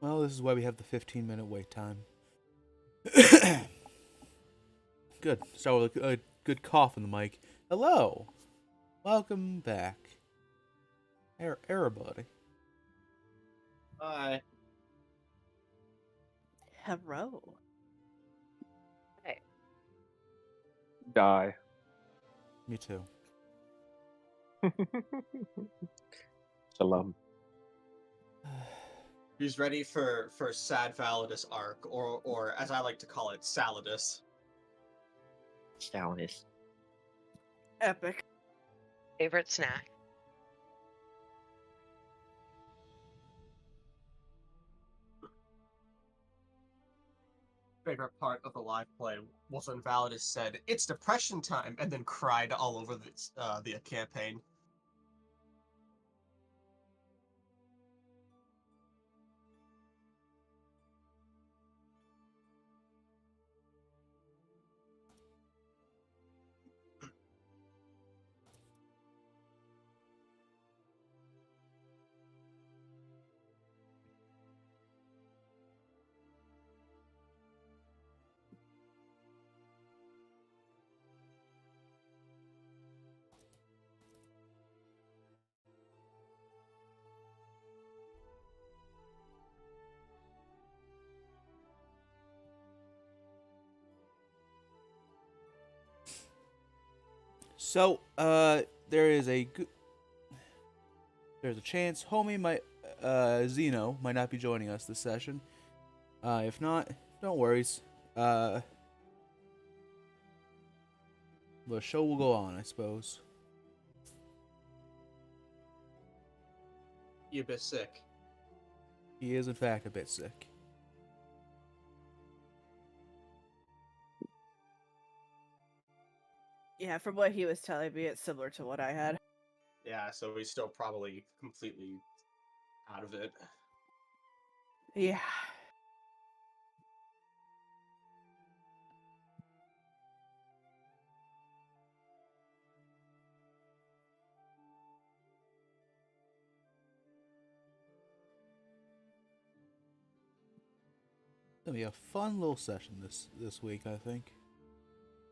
Well, this is why we have the 15-minute wait time. Good. Start with a good cough in the mic. Hello. Welcome back. Everybody. Hi. Hello. Hey. Die. Me too. Shalom. Who's ready for Sad Validus arc, or as I like to call it, Salidus. Stalinist. Epic. Favorite snack? Favorite part of the live play was when Validus said, "It's depression time," and then cried all over the campaign. So, there's a chance homie might, Zeno might not be joining us this session. If not, don't worries. The show will go on, I suppose. You a bit sick. He is, in fact, a bit sick. Yeah, from what he was telling me, it's similar to what I had. Yeah, so he's still probably completely out of it. Yeah. It's gonna be a fun little session this week, I think.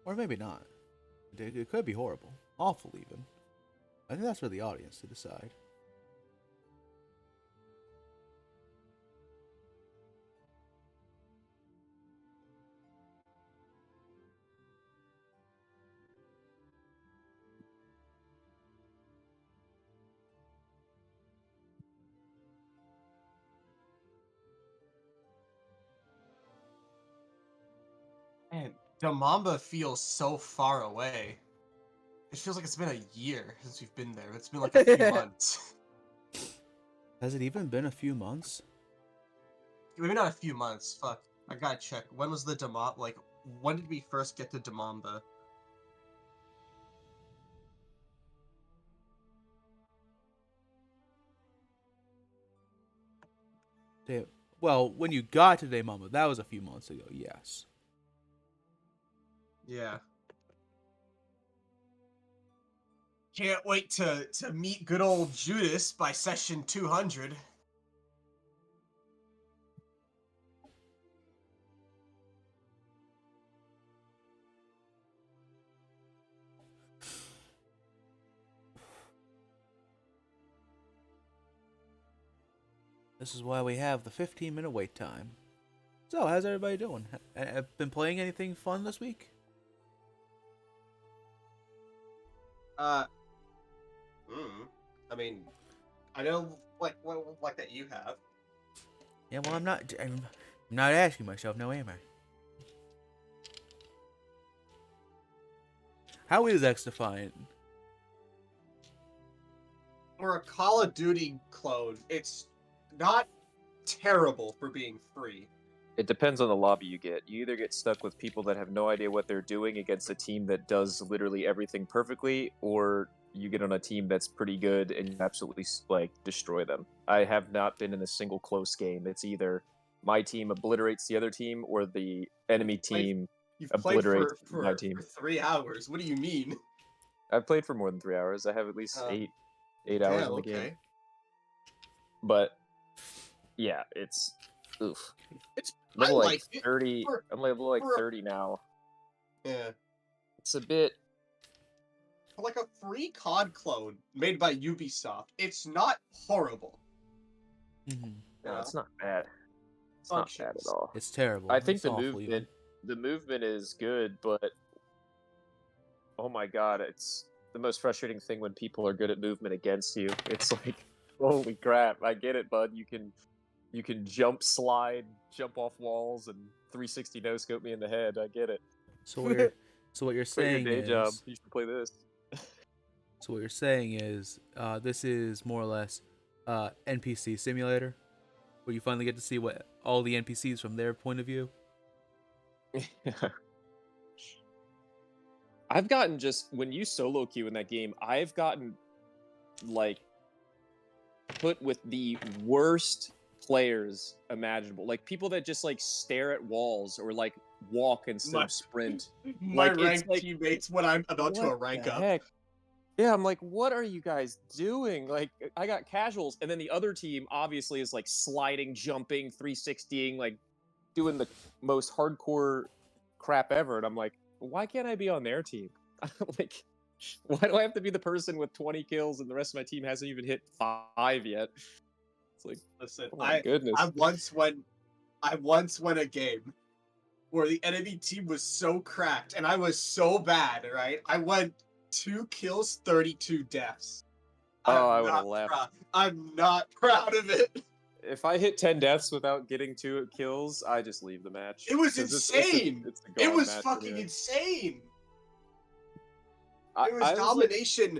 Or maybe not. It could be horrible. Awful, even. I think that's for the audience to decide. Man, Damamba feels so far away. It feels like it's been a year since we've been there. It's been like a few months. Has it even been a few months? Maybe not a few months. Fuck. I gotta check. When was the Damamba? Like, when did we first get to Damamba? Well, when you got to Mama, that was a few months ago, yes. Yeah. Can't wait to meet good old Judas by session 200. This is why we have the 15-minute wait time. So, how's everybody doing? Have been playing anything fun this week? Uh, I mean, I know, like that you have. Yeah, well, I'm not asking myself, no, am I? How is X Defiant? For a Call of Duty clone, it's not terrible for being free. It depends on the lobby you get. You either get stuck with people that have no idea what they're doing against a team that does literally everything perfectly, or you get on a team that's pretty good and you absolutely destroy them. I have not been in a single close game. It's either my team obliterates the other team or the enemy team You've played obliterates for my team. 3 hours. What do you mean? I've played for more than 3 hours. I have at least eight hours Damn, in the game. okay. But yeah, it's Oof. It's I'm I level like like it. 30. For- I'm level like for a- 30 now. Yeah. It's a bit. For like a free COD clone made by Ubisoft, it's not horrible. Mm-hmm. No, Yeah. it's not bad. It's not bad at Functions. all. It's terrible. I think It's awful even. the movement is good, but oh my god, it's the most frustrating thing when people are good at movement against you. It's like, holy crap! I get it, bud. You can jump, slide, jump off walls, and 360 no scope me in the head. I get it. So what you're so what you're Quit your saying day job. is You should play this. so what you're saying is this is more or less NPC simulator, where you finally get to see what all the NPCs from their point of view. I've gotten just when you solo queue in that game, I've gotten like put with the worst players imaginable. Like people that just like stare at walls or like walk instead My- of sprint. My Like, it's ranked like, teammates when I'm about to What rank the up. heck? Yeah, I'm like, what are you guys doing? Like, I got casuals, and then the other team obviously is like sliding, jumping, 360ing, like doing the most hardcore crap ever. And I'm like, why can't I be on their team? Like, why do I have to be the person with 20 kills and the rest of my team hasn't even hit 5 yet? It's like, Listen, oh my goodness. I once won a game where the enemy team was so cracked and I was so bad, right? I went 2 kills, 32 deaths. Oh, I I'm would've not left. I'm not proud of it. If I hit 10 deaths without getting 2 kills, I just leave the match. It was 'Cause insane. It's a It gone was match fucking anyway. insane. I It was was like, domination.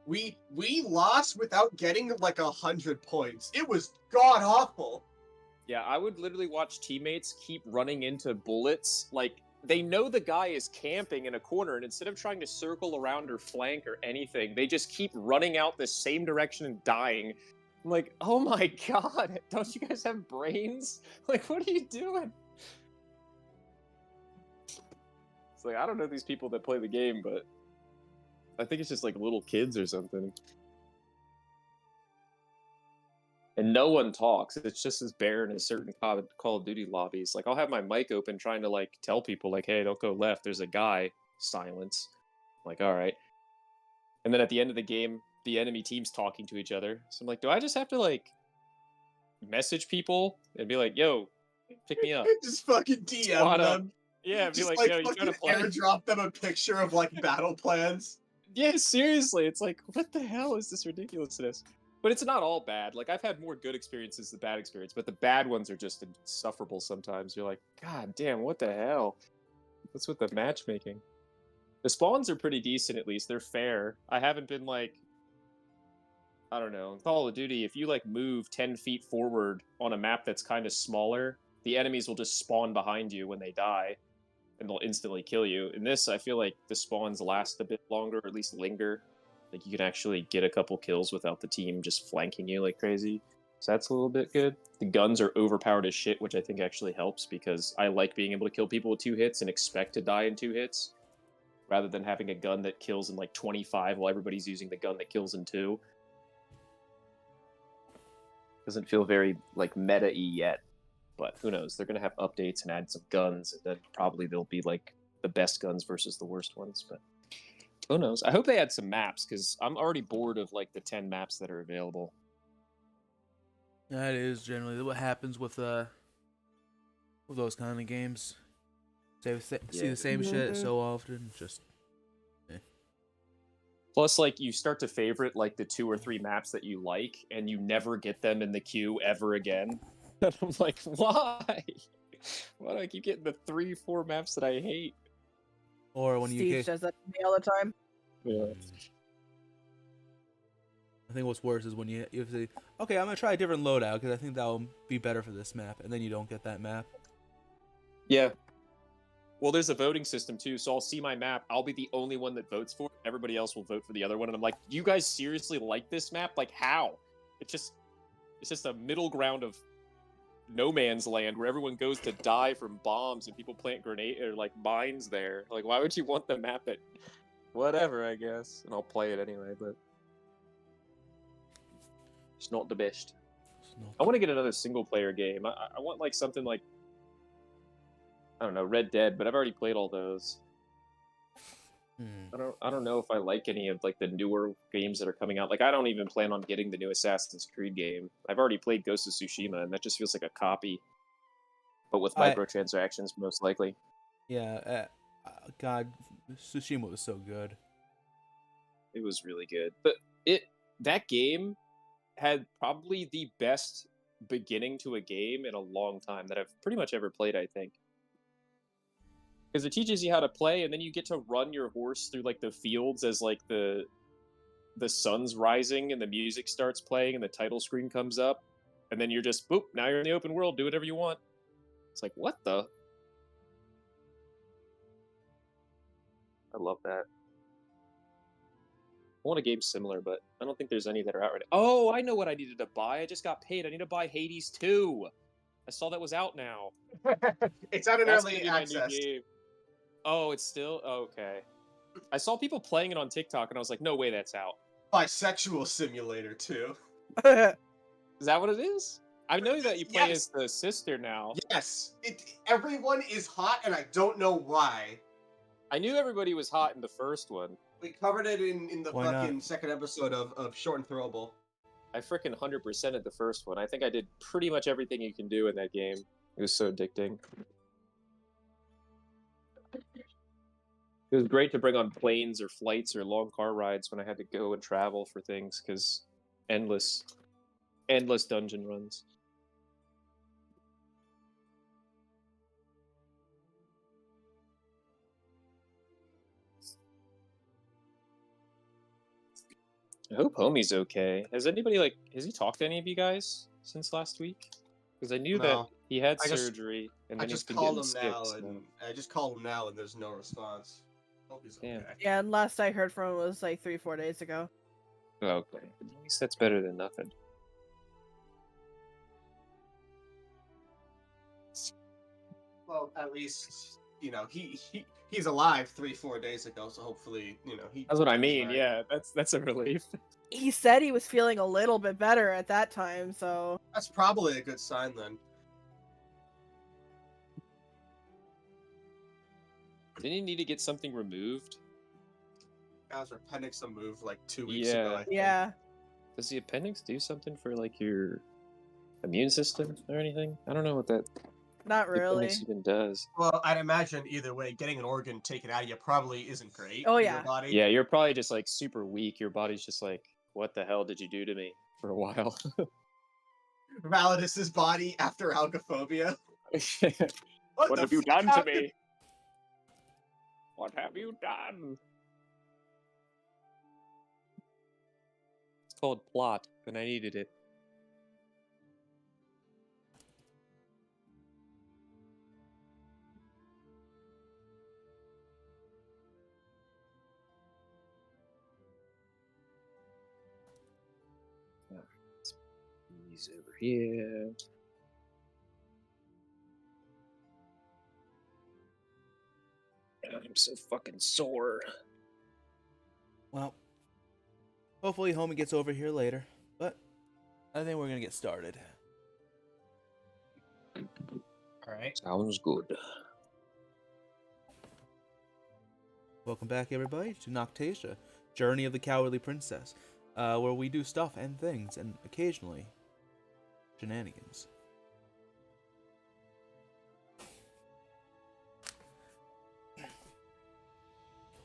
We lost without getting like 100 points. It was god awful. yeah, I would literally watch teammates keep running into bullets. Like, they know the guy is camping in a corner, and instead of trying to circle around or flank or anything, they just keep running out the same direction and dying. I'm like, oh my god, don't you guys have brains? Like, what are you doing? It's like, I don't know these people that play the game, but I think it's just like little kids or something. And no one talks. It's just as barren as certain Call of Duty lobbies. Like, I'll have my mic open trying to, like, tell people, like, hey, don't go left. There's a guy. Silence. I'm like, all right. And then at the end of the game, the enemy team's talking to each other. So I'm like, do I just have to, like, message people and be like, yo, pick me up? Just fucking DM Squad up. them. Yeah, be Just like, like yo, you fucking trying to play? airdrop them a picture of like battle plans. Yeah, seriously. It's like, what the hell is this ridiculousness? But it's not all bad. Like, I've had more good experiences than bad experience, but the bad ones are just insufferable sometimes. You're like, God damn, what the hell? What's with the matchmaking? The spawns are pretty decent, at least. They're fair. I haven't been like, I don't know. In Call of Duty, if you like move 10 feet forward on a map that's kind of smaller, the enemies will just spawn behind you when they die, and they'll instantly kill you. In this, I feel like the spawns last a bit longer, or at least linger. Like, you can actually get a couple kills without the team just flanking you like crazy. So that's a little bit good. The guns are overpowered as shit, which I think actually helps, because I like being able to kill people with 2 hits and expect to die in 2 hits, rather than having a gun that kills in like 25 while everybody's using the gun that kills in 2. Doesn't feel very like meta-y yet, but who knows? They're gonna have updates and add some guns, and then probably they'll be like the best guns versus the worst ones. But who knows? I hope they add some maps, because I'm already bored of like the 10 maps that are available. That is generally what happens with those kind of games. See Yeah. the same shit so often. Just Plus, like, you start to favorite like the 2 or 3 maps that you like, and you never get them in the queue ever again. And I'm like, why? Why do I keep getting the 3, 4 maps that I hate? or when Steve you does that to me all the time. Yeah. I think what's worse is when you say, okay, I'm gonna try a different loadout because I think that'll be better for this map, and then you don't get that map. Yeah. Well, there's a voting system too, so I'll see my map. I'll be the only one that votes for it. Everybody else will vote for the other one, and I'm like, you guys seriously like this map? Like, how? It's just a middle ground of no man's land where everyone goes to die from bombs and people plant grenade or like mines there. Like, why would you want the map that? Whatever, I guess, and I'll play it anyway. But it's not the best. It's I want to get another single player game. I want like something like, I don't know, Red Dead, but I've already played all those. I don't know if I like any of like the newer games that are coming out. Like I don't even plan on getting the new Assassin's Creed game. I've already played Ghost of Tsushima, and that just feels like a copy, but with microtransactions most likely. Yeah, God, Tsushima was so good. It was really good, but that game had probably the best beginning to a game in a long time that I've pretty much ever played, I think. Because it teaches you how to play, and then you get to run your horse through like the fields as like the sun's rising and the music starts playing and the title screen comes up, and then you're just boop, now you're in the open world, do whatever you want. It's like, what the? I love that. I want a game similar, but I don't think there's any that are out right now. Oh, I know what I needed to buy. I just got paid. I need to buy Hades 2. I saw that was out now. It's out in That's early gonna be my access. new game. Oh, it's still? Okay. I saw people playing it on TikTok, and I was like, no way that's out. Bisexual Simulator 2. Is that what it is? I know that you play Yes. as the sister now. Yes, everyone is hot, and I don't know why. I knew everybody was hot in the first one. We covered it in the Why not? fucking second episode of Short and Throwable. I freaking 100%ed the first one. I think I did pretty much everything you can do in that game. It was so addicting. It was great to bring on planes or flights or long car rides when I had to go and travel for things, because endless dungeon runs. I hope Homie's okay. Has he talked to any of you guys since last week? Because I knew that No. he had I just- surgery, and I then he's just been called getting him now, sick. and I just called him now, and there's no response. Hope he's okay. Damn. Yeah, and last I heard from him was like 3-4 days ago. Okay, at least that's better than nothing. Well, at least he's alive 3-4 days ago, so hopefully he. That's what I he's mean. alright. Yeah, that's a relief. He said he was feeling a little bit better at that time, so That's probably a good sign then. Didn't he need to get something removed? His appendix moved like 2 weeks ago. Yeah. I think. yeah. Does the appendix do something for like your immune system or anything? I don't know what that Not the really. appendix even does. Well, I'd imagine either way, getting an organ taken out of you probably isn't great. Oh, for yeah. Your body. Yeah, you're probably just like super weak. Your body's just like, what the hell did you do to me for a while? Validus's body after algophobia. What the have you fuck done to happened? me? What have you done? It's called plot, and I needed it. He's over here. I'm so fucking sore. Well, hopefully Homie gets over here later, but I think we're gonna get started. All right. Sounds good. Welcome back, everybody, to Noctasia, Journey of the Cowardly Princess, where we do stuff and things, and occasionally shenanigans.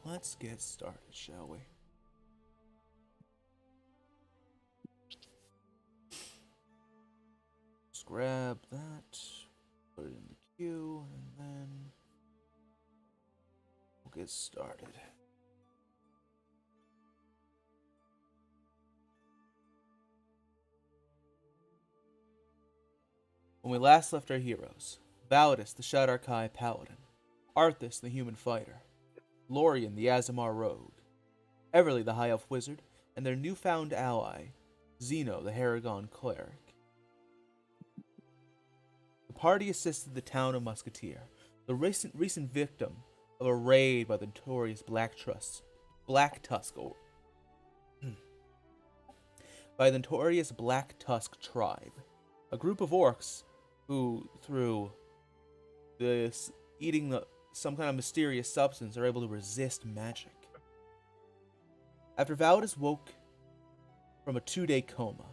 Let's get started, shall we? Let's grab that, put it in the queue, and then we'll get started. When we last left our heroes, Validus the Shadarkai Paladin, Arthas the Human Fighter, Lorien the Azamar Rogue, Everly the High Elf Wizard, and their newfound ally, Zeno the Haragon Cleric. The party assisted the town of Musketeer, the recent victim of a raid by the notorious Black Tusk by the notorious Black Tusk tribe. a group of orcs who, through this some kind of mysterious substance, are able to resist magic. After Validus woke from a 2-day coma,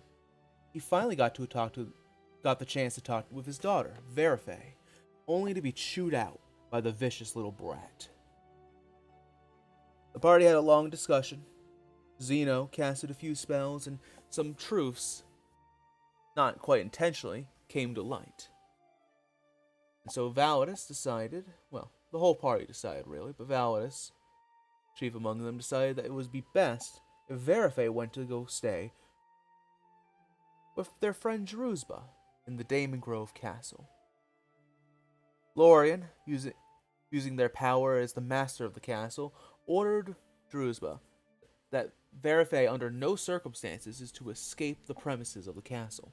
he finally got the chance to talk with his daughter, Verifei, only to be chewed out by the vicious little brat. The party had a long discussion. Zeno casted a few spells, and some truths, not quite intentionally, came to light. And so Validus decided, well, the whole party decided really, but Validus, chief among them, decided that it would be best if Verifei went to go stay with their friend Druzba in the Damon Grove Castle. Lorien, using their power as the master of the castle, ordered Druzba that Verifei under no circumstances is to escape the premises of the castle.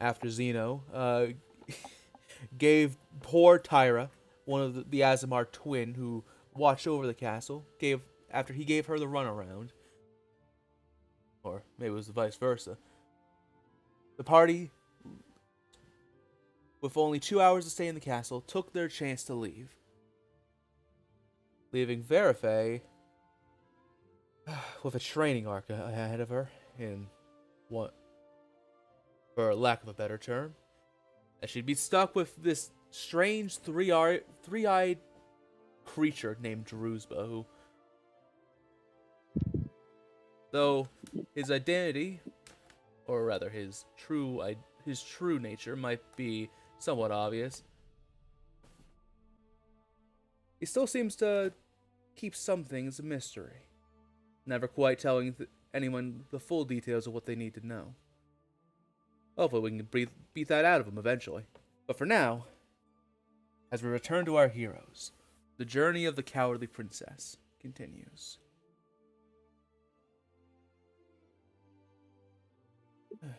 After Zeno gave poor Tyra, one of the Azamar twin who watched over the castle, after he gave her the runaround, or maybe it was the vice versa, the party, with only 2 hours to stay in the castle, took their chance to leave, leaving Verifei with a training arc ahead of her, in what, for lack of a better term, and she'd be stuck with this strange three-eyed creature named Druzba, who, though his identity, or rather his true nature, might be somewhat obvious, he still seems to keep some things a mystery, never quite telling anyone the full details of what they need to know. Hopefully we can beat that out of him eventually. But for now, as we return to our heroes, the journey of the Cowardly Princess continues. Let's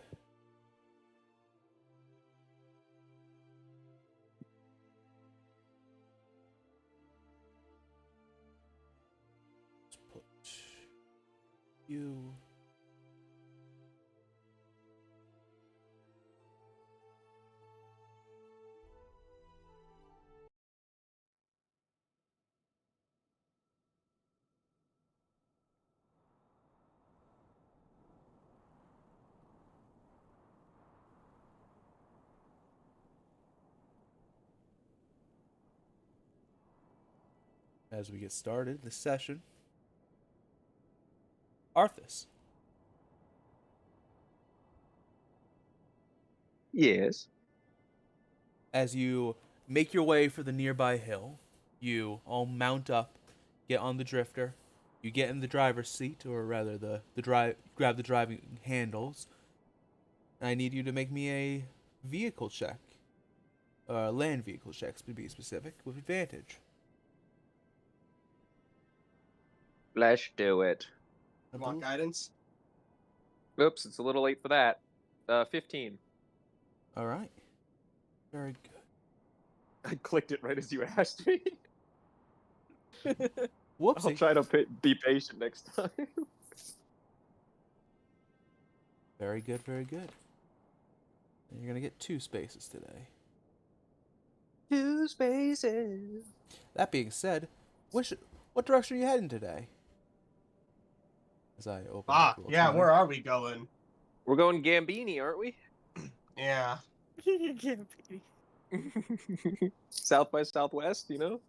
put you... As we get started this session, Arthas, Yes. as you make your way for the nearby hill, you all mount up, get on the drifter, you get in the driver's seat, or rather grab the driving handles. I need you to make me a vehicle check, land vehicle checks to be specific, with advantage. Let's do it. Come on, guidance. Oops, it's a little late for that. 15. All right, very good. I clicked it right as you asked me. I'll Whoopsie. try to be patient next time. Very good, very good. And you're gonna get 2 spaces today. 2 spaces. That being said, what direction are you heading today? As I open up a little Yeah, tag. where are we going? We're going Gambini, aren't we? Yeah. South by Southwest, you know?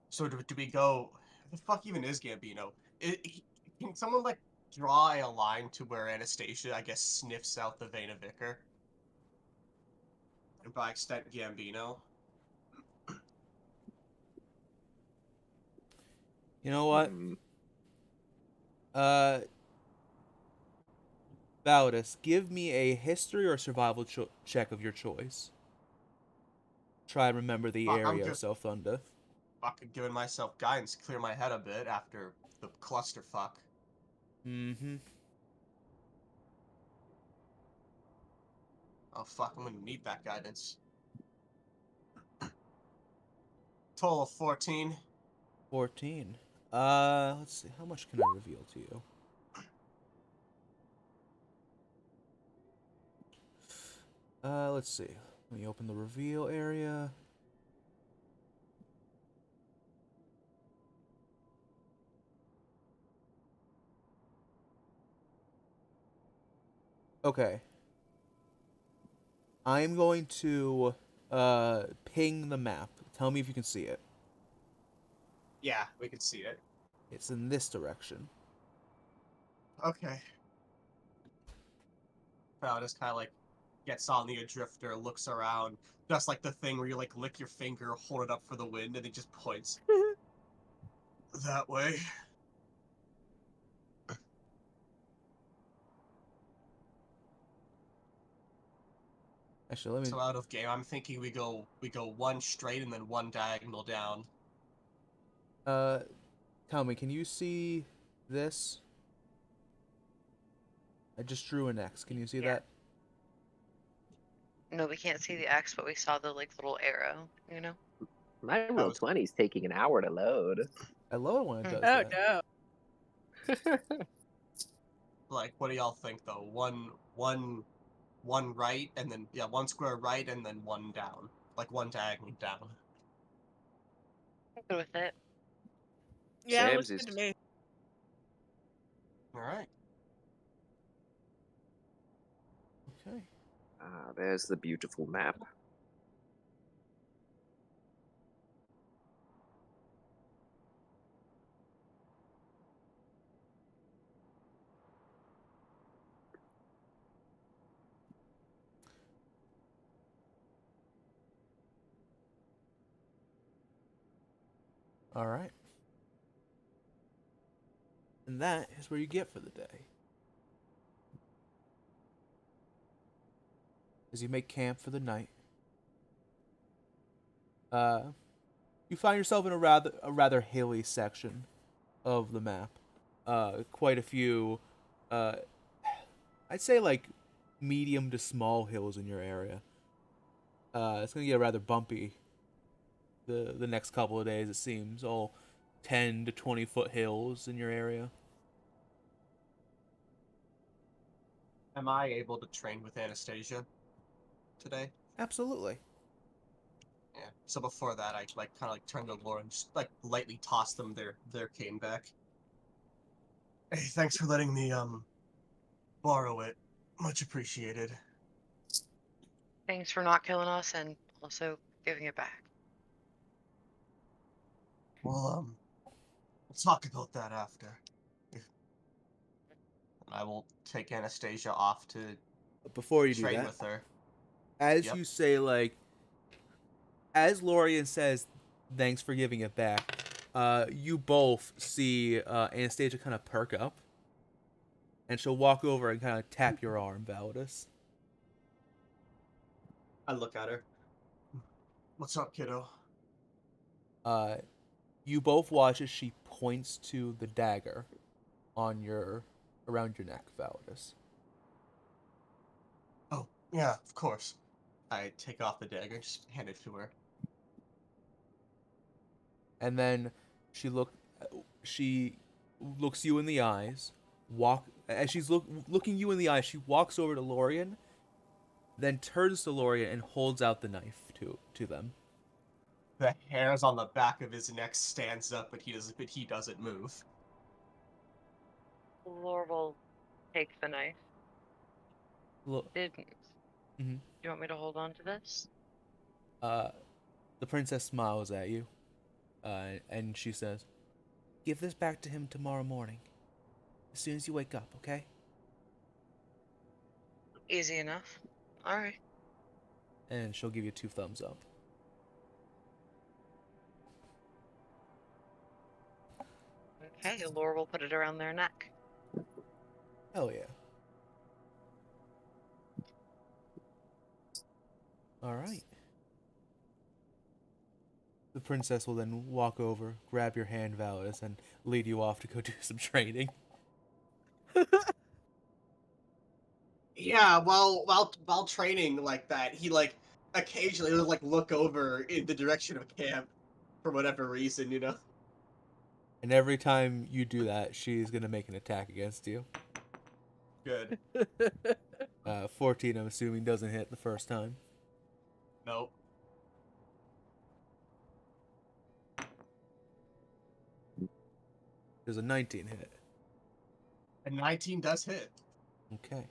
So do we go... The fuck even is Gambino? Can someone, like, draw a line to where Anastasia, I guess, sniffs out the Vena Vicar? And by extent, Gambino? You know what? Hmm. Validus, give me a history or survival check of your choice. Try and remember the Fuck, I'm area of just South Thunder. fucking giving myself guidance, clear my head a bit after the clusterfuck. Mm-hmm. Oh fuck, I'm gonna need that guidance. Total of 14. 14. Let's see. How much can I reveal to you? Let's see. Let me open the reveal area. Okay. I'm going to ping the map. Tell me if you can see it. Yeah, we can see it. It's in this direction. Okay. Val just kind of like gets on the drifter, looks around, just like the thing where you like lick your finger, hold it up for the wind, and it just points that way. Actually, let me. So out of game, I'm thinking we go one straight and then one diagonal down. Tell me, can you see this? I just drew an X. Can you see Yeah. that? No, we can't see the X, but we saw the like little arrow, you know? My real was- 20's taking an hour to load. I love it when it Hmm. does Oh that. no. Like, what do y'all think though? One right, and then yeah, one square right, and then one down, like one diagonal down. Good with it. Yeah, it looks Samesies. good to me. All right. Okay. Ah, there's the beautiful map. All right. And that is where you get for the day. As you make camp for the night, you find yourself in a rather hilly section of the map. Quite a few, uh, I'd say like medium to small hills in your area. It's gonna get rather bumpy. The next couple of days, it seems, all 10 to 20 foot hills in your area. Am I able to train with Anastasia today? Absolutely. Yeah. So before that, I like kind of like turned to Laura and just like lightly tossed them their cane back. Hey, thanks for letting me borrow it. Much appreciated. Thanks for not killing us and also giving it back. Well, we'll talk about that after. I will take Anastasia off to Before you do train that, with her. as Yep. you say, like, as Lorian says, thanks for giving it back, you both see Anastasia kind of perk up, and she'll walk over and kind of tap your arm, Validus. I look at her. What's up, kiddo? Uh, you both watch as she points to the dagger on your around your neck, Validus. Oh, yeah, of course. I take off the dagger, just hand it to her. And then she looks you in the eyes. As she's looking you in the eyes, she walks over to Lorian, then turns to Lorian and holds out the knife to them. The hairs on the back of his neck stands up, but he doesn't move. Lore will take the knife. Look, Didn't. Mhm. You want me to hold on to this? the princess smiles at you, and she says, "Give this back to him tomorrow morning, as soon as you wake up, okay?" Easy enough. Alright. And she'll give you 2 thumbs up. Okay, Lore will put it around their neck. Hell yeah. All right. The princess will then walk over, grab your hand, Validus, and lead you off to go do some training. Yeah, while training like that, he like occasionally would like look over in the direction of camp for whatever reason, you know. And every time you do that, she's gonna make an attack against you. Good. 14, I'm assuming, doesn't hit the first time. Nope. There's a 19 hit. A 19 does hit. Okay.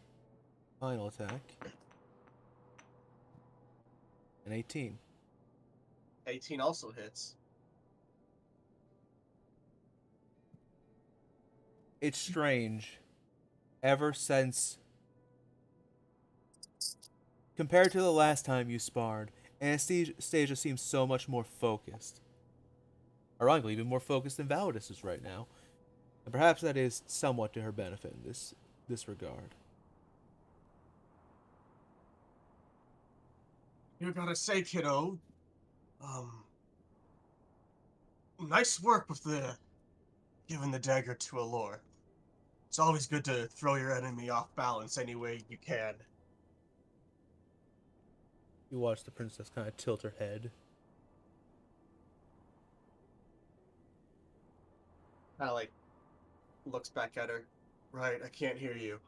Final attack. An 18. 18 also hits. It's strange. Ever since, compared to the last time you sparred, Anastasia seems so much more focused. Ironically, even more focused than Validus is right now. And perhaps that is somewhat to her benefit in this regard. You gotta say, kiddo, nice work with giving the dagger to Allure. It's always good to throw your enemy off balance any way you can. You watch the princess kind of tilt her head. Kind of like looks back at her. Right, I can't hear you.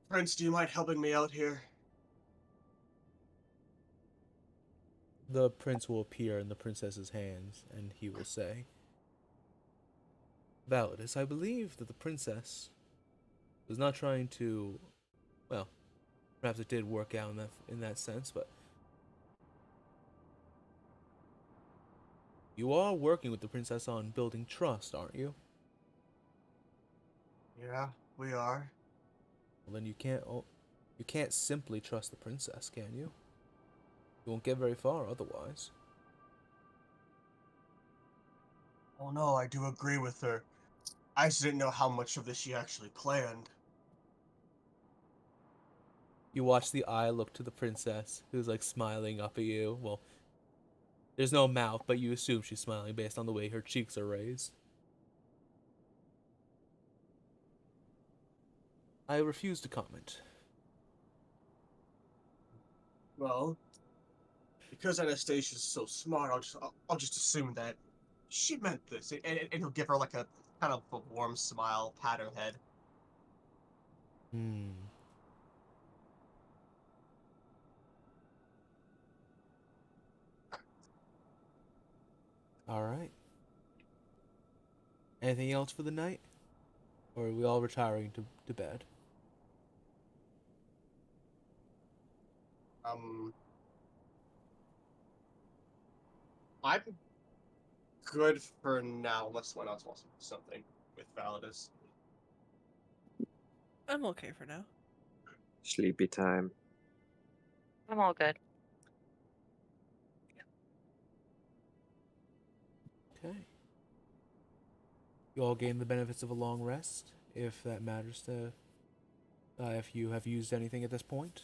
Prince, do you mind helping me out here? The prince will appear in the princess's hands, and he will say, Validus, I believe that the princess was not trying to, well, perhaps it did work out in that sense, but you are working with the princess on building trust, aren't you? Yeah, we are. Well, then you can't simply trust the princess, can you? You won't get very far otherwise. Oh no, I do agree with her. I just didn't know how much of this she actually planned. You watch the eye look to the princess, who's like smiling up at you. Well, there's no mouth, but you assume she's smiling based on the way her cheeks are raised. I refuse to comment. Well, because Anastasia's so smart, I'll just assume that she meant this, and he'll give her like a kind of a warm smile, pat her head. Hmm. All right. Anything else for the night? Or are we all retiring to bed? Um, I'm good for now, unless someone else wants to do something with Validus. I'm okay for now. Sleepy time. I'm all good. Okay. You all gain the benefits of a long rest, if that matters to. If you have used anything at this point.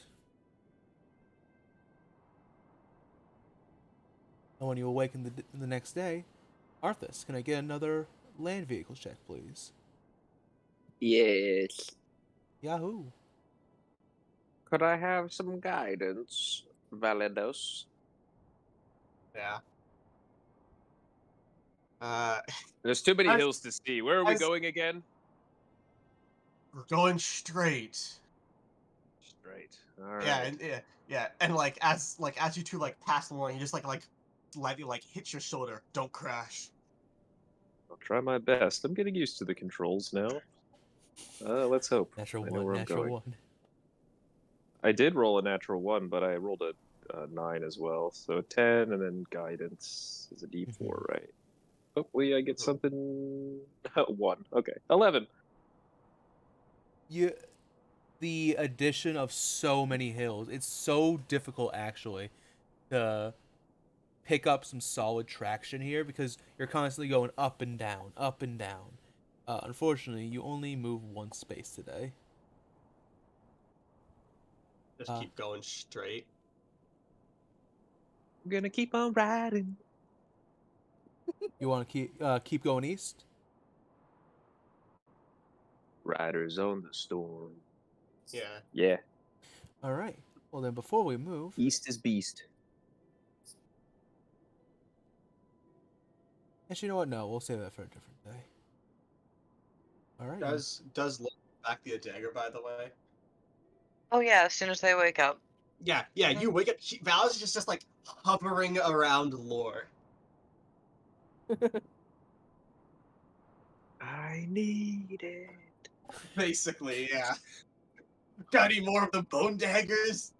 And when you awaken the next day, Arthas, can I get another land vehicle check, please? Yes. Yahoo! Could I have some guidance, Validos? Yeah. Uh, There's too many As- hills to see. Where are we as- going again? we're going straight. Straight. All Yeah, right. and yeah, and as you two pass along, you just lightly hit your shoulder. Don't crash. I'll try my best. I'm getting used to the controls now. Let's hope. Natural I know one, where I'm natural going. one. I did roll a natural 1, but I rolled a 9 as well. So 10, and then guidance is a D4, right? Hopefully I get something... 1. Okay. 11. The addition of so many hills, it's so difficult actually to pick up some solid traction here because you're constantly going up and down, up and down. Unfortunately, you only move one space today. Just keep going straight. I'm gonna keep on riding. You want to keep going east? Riders on the storm. Yeah. Yeah. All right. Well then, before we move, East is beast. actually, you know what? No, we'll save that for a different day. All right. Does back the dagger, by the way? Oh yeah, as soon as they wake up. Yeah, you wake up. Valis is just like hovering around Lore. I need it. Basically, yeah. Got any more of the bone daggers?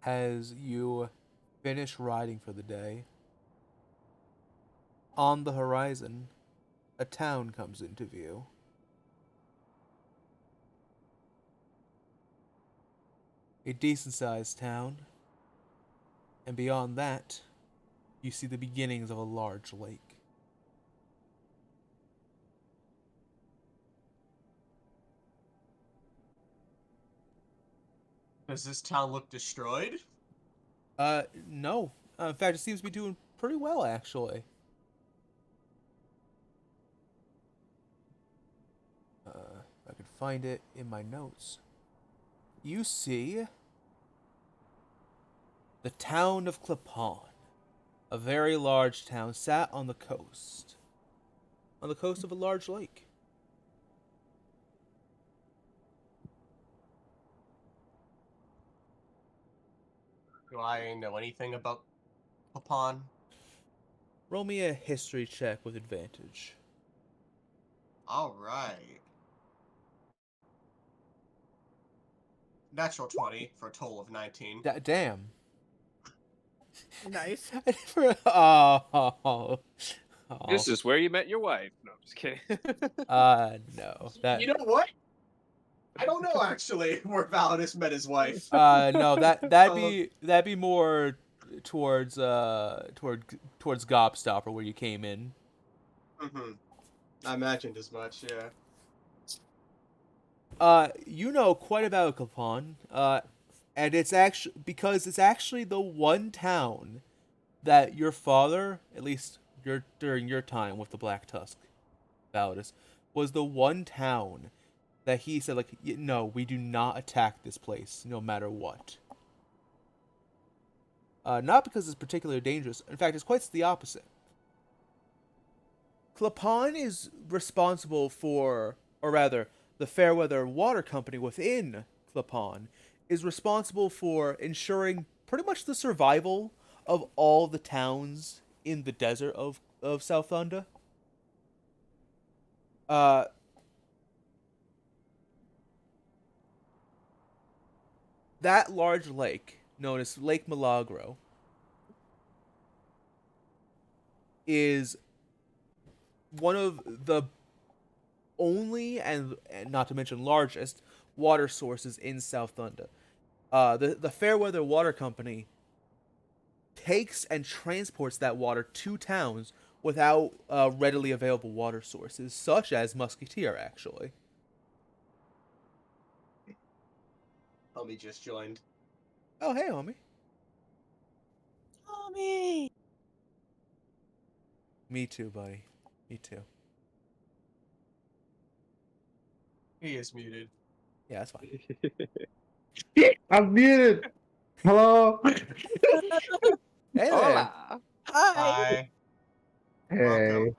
As you finish riding for the day, on the horizon, a town comes into view. A decent-sized town, and beyond that, you see the beginnings of a large lake. Does this town look destroyed? No. In fact, it seems to be doing pretty well, actually. If I could find it in my notes. You see the town of Clapon, a very large town, sat on the coast of a large lake. Do I know anything about Papon? Roll me a history check with advantage. Alright. Natural 20 for a total of 19. Damn. Nice. I never. Oh. This is where you met your wife. No, I'm just kidding. No. That. You know what? I don't know actually where Validus met his wife. No. That'd be more towards towards Gobstopper where you came in. Mm-hmm. I imagined as much, yeah. You know quite about Capon, and it's actually the one town that your father, at least during your time with the Black Tusk, Validus, was the one town that he said, like, no, we do not attack this place, no matter what. Not because it's particularly dangerous. In fact, it's quite the opposite. Clapon is responsible for, or rather, the Fairweather Water Company within Clapon is responsible for ensuring pretty much the survival of all the towns in the desert of South Thunder. That large lake, known as Lake Milagro, is one of the only and not to mention largest water sources in South Thunder. The Fairweather Water Company takes and transports that water to towns without readily available water sources, such as Musketeer, actually. Homie just joined. Oh, hey, homie. Mommy. Me too, buddy. Me too. He is muted. Yeah, that's fine. I'm muted. Hello. Hey there. Hola. Hi. Hi. Hey. Welcome.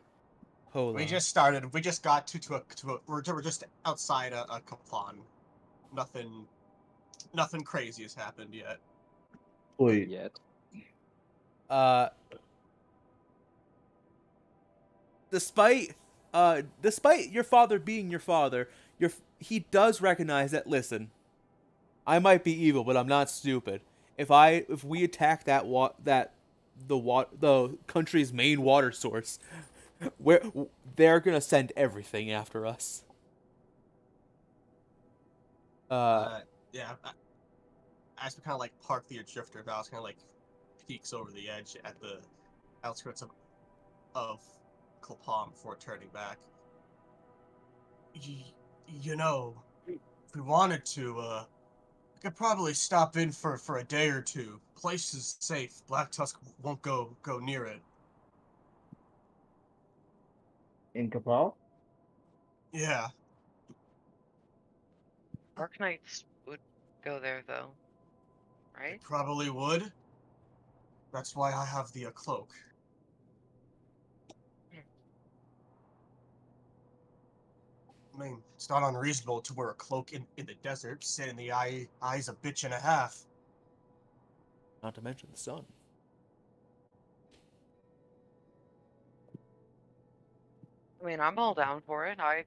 Hold We on. just started. We just got to a we're just outside a Kaplan. Nothing crazy has happened yet. Wait. Yet. Despite despite your father being your father, he does recognize that. Listen, I might be evil, but I'm not stupid. If we attack the country's main water source, they're gonna send everything after us. Yeah. As we kind of like park the drifter, Val's kind of like peeks over the edge at the outskirts of Klapam before turning back. You know, if we wanted to, we could probably stop in for a day or two. Place is safe. Black Tusk won't go near it. In Capel? Yeah. Dark Knights would go there though, right? It probably would. That's why I have the cloak. I mean, it's not unreasonable to wear a cloak in the desert, sit in the eyes a bitch and a half. Not to mention the sun. I mean, I'm all down for it. I'm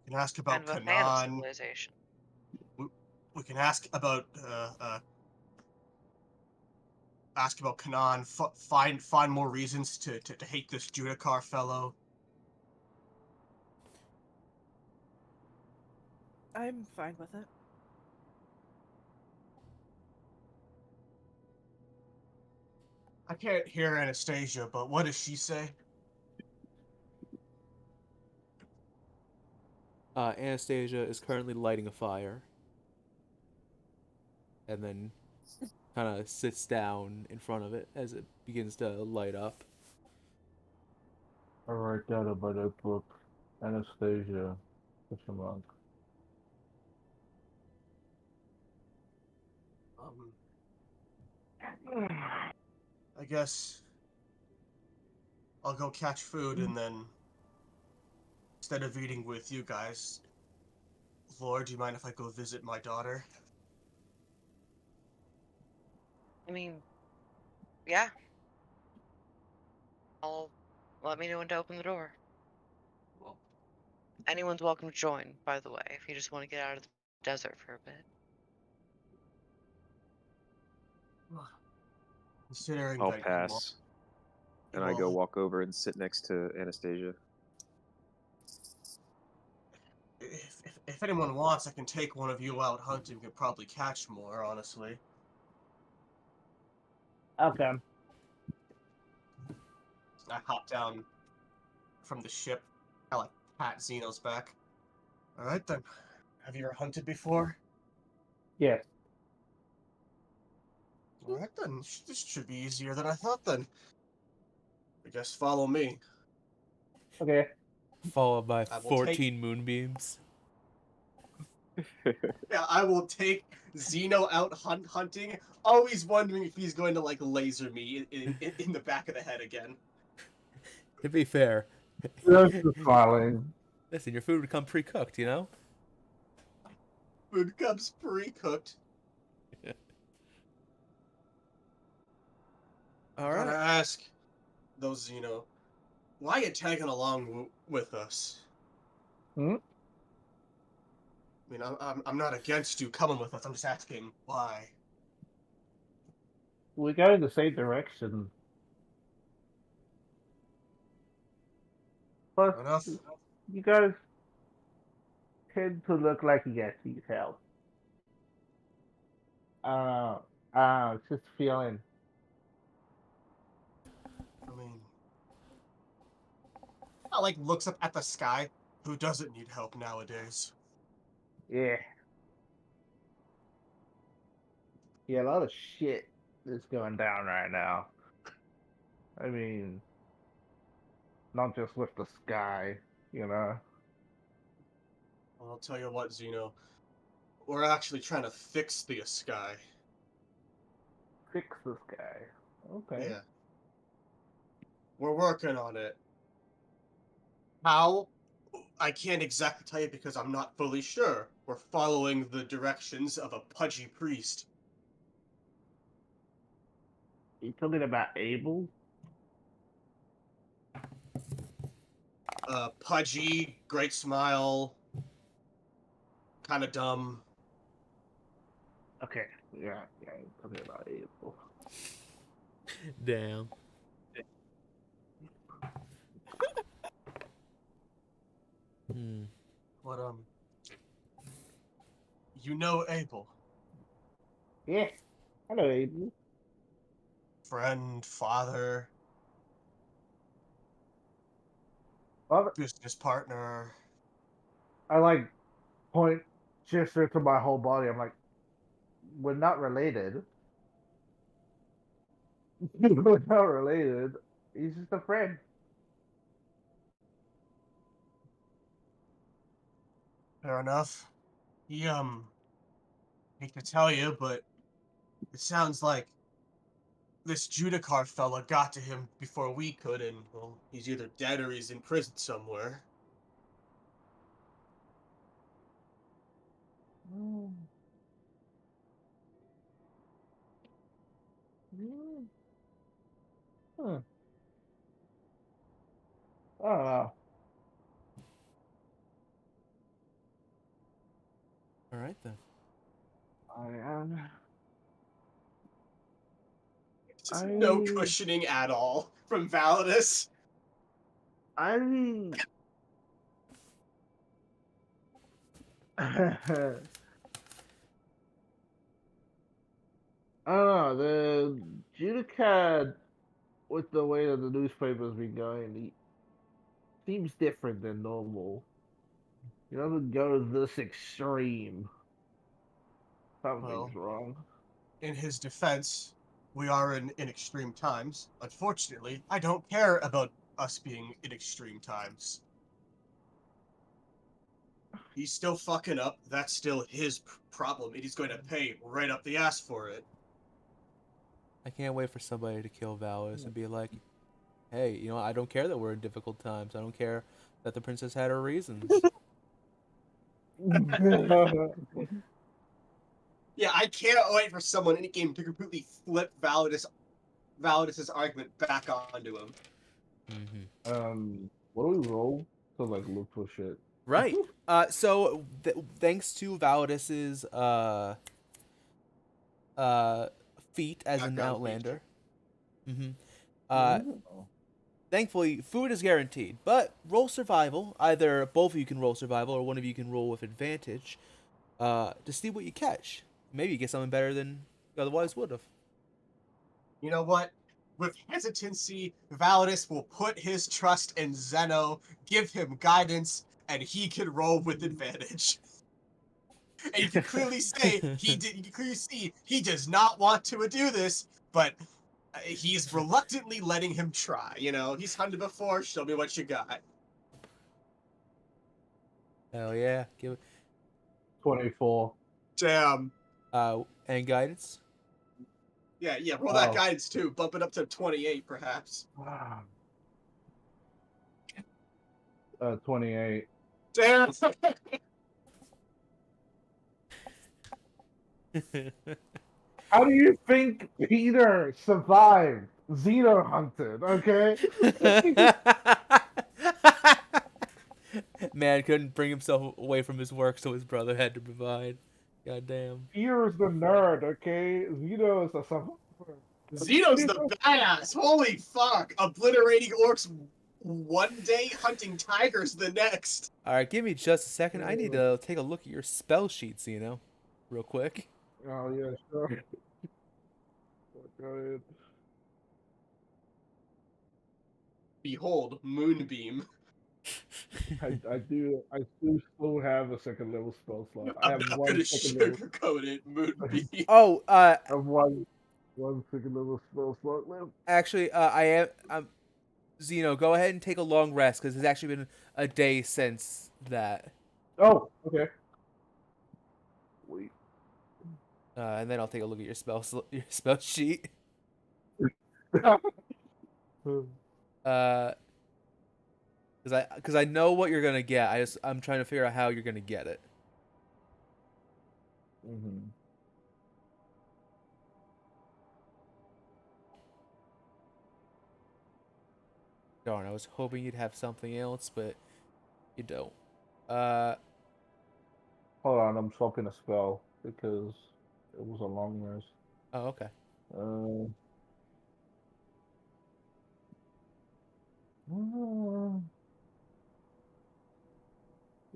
We can ask kind about of a fan of Kanan. civilization. We can ask about Kanan. Find more reasons to hate this Judakar fellow. I'm fine with it. I can't hear Anastasia, but what does she say? Anastasia is currently lighting a fire. And then kind of sits down in front of it as it begins to light up. I write down about that book. Anastasia. Question mark. I guess I'll go catch food and then instead of eating with you guys, Lord, do you mind if I go visit my daughter? I mean, yeah. Let me know when to open the door. Well, Anyone's welcome to join, by the way, if you just want to get out of the desert for a bit. considering I'll that pass, and I go walk over and sit next to Anastasia. if anyone wants, I can take one of you out hunting. We could probably catch more, honestly. Okay. I hop down from the ship. I like pat Zeno's back. All right then. Have you ever hunted before? Yes. All right then. This should be easier than I thought. Then. I guess follow me. Okay. Followed by I will take. 14 moonbeams. Yeah, I will take Zeno out hunting. Always wondering if he's going to like laser me in the back of the head again. To be fair, Just smiling. listen, your food would come pre-cooked, you know? Food comes pre-cooked. All Gotta right. ask, though, Zeno, why you tagging along with us? Hmm? I mean, I'm not against you coming with us. I'm just asking why. We go in the same direction. Plus, Fair enough. you guys tend to look like you guys need help. It's just feeling. I mean, I like looks up at the sky. Who doesn't need help nowadays? Yeah. Yeah, a lot of shit is going down right now. I mean, not just with the sky, you know? Well, I'll tell you what, Zeno. We're actually trying to fix the sky. Fix the sky. Okay. Yeah. We're working on it. How? I can't exactly tell you because I'm not fully sure. We're following the directions of a pudgy priest. You talking about Abel? Pudgy, great smile, kind of dumb. Okay. Yeah, you're talking about Abel. Damn. Hmm. But you know Abel, Yeah, I know Abel. friend, father, Well, business partner. I like point gesture to my whole body. I'm like, we're not related. We're not related. He's just a friend. Fair enough. He hate to tell you, but it sounds like this Judakar fella got to him before we could, and well, he's either dead or he's in prison somewhere. Huh. I don't know. All right then. Just no I cushioning at all from Validus. I mean, I don't know. The Judicat, with the way that the newspaper's been going, he seems different than normal. He doesn't go this extreme. Something's Well, wrong. in his defense, we are in extreme times. Unfortunately, I don't care about us being in extreme times. He's still fucking up. That's still his problem, and he's going to pay right up the ass for it. I can't wait for somebody to kill Valus and be like, hey, you know, I don't care that we're in difficult times. I don't care that the princess had her reasons. Yeah, I can't wait for someone in a game to completely flip Validus's argument back onto him. What do we roll to like look for shit? Right. So thanks to Validus's feat as an Background outlander. Mm-hmm. Oh. Thankfully, food is guaranteed, but roll survival. Either both of you can roll survival, or one of you can roll with advantage to see what you catch. Maybe you get something better than you otherwise would have. You know what? With hesitancy, Validus will put his trust in Zeno, give him guidance, and he can roll with advantage. And you can clearly say you can clearly see he does not want to do this, but he's reluctantly letting him try. You know, he's hunted before. Show me what you got. Hell yeah. Give it. 24. Damn. And guidance? Yeah, roll that Oh. guidance too. Bump it up to 28, perhaps. 28. Damn. How do you think Peter survived Xeno hunted? Okay. Man couldn't bring himself away from his work, so his brother had to provide. God damn. Peter is the nerd. Okay. Xeno is a survivor. Zeno's the badass. Holy fuck. Obliterating orcs one day, hunting tigers the next. Alright, give me just a second. I need to take a look at your spell sheets, real quick. Oh yeah, sure. Go ahead. Behold, Moonbeam. I do still have a second level spell slot. I I'm have not one gonna second level. sugarcoat it, Moonbeam. Oh, I have one second level spell slot left. actually, Zeno, go ahead and take a long rest, because it's actually been a day since that. Oh, okay. Wait. And then I'll take a look at your your spell sheet. Because I know what you're gonna get. I'm trying to figure out how you're gonna get it. Mm-hmm. Darn, I was hoping you'd have something else, but you don't. Uh, Hold on, I'm swapping a spell because it was a long rest. oh, okay. Uh,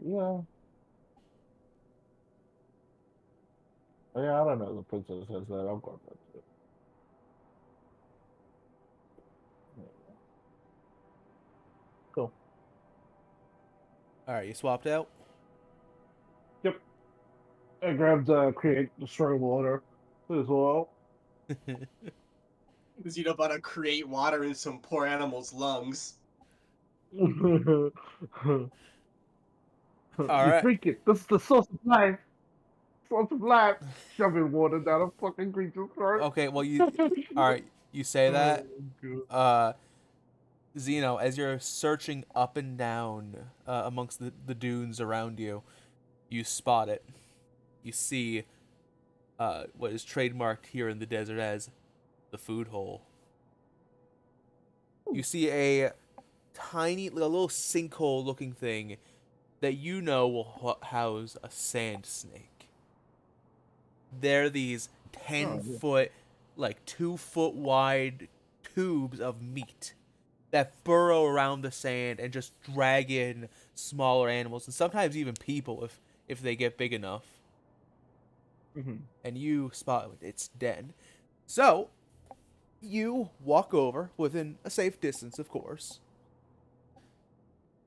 yeah. Yeah, I don't know. The princess says that. I've got that too. Cool. All right, you swapped out. Yep. I grabbed create destroy water as well. Zeno about to create water in some poor animal's lungs. You All right. drink it. This is the source of life. Source of life. Shoving water down a fucking creature's throat. Okay. Well, all right. You say that. Zeno, as you're searching up and down amongst the dunes around you, you spot it. You see what is trademarked here in the desert as the food hole. You see a tiny, a little sinkhole-looking thing that you know will house a sand snake. They're these 10-foot, like 2-foot wide tubes of meat that burrow around the sand and just drag in smaller animals and sometimes even people if they get big enough. And you spot its den. So you walk over within a safe distance, of course,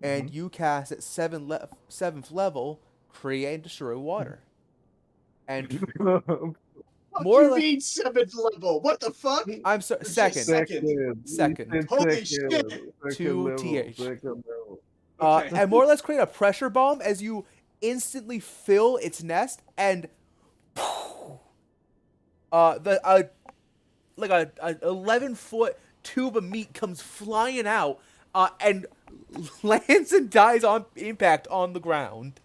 and you cast at 7th level create and destroy water. And What more do or you less, mean 7th level? What the fuck? I'm sorry, Or just second. Second. Holy shit! Two level, TH. second level. Okay. And more or less create a pressure bomb as you instantly fill its nest and like a 11-foot tube of meat comes flying out and lands and dies on impact on the ground.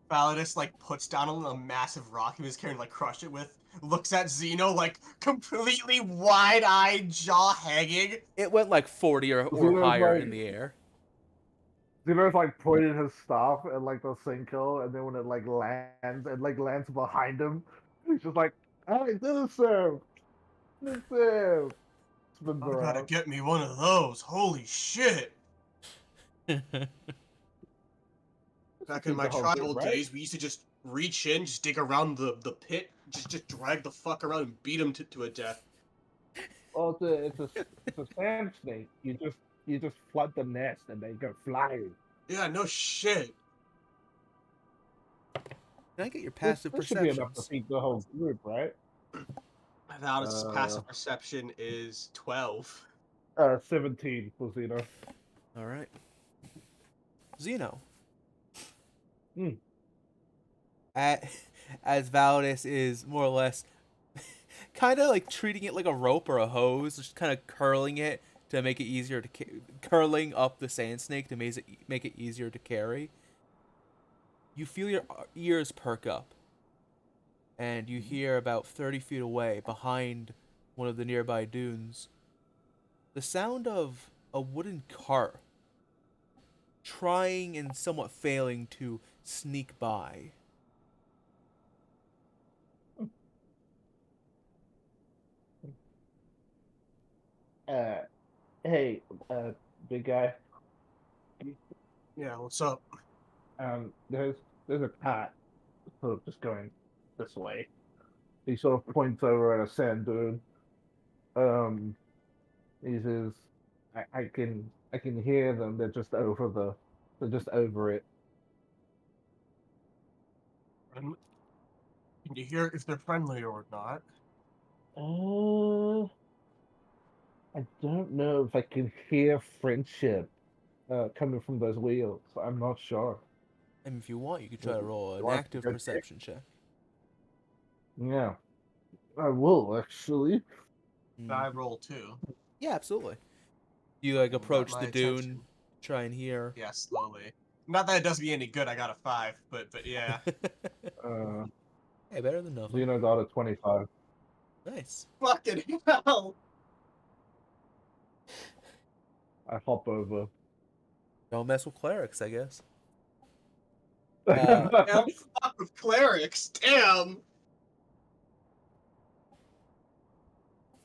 Validus like puts down a massive rock he was carrying, like crush it with. Looks at Xeno like completely wide-eyed, jaw hanging. It went like 40 or Xeno's higher like- in the air. Xeno's like pointed his staff at like the sinkhole, and then when it like lands behind him, he's just like, "Hey, didn't serve, didn't serve." Spins I gotta around. get me one of those. Holy shit! Back in Keep my the whole tribal group, right? days, we used to just reach in, just dig around the pit, just drag the fuck around and beat him to a death. Well, it's a sand snake. You just flood the nest and they go flying. Yeah, no shit. Can I get your passive This should be enough to perceptions? feed the whole group, right? Validus' passive perception is 12. 17 for Xeno. All right. Xeno. Hmm. As Validus is more or less kind of like treating it like a rope or a hose, just kind of curling it to make it easier to curling up the sand snake to make it easier to carry. You feel your ears perk up, and you hear about 30 feet away, behind one of the nearby dunes, the sound of a wooden cart trying and somewhat failing to sneak by. Hey, big guy. Yeah, what's up? There's a cat sort of just going this way. He sort of points over at a sand dune. He says, I can hear them. They're just over it. Can you hear if they're friendly or not? I don't know if I can hear friendship coming from those wheels. I'm not sure. And if you want, you could try to roll an You want active to go perception check. Yeah, I will actually. Can I roll too? Yeah, absolutely. You like Got approach my the dune, attention. try and hear. Yeah, slowly. Not that it does me any good. I got a 5, but yeah. Hey, better than nothing. Xeno got a 25. Nice. Fucking hell! I hop over. Don't mess with clerics, I guess. Damn, fuck with clerics. Damn.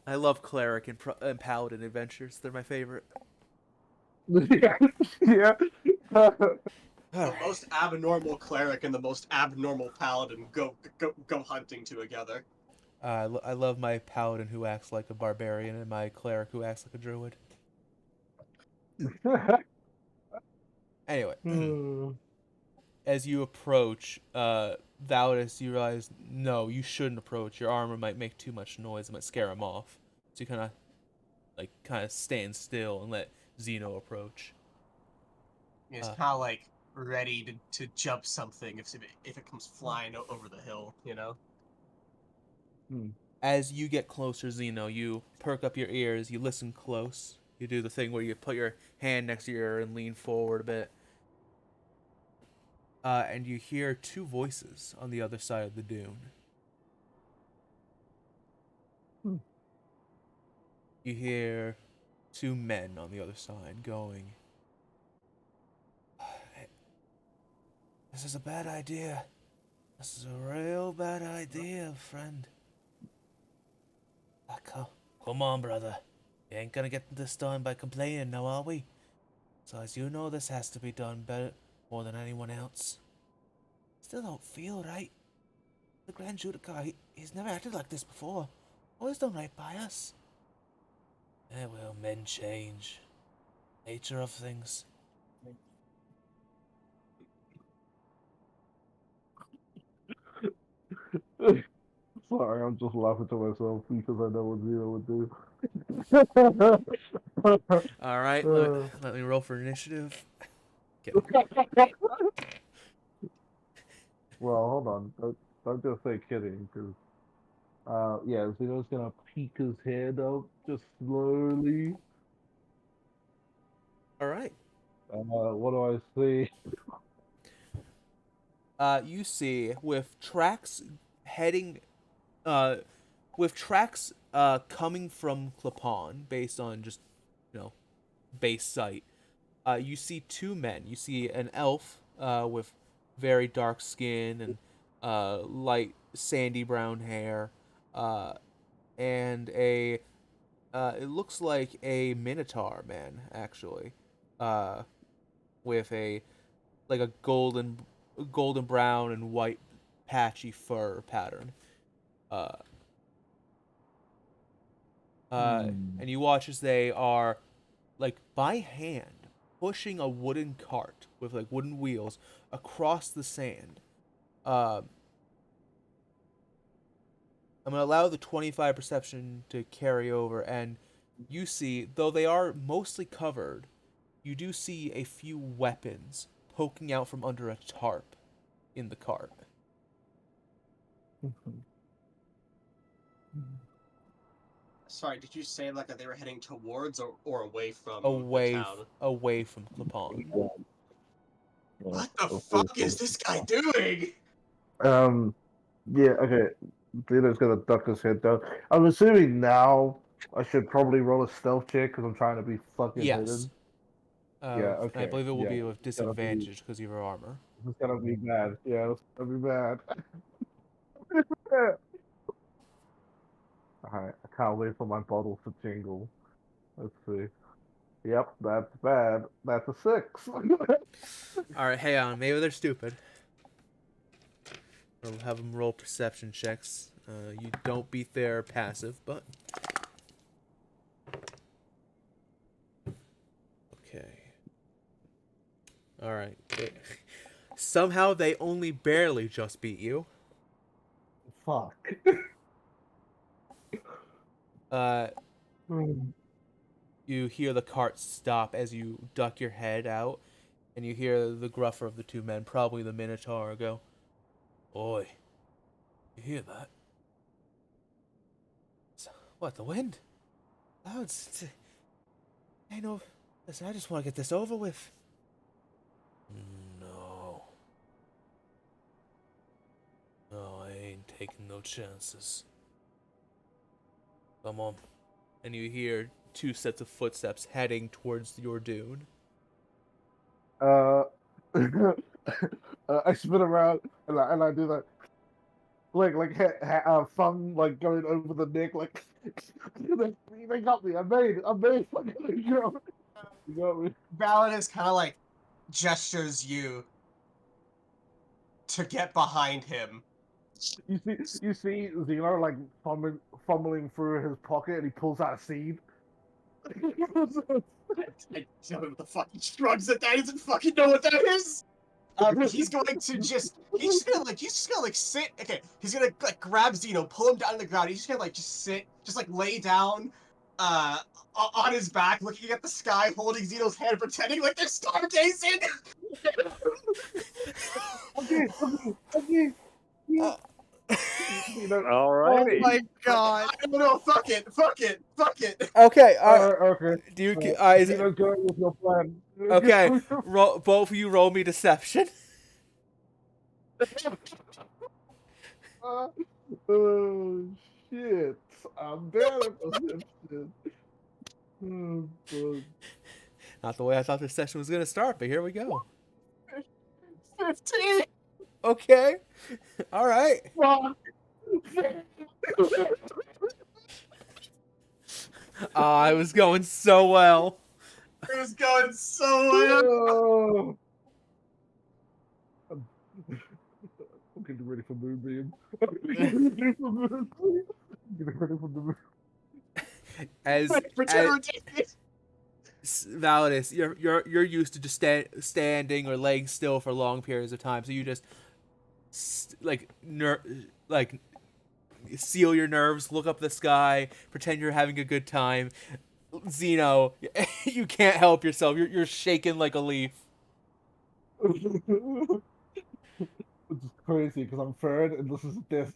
I love cleric and paladin adventures. They're my favorite. Yeah. The Alright. most abnormal cleric and the most abnormal paladin go hunting together. I love my paladin who acts like a barbarian and my cleric who acts like a druid. Anyway, as you approach Validus, you realize, no, you shouldn't approach. Your armor might make too much noise. It might scare him off. So you kind of stand still and let Xeno approach. He's kind of like ready to jump something if it comes flying over the hill, you know? As you get closer, Xeno, you perk up your ears, you listen close. You do the thing where you put your hand next to your ear and lean forward a bit. And you hear two voices on the other side of the dune. You hear two men on the other side going, "This is a bad idea. This is a real bad idea, friend. Come on, brother. You ain't gonna get this done by complaining now, are we? So as you know, this has to be done better, more than anyone else. Still don't feel right. The Grand Judicar, he's never acted like this before. Always done right by us. Eh, well, men change. Nature of things. Sorry, I'm just laughing to myself because I know what Zeno would do. Alright, let me roll for initiative. Kidding. Well, hold on. Don't just say kidding, because yeah, Zeno's gonna peek his head up just slowly. Alright. What do I see? You see, with tracks heading, uh, coming from Clapon, based on just, base sight, you see two men. You see an elf, with very dark skin and, light sandy brown hair, and it looks like a Minotaur man, actually, with like a golden brown and white patchy fur pattern. Uh, and you watch as they are, like, by hand, pushing a wooden cart with, like, wooden wheels across the sand. I'm going to allow the 25 perception to carry over, and you see, though they are mostly covered, you do see a few weapons poking out from under a tarp in the cart. Sorry, did you say like that they were heading towards or away from Away, the town? away from Clapon. What the fuck is this guy doing? Yeah, okay. Zeno's gonna duck his head down. I'm assuming now I should probably roll a stealth check because I'm trying to be fucking Yes. hidden. Yeah, And I okay. believe it will Yeah, be with it's gonna be, disadvantage because of your armor. it's gonna be bad. Yeah, it's gonna be bad. Alright, I can't wait for my bottle to jingle. Let's see. Yep, that's bad. That's a 6. Alright, hang on. Maybe they're stupid. We'll have them roll perception checks. You don't beat their passive, but... Okay. Alright. Somehow they only barely just beat you. Fuck. You hear the cart stop as you duck your head out, and you hear the gruffer of the two men, probably the Minotaur, go, "Oi, you hear that? What, the wind? Oh, it's I know. Listen, I just want to get this over with." No. No, I ain't taking no chances. Come on. And you hear two sets of footsteps heading towards your dune. Uh, I spin around and I do that, thumb like going over the neck, like they got me. I made it. I made it. You got me. Validus kind of like gestures you to get behind him. You see Zeno like fumbling through his pocket, and he pulls out a seed. I don't know what the fuck he shrugs at that. He doesn't fucking know what that is. He's just gonna like sit. Okay, he's gonna like grab Zeno, pull him down to the ground. He's just gonna like just sit, just like lay down, on his back, looking at the sky, holding Zeno's hand, pretending like they're stargazing. Okay. Uh, Alrighty. Oh my god. I don't know. Fuck it. Okay, Okay. do you, Zeno's going with your plan. okay, both of you roll me deception. Oh shit! I'm bad at perception. Oh, fuck. Not the way I thought this session was gonna start, but here we go. 15. Okay. All right. Fuck. Ah, it was going so well. It was going so well. Oh. I'm getting ready for Moonbeam. I'm getting ready for Moonbeam. I'm getting ready for the moon. As Pretend ridiculous. Validus, you're used to just standing or laying still for long periods of time, so you just like seal your nerves, look up the sky, pretend you're having a good time. Zeno, you can't help yourself. You're shaking like a leaf. Which is crazy because I'm third and this is this.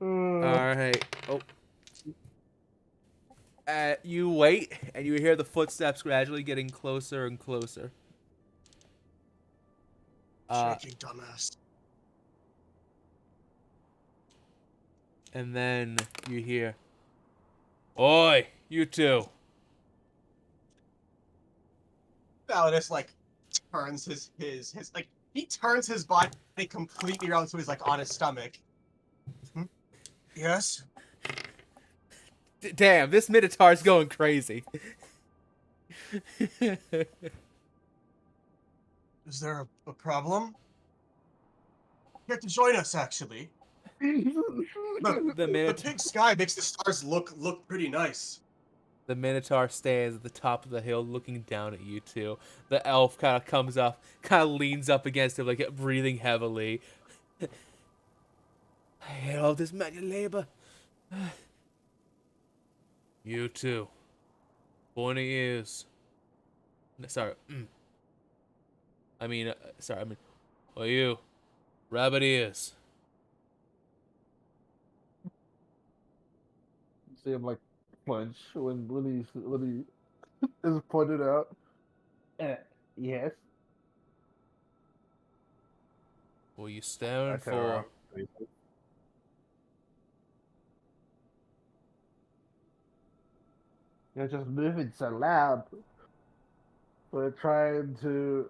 All right. Oh. You wait, and you hear the footsteps gradually getting closer and closer. Shaking dumbass. And then you hear, "Oi, you two!" Validus like turns his like he turns his body completely around so he's like on his stomach. Yes. Damn, this Minotaur's going crazy. Is there a problem? You have to join us, actually. The The Minotaur, big sky makes the stars look pretty nice. the Minotaur stands at the top of the hill, looking down at you two. The elf kind of comes up, kind of leans up against him, like breathing heavily. I hate all this manual labor. You two. 20 years. Sorry. I mean, oh, you. Rabbit ears. See him like punch when he is pointed out. Yes. What are you staring I turn for? around. You're just moving so loud. We're trying to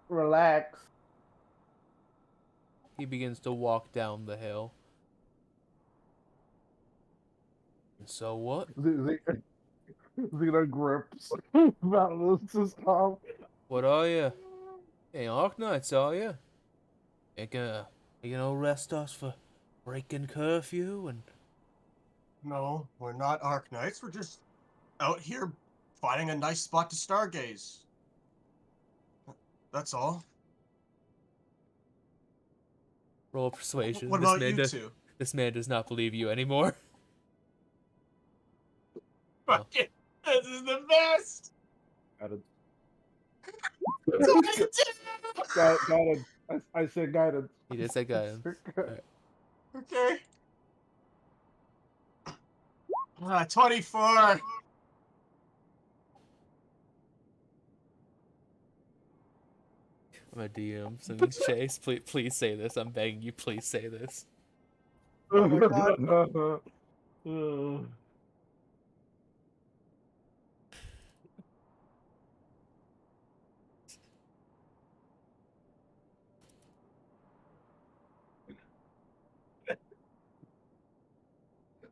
relax. He begins to walk down the hill. And so what? Xeno grips. Balance is calm. What are you? Ain't Arknights, are you? You gonna arrest us for breaking curfew and... No, we're not Arknights. We're just out here finding a nice spot to stargaze. That's all. Roll persuasion. What about you two? This man does not believe you anymore. Fuck it. This is the best. Guidance. I said guidance. He did say guidance. Okay. 24. I'm a DM. Something's Chase. Please say this. I'm begging you. Please say this. Oh my god.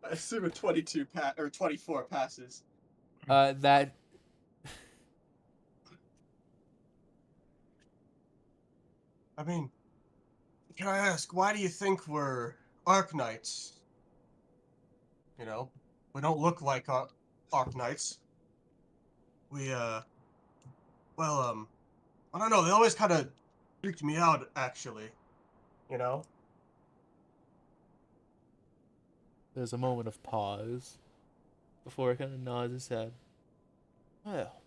I assume a 22 or 24 passes. That... I mean, can I ask, why do you think we're Arknights? You know, we don't look like Arknights. We, well, I don't know, they always kind of freaked me out, actually. You know? There's a moment of pause before he kind of nods his head. Well,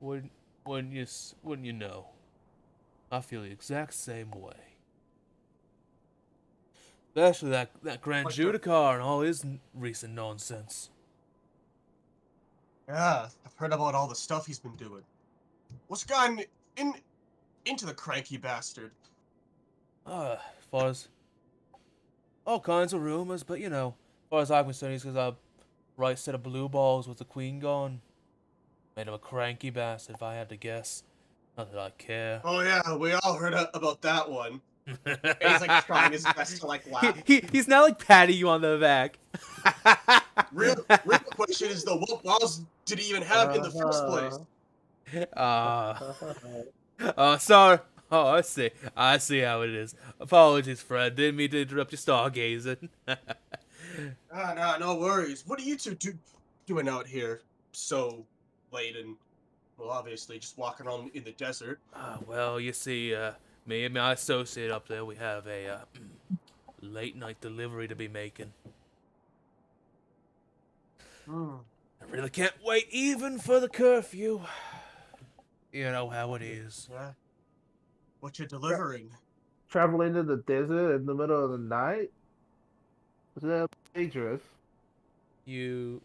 wouldn't you know? I feel the exact same way. Especially that Grand Like the- Judicar and all his recent nonsense. Yeah, I've heard about all the stuff he's been doing. What's gotten into the cranky bastard? As far as all kinds of rumors, but you know, far as I'm concerned, he's got a right set of blue balls with the queen gone. Made him a cranky bastard, if I had to guess. Not that I care. Oh yeah, we all heard about that one. And he's like trying his best to like laugh. He's now like patting you on the back. Real question is though, what balls did he even have in the first place? Sorry. Oh, I see. I see how it is. Apologies, Fred. Didn't mean to interrupt your stargazing. No worries. What are you two doing out here so late and, well, obviously just walking around in the desert? Well, you see, me and my associate up there, we have a late night delivery to be making. I really can't wait even for the curfew. You know how it is. Yeah. What you're delivering? Traveling in the desert in the middle of the night? Is that dangerous? You...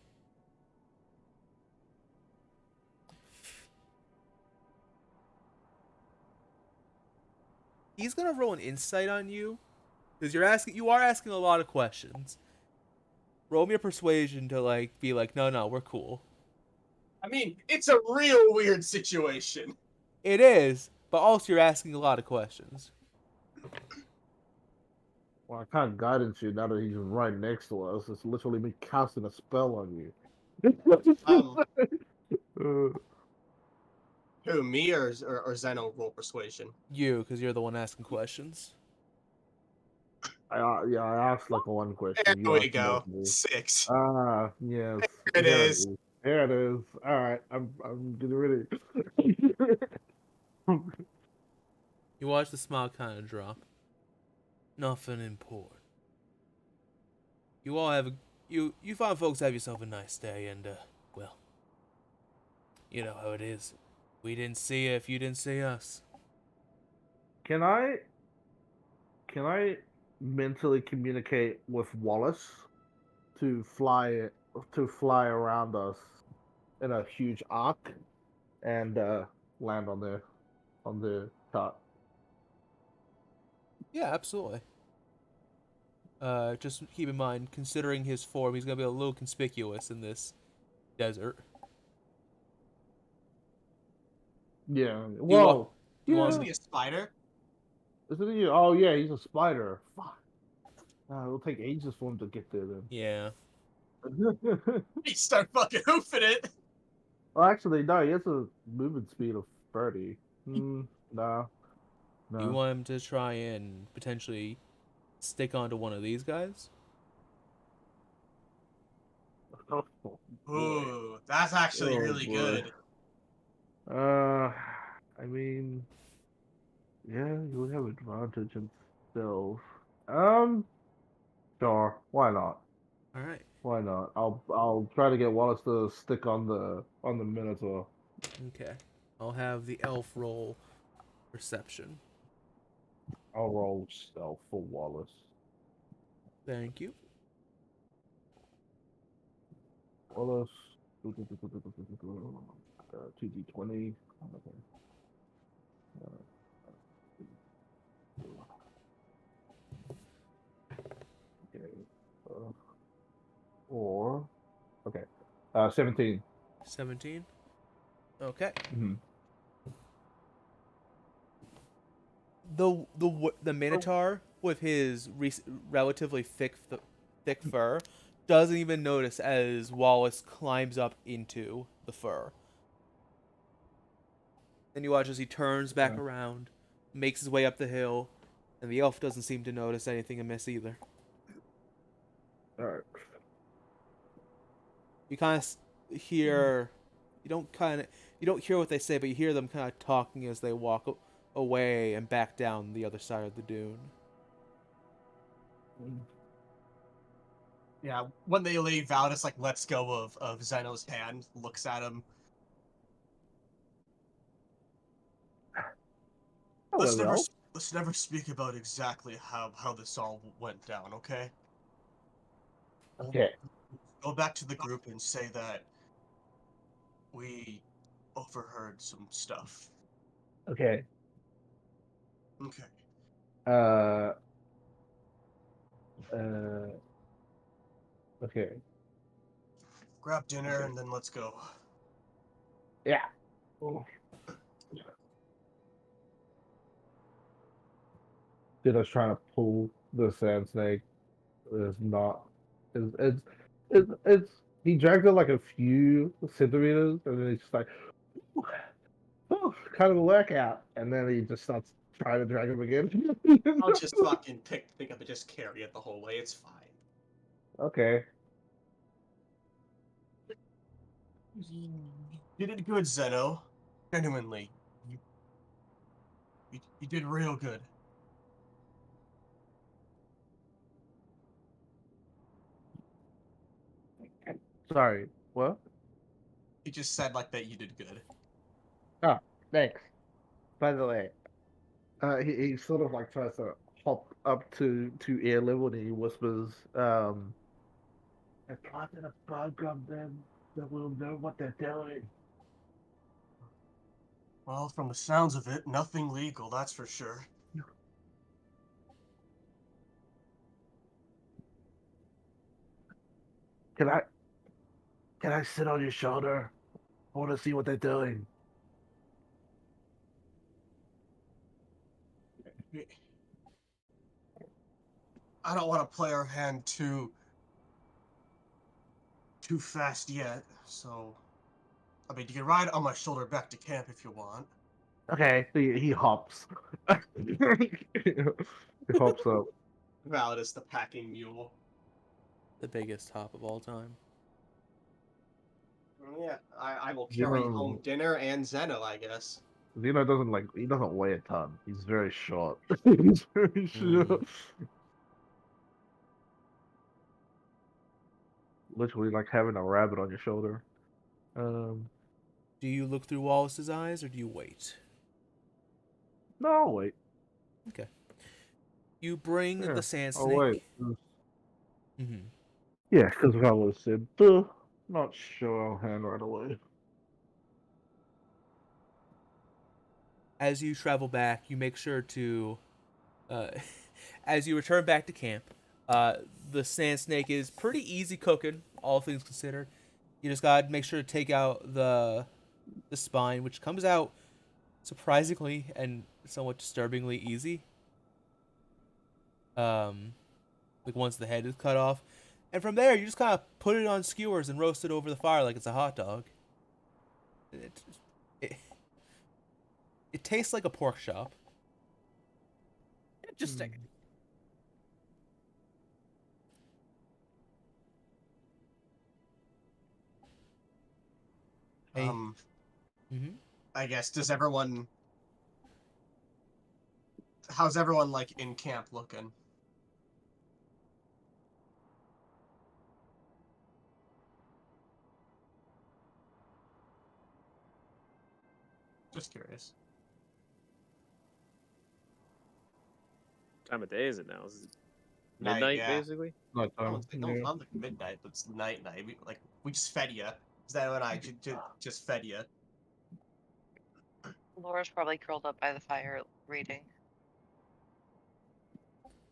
He's gonna roll an insight on you, because you are asking a lot of questions. Roll me a persuasion to like be like, no, we're cool. I mean, it's a real weird situation. It is, but also you're asking a lot of questions. Well, I can't guidance you now that he's right next to us. It's literally me casting a spell on you. Who, me or Zeno roll persuasion? You, because you're the one asking questions. I asked like one question. There You we asked go. multiple. 6. Yes. There it is. There it is. All right, I'm getting ready. You watch the smile kind of drop. Nothing important. You all have you fine folks have yourself a nice day, and well, you know how it is. We didn't see you if you didn't see us. Can I mentally communicate with Wallace to fly around us in a huge arc and land on the top? Yeah, absolutely. Just keep in mind, considering his form, he's gonna be a little conspicuous in this desert. Yeah. You wa- Whoa. you Yeah. want- Isn't he a spider? Isn't he? Oh yeah, he's a spider. Fuck. It'll take ages for him to get there then. Yeah. He start fucking hoofing it. Well, actually, no. He has a movement speed of 30. No. You want him to try and potentially stick onto one of these guys? Oh, boy. Ooh, that's actually Oh, really boy. good. I mean, yeah, you would have advantage in stealth. Sure. Why not? All right. Why not? I'll try to get Wallace to stick on the Minotaur. Okay. I'll have the elf roll perception. I'll roll stealth for Wallace. Thank you. Wallace. 2d20. Okay. Okay. Or okay. 17. 17. Okay. Mm-hmm. The Minotaur with his relatively thick fur doesn't even notice as Wallace climbs up into the fur. Then you watch as he turns back around, makes his way up the hill, and the elf doesn't seem to notice anything amiss either. All right. You kind of hear, you don't hear what they say, but you hear them kind of talking as they walk away and back down the other side of the dune. Yeah, when they leave, Valdis like lets go of Zeno's hand, looks at him. Let's never speak about exactly how this all went down, okay? Okay. Go back to the group and say that we overheard some stuff. Okay. Okay. Okay. Grab dinner Okay. and then let's go. Yeah. Oh. Dina's trying to pull the sand snake. It's not. It's. He dragged it like a few centimeters, and then he's just like, oh, kind of a workout. And then he just starts trying to drag him again. I'll just fucking pick up and just carry it the whole way. It's fine. Okay. You did good, Zeno. Genuinely. You did real good. Sorry. What? He just said like that you did good. Oh, thanks. By the way, he sort of like tries to hop up to air level and he whispers, I planted a bug on them that will know what they're doing. Well, from the sounds of it, nothing legal, that's for sure. Can I sit on your shoulder? I want to see what they're doing. I don't want to play our hand too fast yet, so I mean you can ride on my shoulder back to camp if you want. Okay, he hops. He hops up. Validus the packing mule. The biggest hop of all time. Yeah, I will You carry know- home dinner and Zeno, I guess. Zeno he doesn't weigh a ton. He's very short. He's very short. Literally like having a rabbit on your shoulder. Do you look through Wallace's eyes or do you wait? No, wait. Okay. You bring Yeah. the sand Oh wait. snake. Mm-hmm. Yeah, because Valor said, not sure I'll hand right away. As you travel back, you make sure to, as you return back to camp, the sand snake is pretty easy cooking, all things considered. You just gotta make sure to take out the spine, which comes out surprisingly and somewhat disturbingly easy. Like once the head is cut off, and from there you just kind of put it on skewers and roast it over the fire like it's a hot dog. It, it tastes like a pork chop. Interesting. Hey. Mm-hmm. I guess how's everyone like in camp looking? Just curious. Time of day is it now? Is it Night, midnight, yeah. basically? Not No, time. no, not like midnight, but it's night. We just fed you. Zeno and I just fed you. Laura's probably curled up by the fire reading.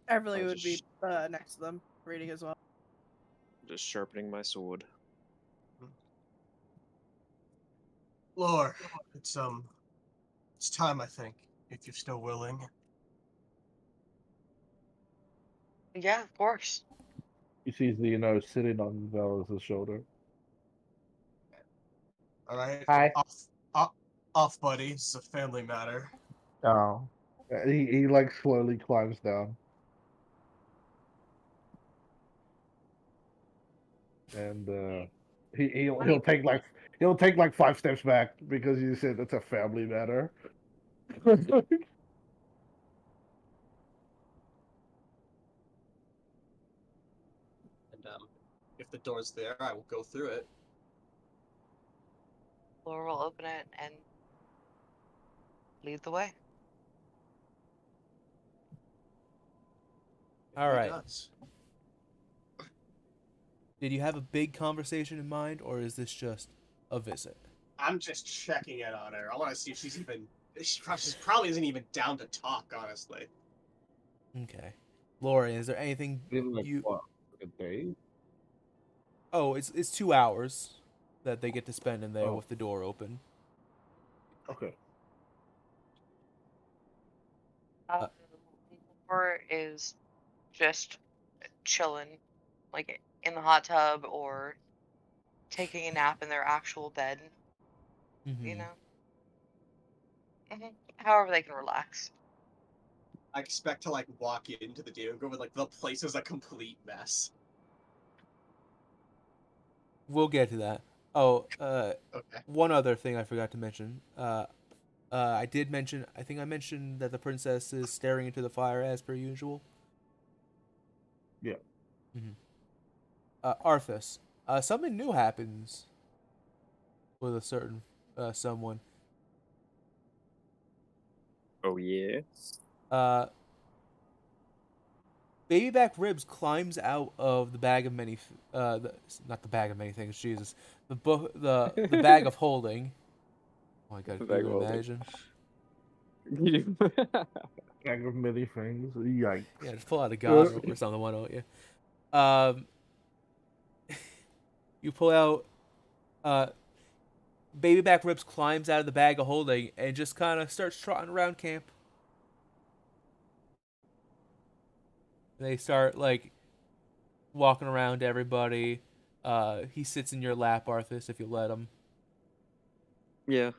Everly I would be just- next to them, reading as well. Just sharpening my sword. Lore, it's time I think, if you're still willing. Yeah, of course. He sees sitting on Valor's shoulder. All right. Hi. Off, buddy. It's a family matter. Oh. He like slowly climbs down. And he'll take like 5 steps back because you said it's a family matter. And if the door's there, I will go through it. Laura will open it and lead the way. All He right. does. Did you have a big conversation in mind, or is this just a visit? I'm just checking in on her. I want to see if she's even. She probably isn't even down to talk, honestly. Okay. Lori, is there anything In like you... what? Like a day? Oh, it's 2 hours that they get to spend in there Oh. with the door open. Okay. Or is just chilling, like in the hot tub or taking a nap in their actual bed. Mm-hmm. You know. However they can relax. I expect to like walk into the Demon Grove and like the place is a complete mess. We'll get to that. Oh, Okay. one other thing I forgot to mention. I did mention. I think I mentioned that the princess is staring into the fire as per usual. Yeah. Mm-hmm. Arthas. Something new happens with a certain someone. Oh yeah. Baby back ribs climbs out of the bag of many. Not the bag of many things. Jesus, the bag of holding. Oh my god, The can bag you of holding. imagine? Gang of many things. Yikes. Yeah, just pull out a god rope or something. Why don't you? You pull out. Baby back ribs climbs out of the bag of holding and just kind of starts trotting around camp. They start like walking around everybody. He sits in your lap, Arthas, if you let him. Yeah.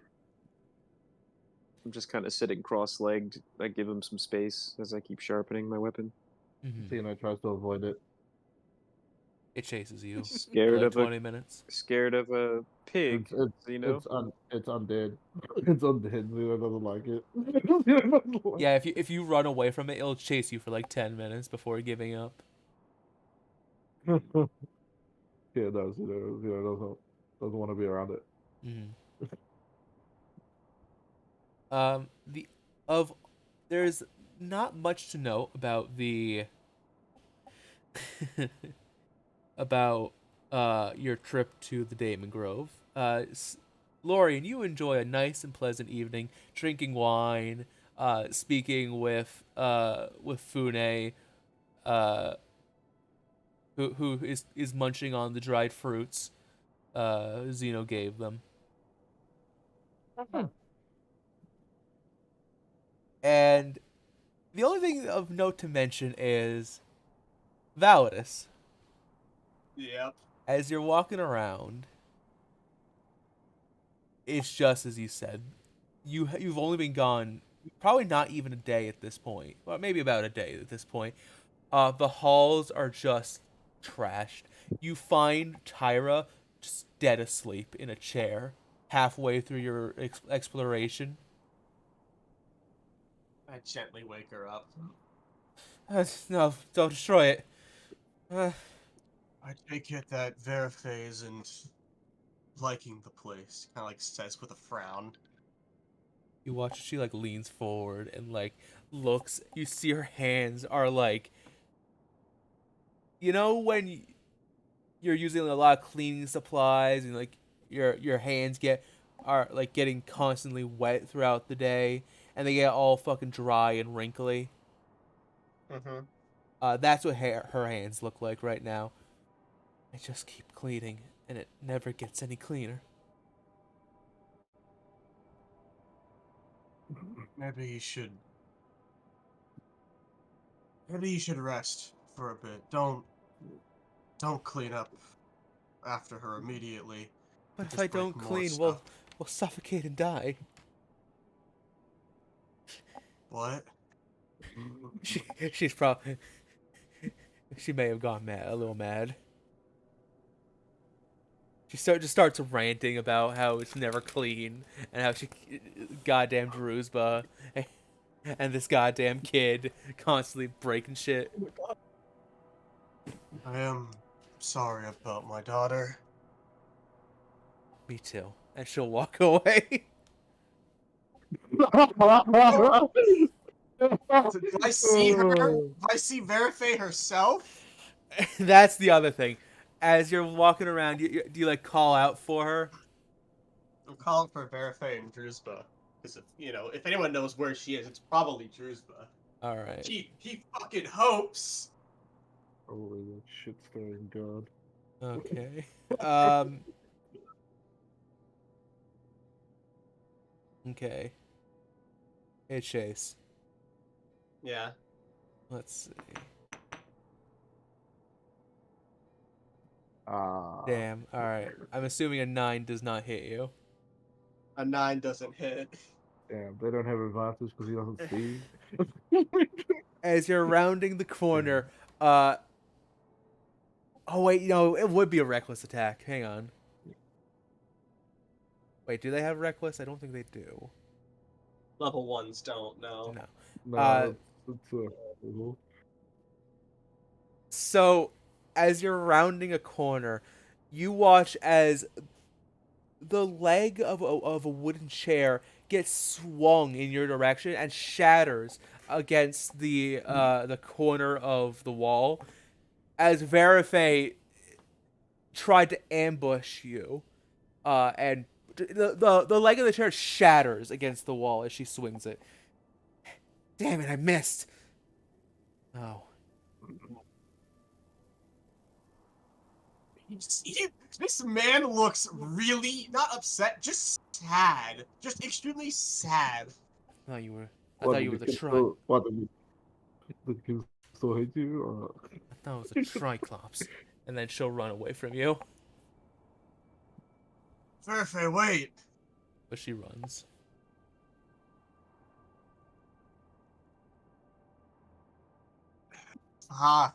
I'm just kind of sitting cross-legged. I give him some space as I keep sharpening my weapon. Mm-hmm. Tina tries to avoid it. It chases you for Scared like of a 20 minutes. pig. You know. It's undead. It's undead. Zero doesn't like it. Zero doesn't like Yeah, if you run away from it, it'll chase you for like 10 minutes before giving up. it. Yeah, it does. Doesn't want to be around it. Mm-hmm. The of there's not much to know about the about your trip to the Damon Grove. Lorian, you enjoy a nice and pleasant evening, drinking wine, speaking with Fune, uh, who is munching on the dried fruits Zeno gave them. And the only thing of note to mention is Validus. Yep. As you're walking around, it's just as you said. You've only been gone probably not even a day at this point. Well, maybe about a day at this point. The halls are just trashed. You find Tyra just dead asleep in a chair halfway through your exploration. I gently wake her up. No, don't destroy it. I take it that Verfe isn't liking the place. Kind of like says with a frown. You watch as she like leans forward and like looks. You see her hands are like, when you're using a lot of cleaning supplies and like your hands are like getting constantly wet throughout the day and they get all fucking dry and wrinkly. Mm-hmm. That's what her hands look like right now. I just keep cleaning and it never gets any cleaner. Maybe you should. Maybe you should rest for a bit. Don't clean up after her immediately. But Could if I just break don't more clean, stuff. we'll suffocate and die. What? She's probably she may have gone mad, a little mad. She just starts ranting about how it's never clean and how she goddamn Druzba and this goddamn kid constantly breaking shit. I am sorry about my daughter. Me too. And she'll walk away. Do I see her? Do I see Verfe herself? That's the other thing. As you're walking around, do you like call out for her? I'm calling for Verfe and Druzba. Because if anyone knows where she is, it's probably Druzba. All right. He fucking hopes. Holy shit stirring god. Okay. Okay. Hey, Chase. Yeah. Let's see. Damn. All right. I'm assuming a 9 does not hit you. A 9 doesn't hit. Damn, they don't have advantage because he doesn't see. As you're rounding the corner, oh wait, no, it would be a reckless attack. Hang on. Wait, do they have reckless? I don't think they do. Level 1s don't, no. No. No, it's So, as you're rounding a corner, you watch as the leg of a wooden chair gets swung in your direction and shatters against the corner of the wall as Verife tried to ambush you, and the leg of the chair shatters against the wall as she swings it. Damn it! I missed. Oh. This man looks really not upset, just sad. Just extremely sad. I thought you were. I What thought did you were the the kid tri. still? What did the kid still hate you? Or... I thought it was a Triclops, and then she'll run away from you. Fair, wait. But she runs. Ah,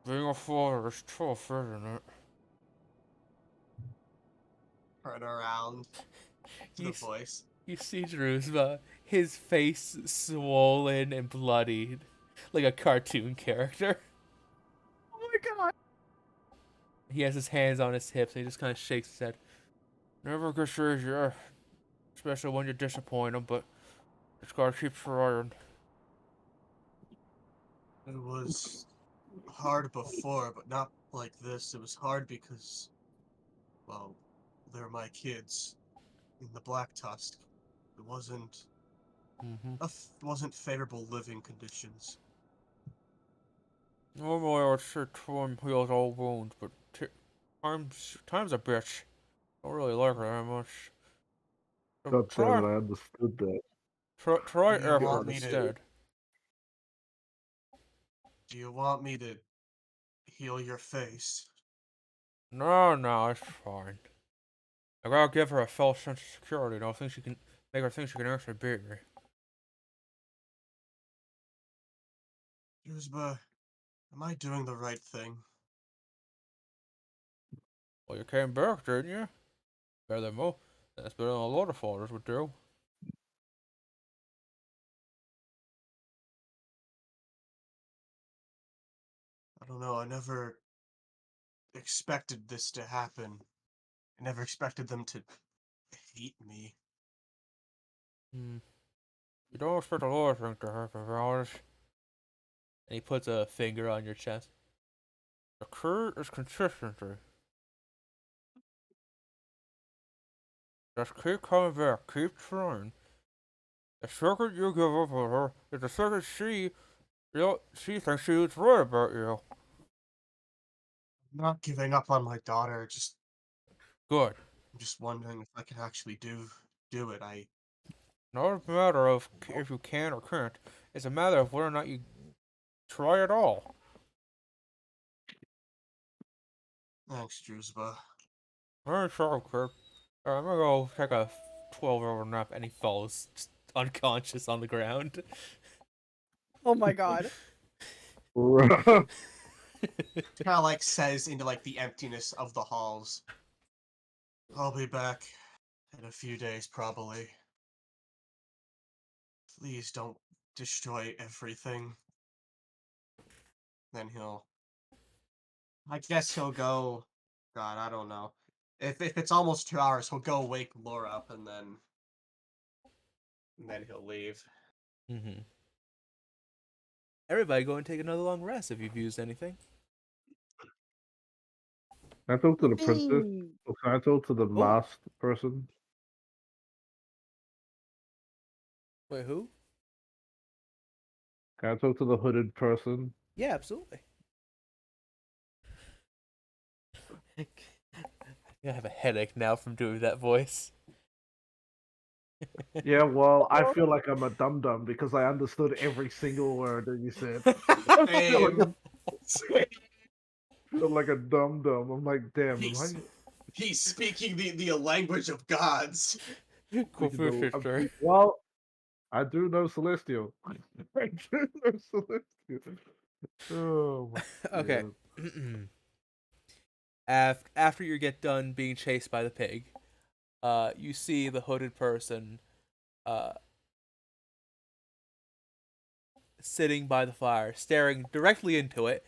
Being a father is tough, isn't it? turn around to You, the voice. you see Druzma, his face swollen and bloodied, like a cartoon character. Oh my god. He has his hands on his hips and he just kind of shakes his head. Never gets easier, especially when you disappoint him, but just gotta keep trying. It was hard before, but not like this. It was hard because, well, they're my kids in the Black Tusk. It Mm-hmm. wasn't favorable living conditions. Normally I would say time heals all wounds, but time's a bitch. Don't really like her that much. So God damn it! I understood that. try Do you want effort me to? instead. Do you want me to heal your face? No, it's fine. I gotta give her a false sense of security. Don't think she can make her think she can actually beat me. Yuzba, am I doing the right thing? Well, you came back, didn't you? Better than most. That's better than a lot of fathers would do. I don't know. I never expected this to happen. I never expected them to hate me. Hmm. You don't expect a lot of things to happen, Valdes. And he puts a finger on your chest. The key is consistency. Just keep coming back, keep trying. The second you give up on her is the second she thinks she was right about you. I'm not giving up on my daughter. Good. I'm just wondering if I can actually do it. Not a matter of if you can or can't. It's a matter of whether or not you try at all. Thanks, Druzba. Alright, sorry, kid. I'm gonna go take a 12-hour nap, and he falls just unconscious on the ground. Oh my god. Kind of like says into like the emptiness of the halls. I'll be back in a few days, probably. Please don't destroy everything. Then I guess he'll go. God, I don't know. If it's almost 2 hours, he'll go wake Laura up and then he'll leave. Mm-hmm. Everybody go and take another long rest if you've used anything. Can I talk to the princess? Hey. Or can I talk to the Oh. masked person? Wait, who? Can I talk to the hooded person? Yeah, absolutely. I have a headache now from doing that voice. Yeah, well, I feel like I'm a dum dum because I understood every single word that you said. I feel like a dum dum. I'm like, damn, am I? He's speaking the language of gods. Well, I do know Celestial. I do know Celestial. Oh my Okay. god. After you get done being chased by the pig, you see the hooded person uh, sitting by the fire, staring directly into it.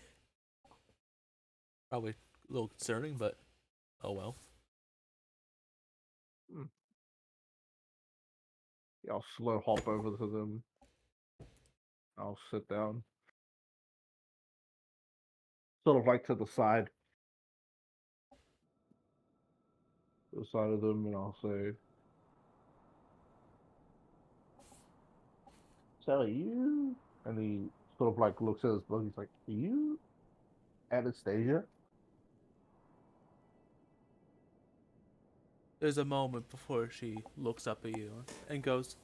Probably a little concerning, but oh well. Yeah, I'll slow hop over to them. I'll sit down. Sort of like to the side. To the side of them, and I'll say, so are you? And he sort of like looks at his book. He's like, are you Anastasia? There's a moment before she looks up at you and goes,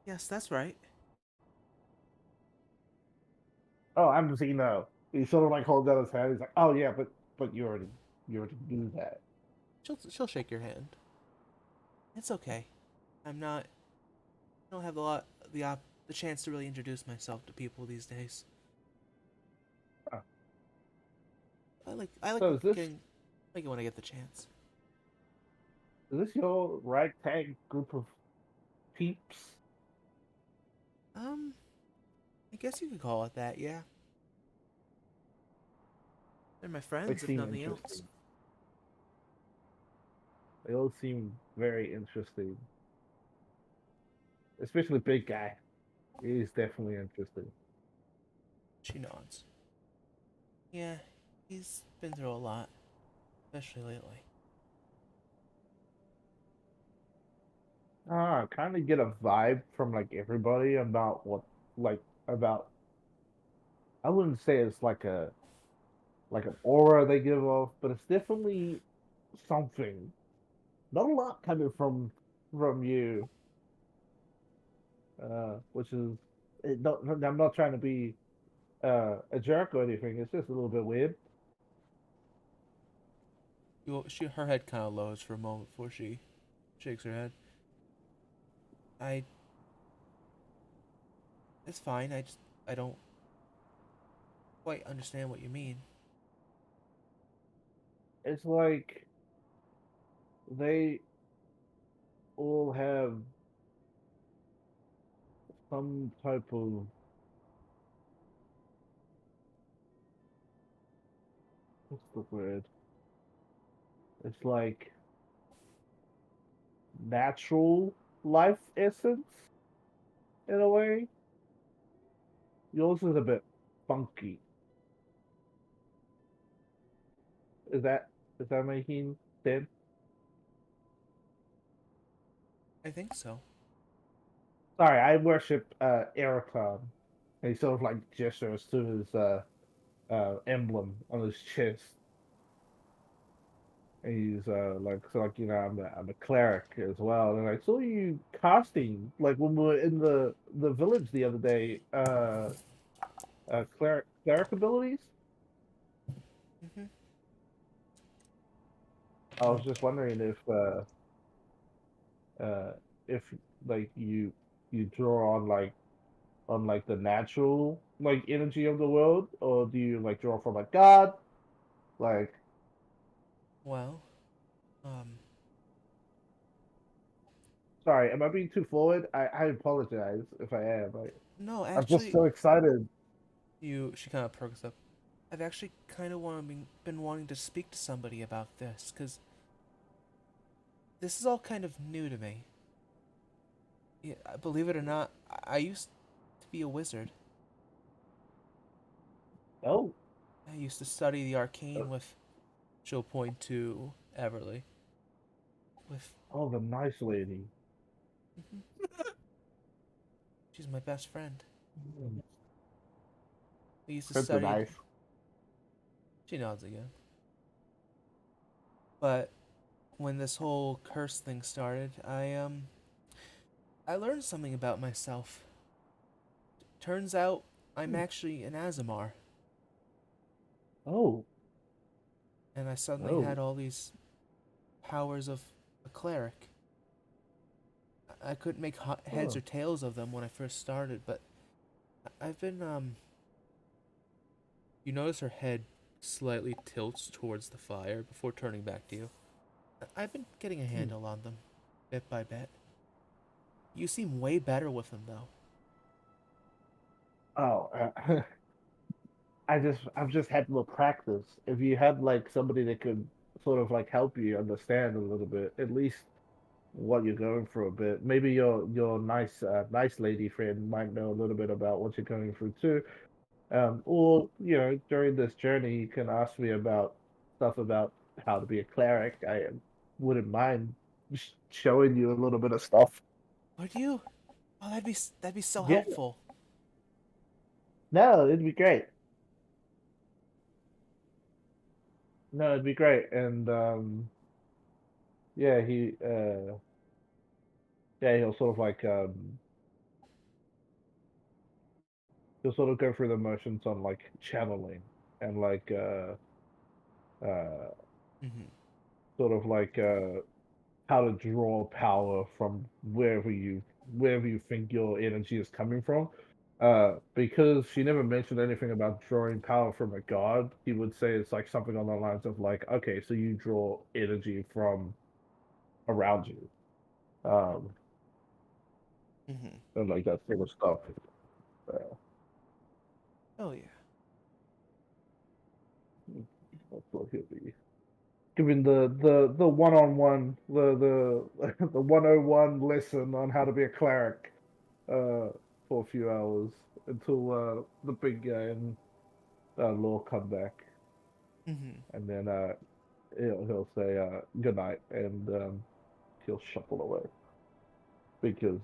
"Yes, that's right." Oh, I'm Zeno. He sort of like holds out his hand. He's like, oh yeah, but you already knew that. She'll shake your hand. It's okay. I'm not. I don't have the chance to really introduce myself to people these days. Oh. I like So getting like it when I get the chance. is this your ragtag group of peeps? I guess you could call it that. Yeah, they're my They friends if seem nothing else. interesting. They all seem very interesting. Especially big guy. He's definitely interesting. She nods. Yeah, he's been through a lot, especially lately. I kind of get a vibe from like everybody about what like about. I wouldn't say it's like an aura they give off, but it's definitely something. Not a lot coming from you, which is I'm not trying to be a jerk or anything. It's just a little bit weird. Her head kind of lowers for a moment before she shakes her head. I It's fine. I don't quite understand what you mean. It's like they all have some type of what's the word? It's like natural life essence in a way. Yours is a bit funky. Is that making sense? I think so. Sorry, I worship Ericon. And he sort of like gestures to his emblem on his chest. And he's like, so like I'm a cleric as well. And I saw you casting like when we were in the village the other day. Cleric abilities. Mm-hmm. I was just wondering uh if like you draw on like the natural like energy of the world, or do you like draw from like God? Like, Well, um, sorry, am I being too forward? I apologize if I am. no, I'm just actually, so excited. she kind of perks up. I've actually kind of been wanting to speak to somebody about this, because this is all kind of new to me. Yeah, believe it or not, I used to be a wizard. Oh, I used to study the arcane with, she'll point to Everly, with, oh, the nice lady. mhm, she's my best friend. We used to study, Kryptonite. she nods again. But when this whole curse thing started, I learned something about myself. Turns out I'm actually an Azamar, Oh, and I suddenly oh. had all these powers of a cleric. I couldn't make heads Huh. or tails of them when I first started, but I've been You notice her head slightly tilts towards the fire before turning back to you. I've been getting a Hmm. handle on them, bit by bit. You seem way better with them, though. Oh, I've just had more practice. If you had like somebody that could sort of like help you understand a little bit, at least what you're going through a bit. Maybe your nice lady friend might know a little bit about what you're going through too. Or during this journey, you can ask me about stuff about how to be a cleric. I wouldn't mind showing you a little bit of stuff. Would you? Oh, that'd be so Yeah, helpful. no, it'd be great. No, it'd be great. And yeah, he'll sort of like he'll sort of go through the motions on like channeling and like uh Mm-hmm. sort of like how to draw power from wherever you think your energy is coming from. Because she never mentioned anything about drawing power from a god, he would say it's like something on the lines of like, okay, so you draw energy from around you, um, Mm-hmm. and like that sort of stuff. Oh yeah. That's what he'll be giving the one-on-one the 101 lesson on how to be a cleric for a few hours until the big guy and Law come back, Mm-hmm. and then he'll say good night, and he'll shuffle away because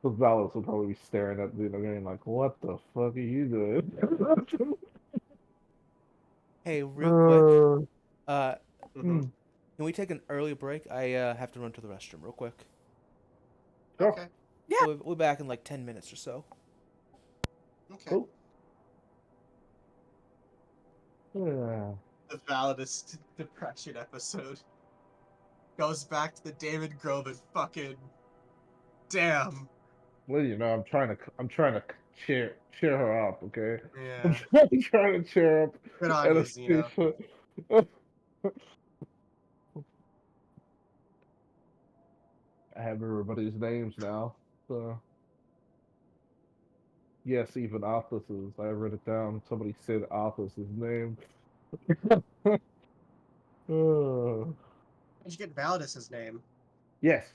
Valis will probably be staring at the going like, "What the fuck are you doing?" Hey, real quick. uh, Uh, Hmm. hmm, can we take an early break? I have to run to the restroom real quick. sure, Okay. Yeah. We'll be back in like 10 minutes or so. Okay. cool. Yeah. The Validus depression episode goes back to the David Groban fucking damn. Well, I'm trying to cheer her up, okay? I'm Yeah. trying to cheer up Good on you, Zeno. Anastasia. I have everybody's names now. So yes, even Arthur's. I wrote it down. Somebody said Arthur's name. Uh, Did you get Validus's name? yes,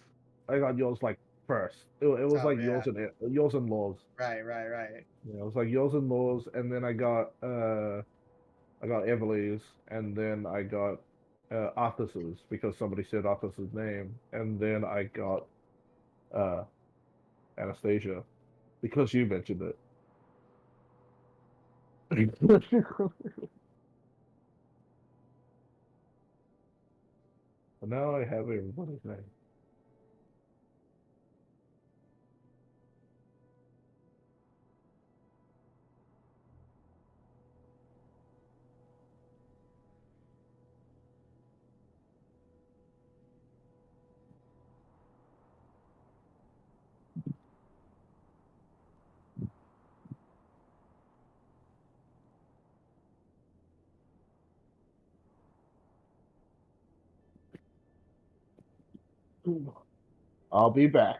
I got yours like first. It was Oh like yeah. yours and Law's. Right. Yeah, it was like yours and Law's, and then I got Emily's, and then I got Arthur's because somebody said Arthur's name, and then I got uh Anastasia because you mentioned it. But now I have everybody's name. I'll be back.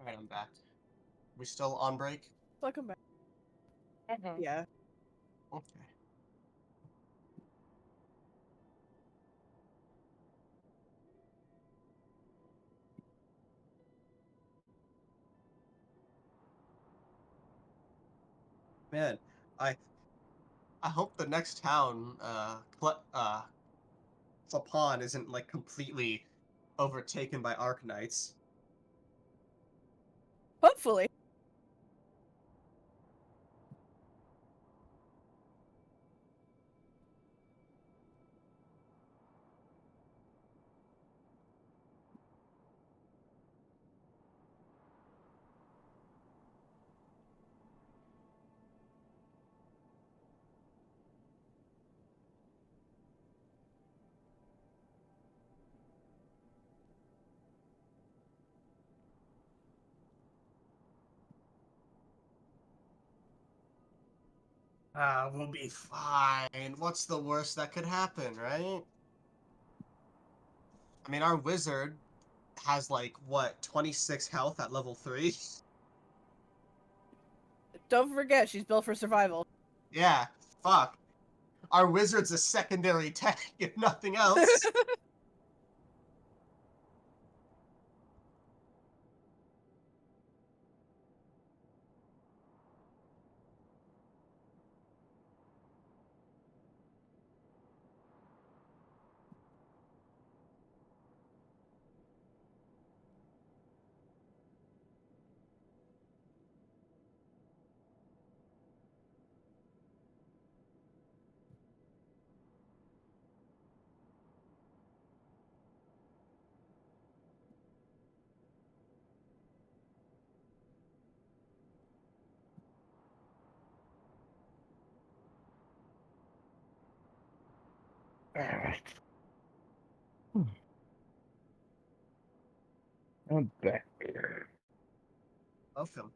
Alright, I'm back. We still on break? Welcome back. Mhm. Yeah. Okay. Man, I hope the next town, Flapan isn't like completely overtaken by Arknights. Hopefully. We'll be fine. What's the worst that could happen, right? I mean, our wizard has like what 26 health at level 3. Don't forget, she's built for survival. Yeah, fuck. Our wizard's a secondary tank, if nothing else. Alright. I'm back. Welcome.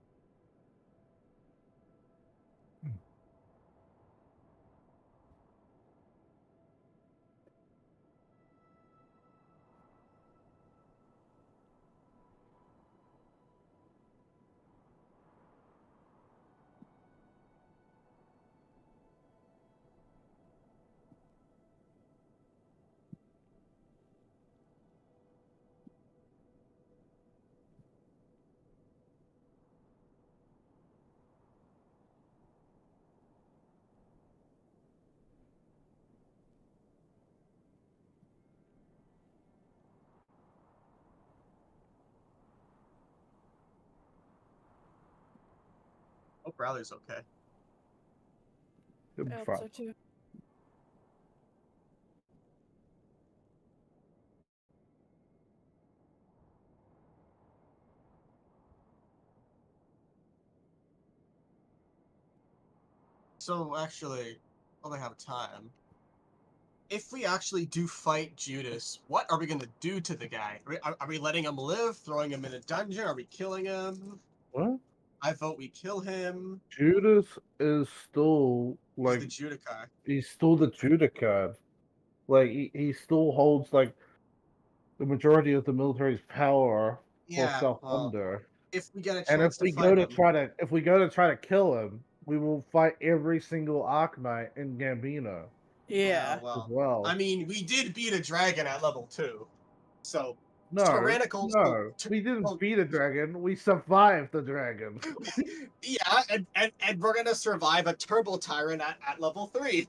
Hope Riley's okay. I'm I hope fine. so too. So actually, while I have time, if we actually do fight Judas, what are we gonna do to the guy? Are we letting him live? Throwing him in a dungeon? Are we killing him? What? I vote we kill him. Judas is still He's like the Judicar. he's still the Judicard. Like he still holds like the majority of the military's power for Yeah, South well, Under. if we get a And chance to fight him, if we go to try to kill him, we will fight every single Arknight in Gambino yeah, Yeah. as well, well. I mean, we did beat a dragon at level 2, so No, tyrannical. no, we didn't beat a dragon. We survived the dragon. Yeah, and we're gonna survive a turbo tyrant at level 3.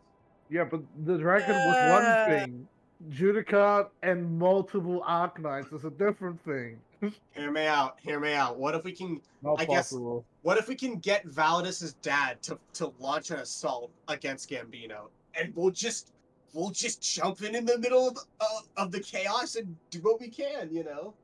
Yeah, but the dragon was one thing. Judicard and multiple Arknights is a different thing. Hear me out. Hear me out. What if we can? Not I guess. possible. What if we can get Validus's dad to launch an assault against Gambino, and we'll just jump in the middle of the chaos and do what we can, you know?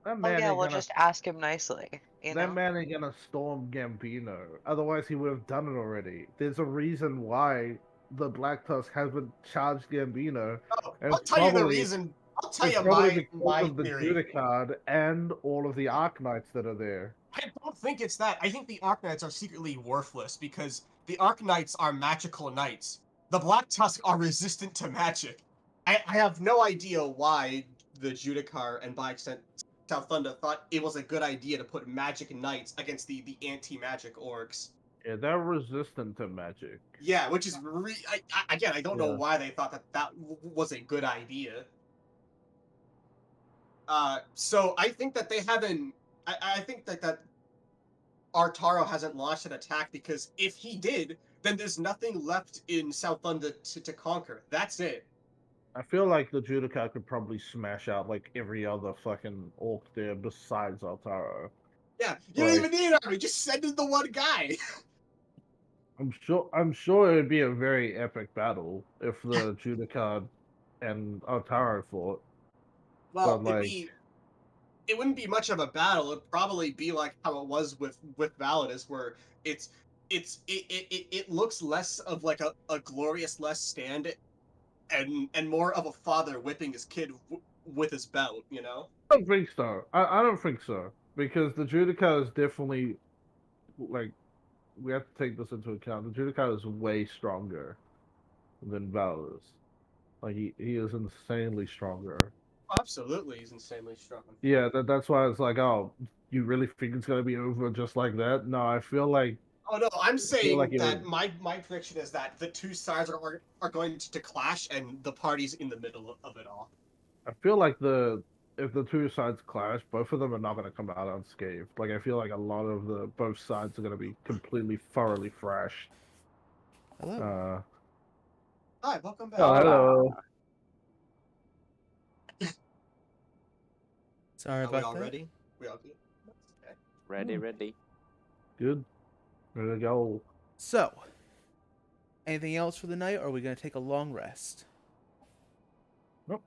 That Oh man yeah, ain't we'll gonna just ask him nicely, you that know? man ain't gonna storm Gambino. Otherwise, he would have done it already. There's a reason why the Black Tusk hasn't charged Gambino, Oh, and I'll tell you the reason. I'll tell it's you probably my because my of the theory. Judicard and all of the Arknights that are there. I don't think it's that. I think the Arknights are secretly worthless because the Arknights are magical knights. The Black Tusk are resistant to magic. I have no idea why the Judicar and by extent South Thunder thought it was a good idea to put magic knights against the anti-magic orcs. Yeah, they're resistant to magic. Yeah, which is again, I don't know Yeah. why they thought that was a good idea. So I think that they haven't. I think that Artaro hasn't launched an attack because if he did, then there's nothing left in South Thunder to conquer. That's it. I feel like the Judica could probably smash out like every other fucking orc there besides Altaro. Yeah, you don't even need an army. Just send in the one guy. I'm sure it'd be a very epic battle if the Judica and Altaro fought. Well, But it wouldn't be much of a battle. It'd probably be like how it was with Validus, where it looks less of like a glorious less stand and more of a father whipping his kid with his belt. You know. I don't think so. I don't think so because the Judica is definitely like we have to take this into account. The Judica is way stronger than Valorous. Like he is insanely stronger. Absolutely, he's insanely strong. Yeah, that's why it's like, oh, you really think it's gonna be over just like that? No, I feel like Oh no, I'm saying it that would. my prediction is that the two sides are going to clash and the party's in the middle of it all. I feel like the if the two sides clash, both of them are not gonna come out unscathed. Like I feel like a lot of the both sides are gonna be completely thoroughly thrashed. Hello. Hi, welcome back. Oh, hello. Sorry Are we about all that. ready? We all good? Okay. Ready. Good. Ready to go. So, anything else for the night, or are we going to take a long rest? Nope.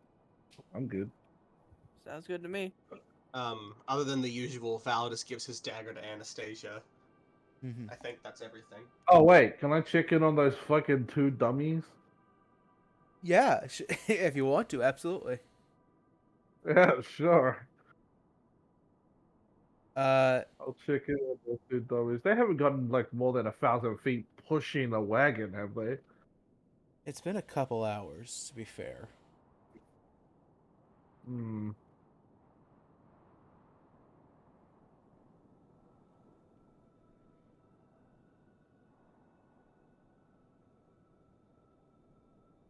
I'm good. Sounds good to me. Other than the usual, Validus gives his dagger to Anastasia. Mm-hmm. I think that's everything. Oh wait, can I check in on those fucking two dummies? Yeah, if you want to, absolutely. Yeah, sure. Uh, I'll check in on those two dummies. They haven't gotten like more than 1,000 feet pushing a wagon, have they? it's been a couple hours, to be fair. Hmm.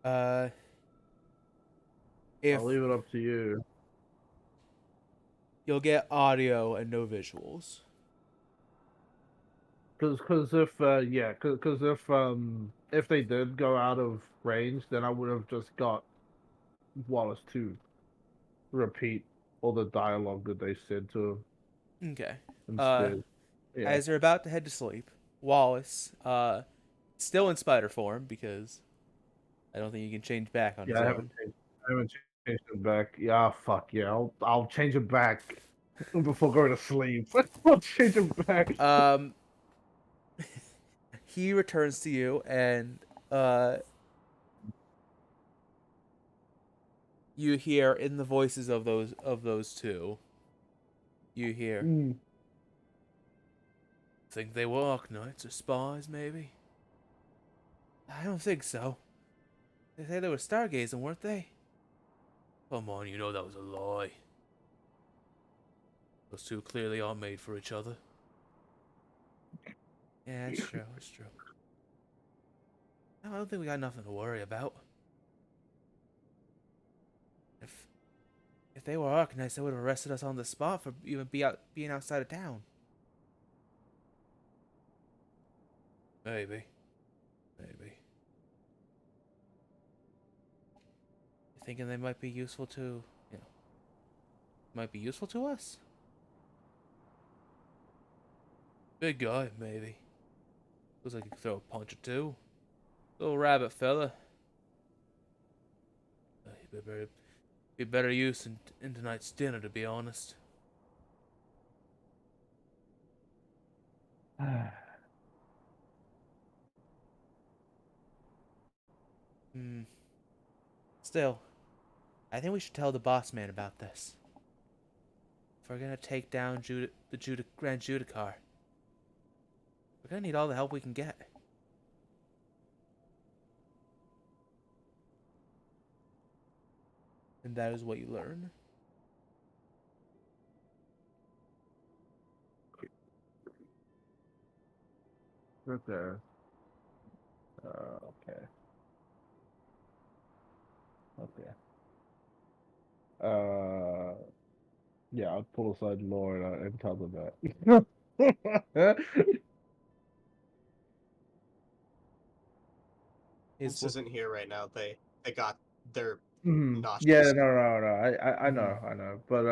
Uh, if I'll leave it up to you. you'll get audio and no visuals. Cause if they did go out of range, then I would have just got Wallace to repeat all the dialogue that they said to him Okay. instead. Yeah. As they're about to head to sleep, Wallace, still in spider form because I don't think you can change back on his I own. haven't changed it back. Yeah, fuck yeah. I'll change it back before going to sleep. I'll change it back. He returns to you and you hear in the voices of those two. You hear, Mm. think they were Arknights or spies, maybe? I don't think so. They say they were stargazing, weren't they? Come on, you know that was a lie. Those two clearly aren't made for each other. Yeah, it's true, it's true. No, I don't think we got nothing to worry about. If they were Arknights, they would have arrested us on the spot for even being outside of town. Maybe. Maybe. You thinking they might be useful to, might be useful to us? Big guy, maybe. Looks like he could throw a punch or two. Little rabbit fella. He'd be better use in tonight's dinner, to be honest. Hmm. Still, I think we should tell the boss man about this. If we're gonna take down the Grand Judicar, we're gonna need all the help we can get. And that is what you learn. Okay. Okay. Okay. Yeah, I'll pull aside Laura and tell them that. Is This isn't here right now. They got their Yeah, nauseous. no. I know, Mhm. I know. But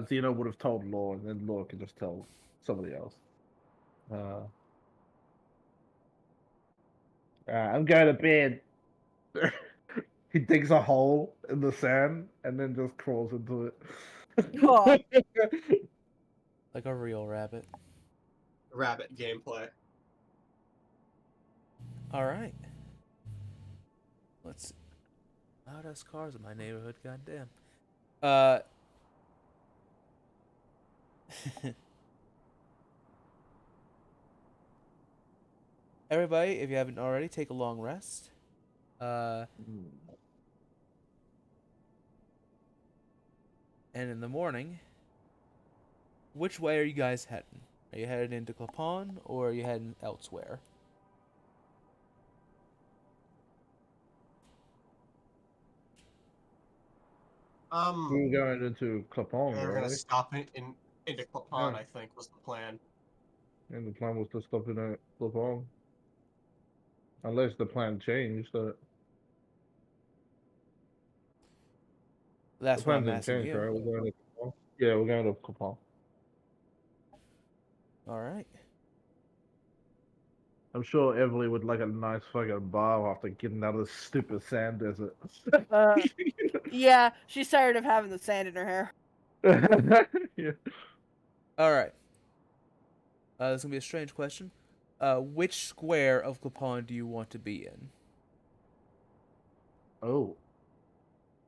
Xeno would have told Laura, and then Laura could just tell somebody else. I'm going to bed. He digs a hole in the sand and then just crawls into Aw. it. like a real rabbit. Rabbit gameplay. All right. Let's see. Loud ass cars in my neighborhood. Goddamn. Uh. Everybody, if you haven't already, take a long rest. And in the morning, which way are you guys heading? Are you headed into Clapon or are you heading elsewhere? We were going into Clapon, They were weren't gonna we? stop into Clapon, Yeah. I think, was the plan. And the plan was to stop in at Clapon. Unless the plan changed. The That's why plan I'm didn't asking change, you. right? We're going to Clapon. Yeah, we're going to Clapon. All right. I'm sure Everly would like a nice fucking bar after getting out of this stupid sand desert. Yeah, she's tired of having the sand in her hair. Yeah. All right. This is gonna be a strange question. Which square of Clapon do you want to be in? Oh.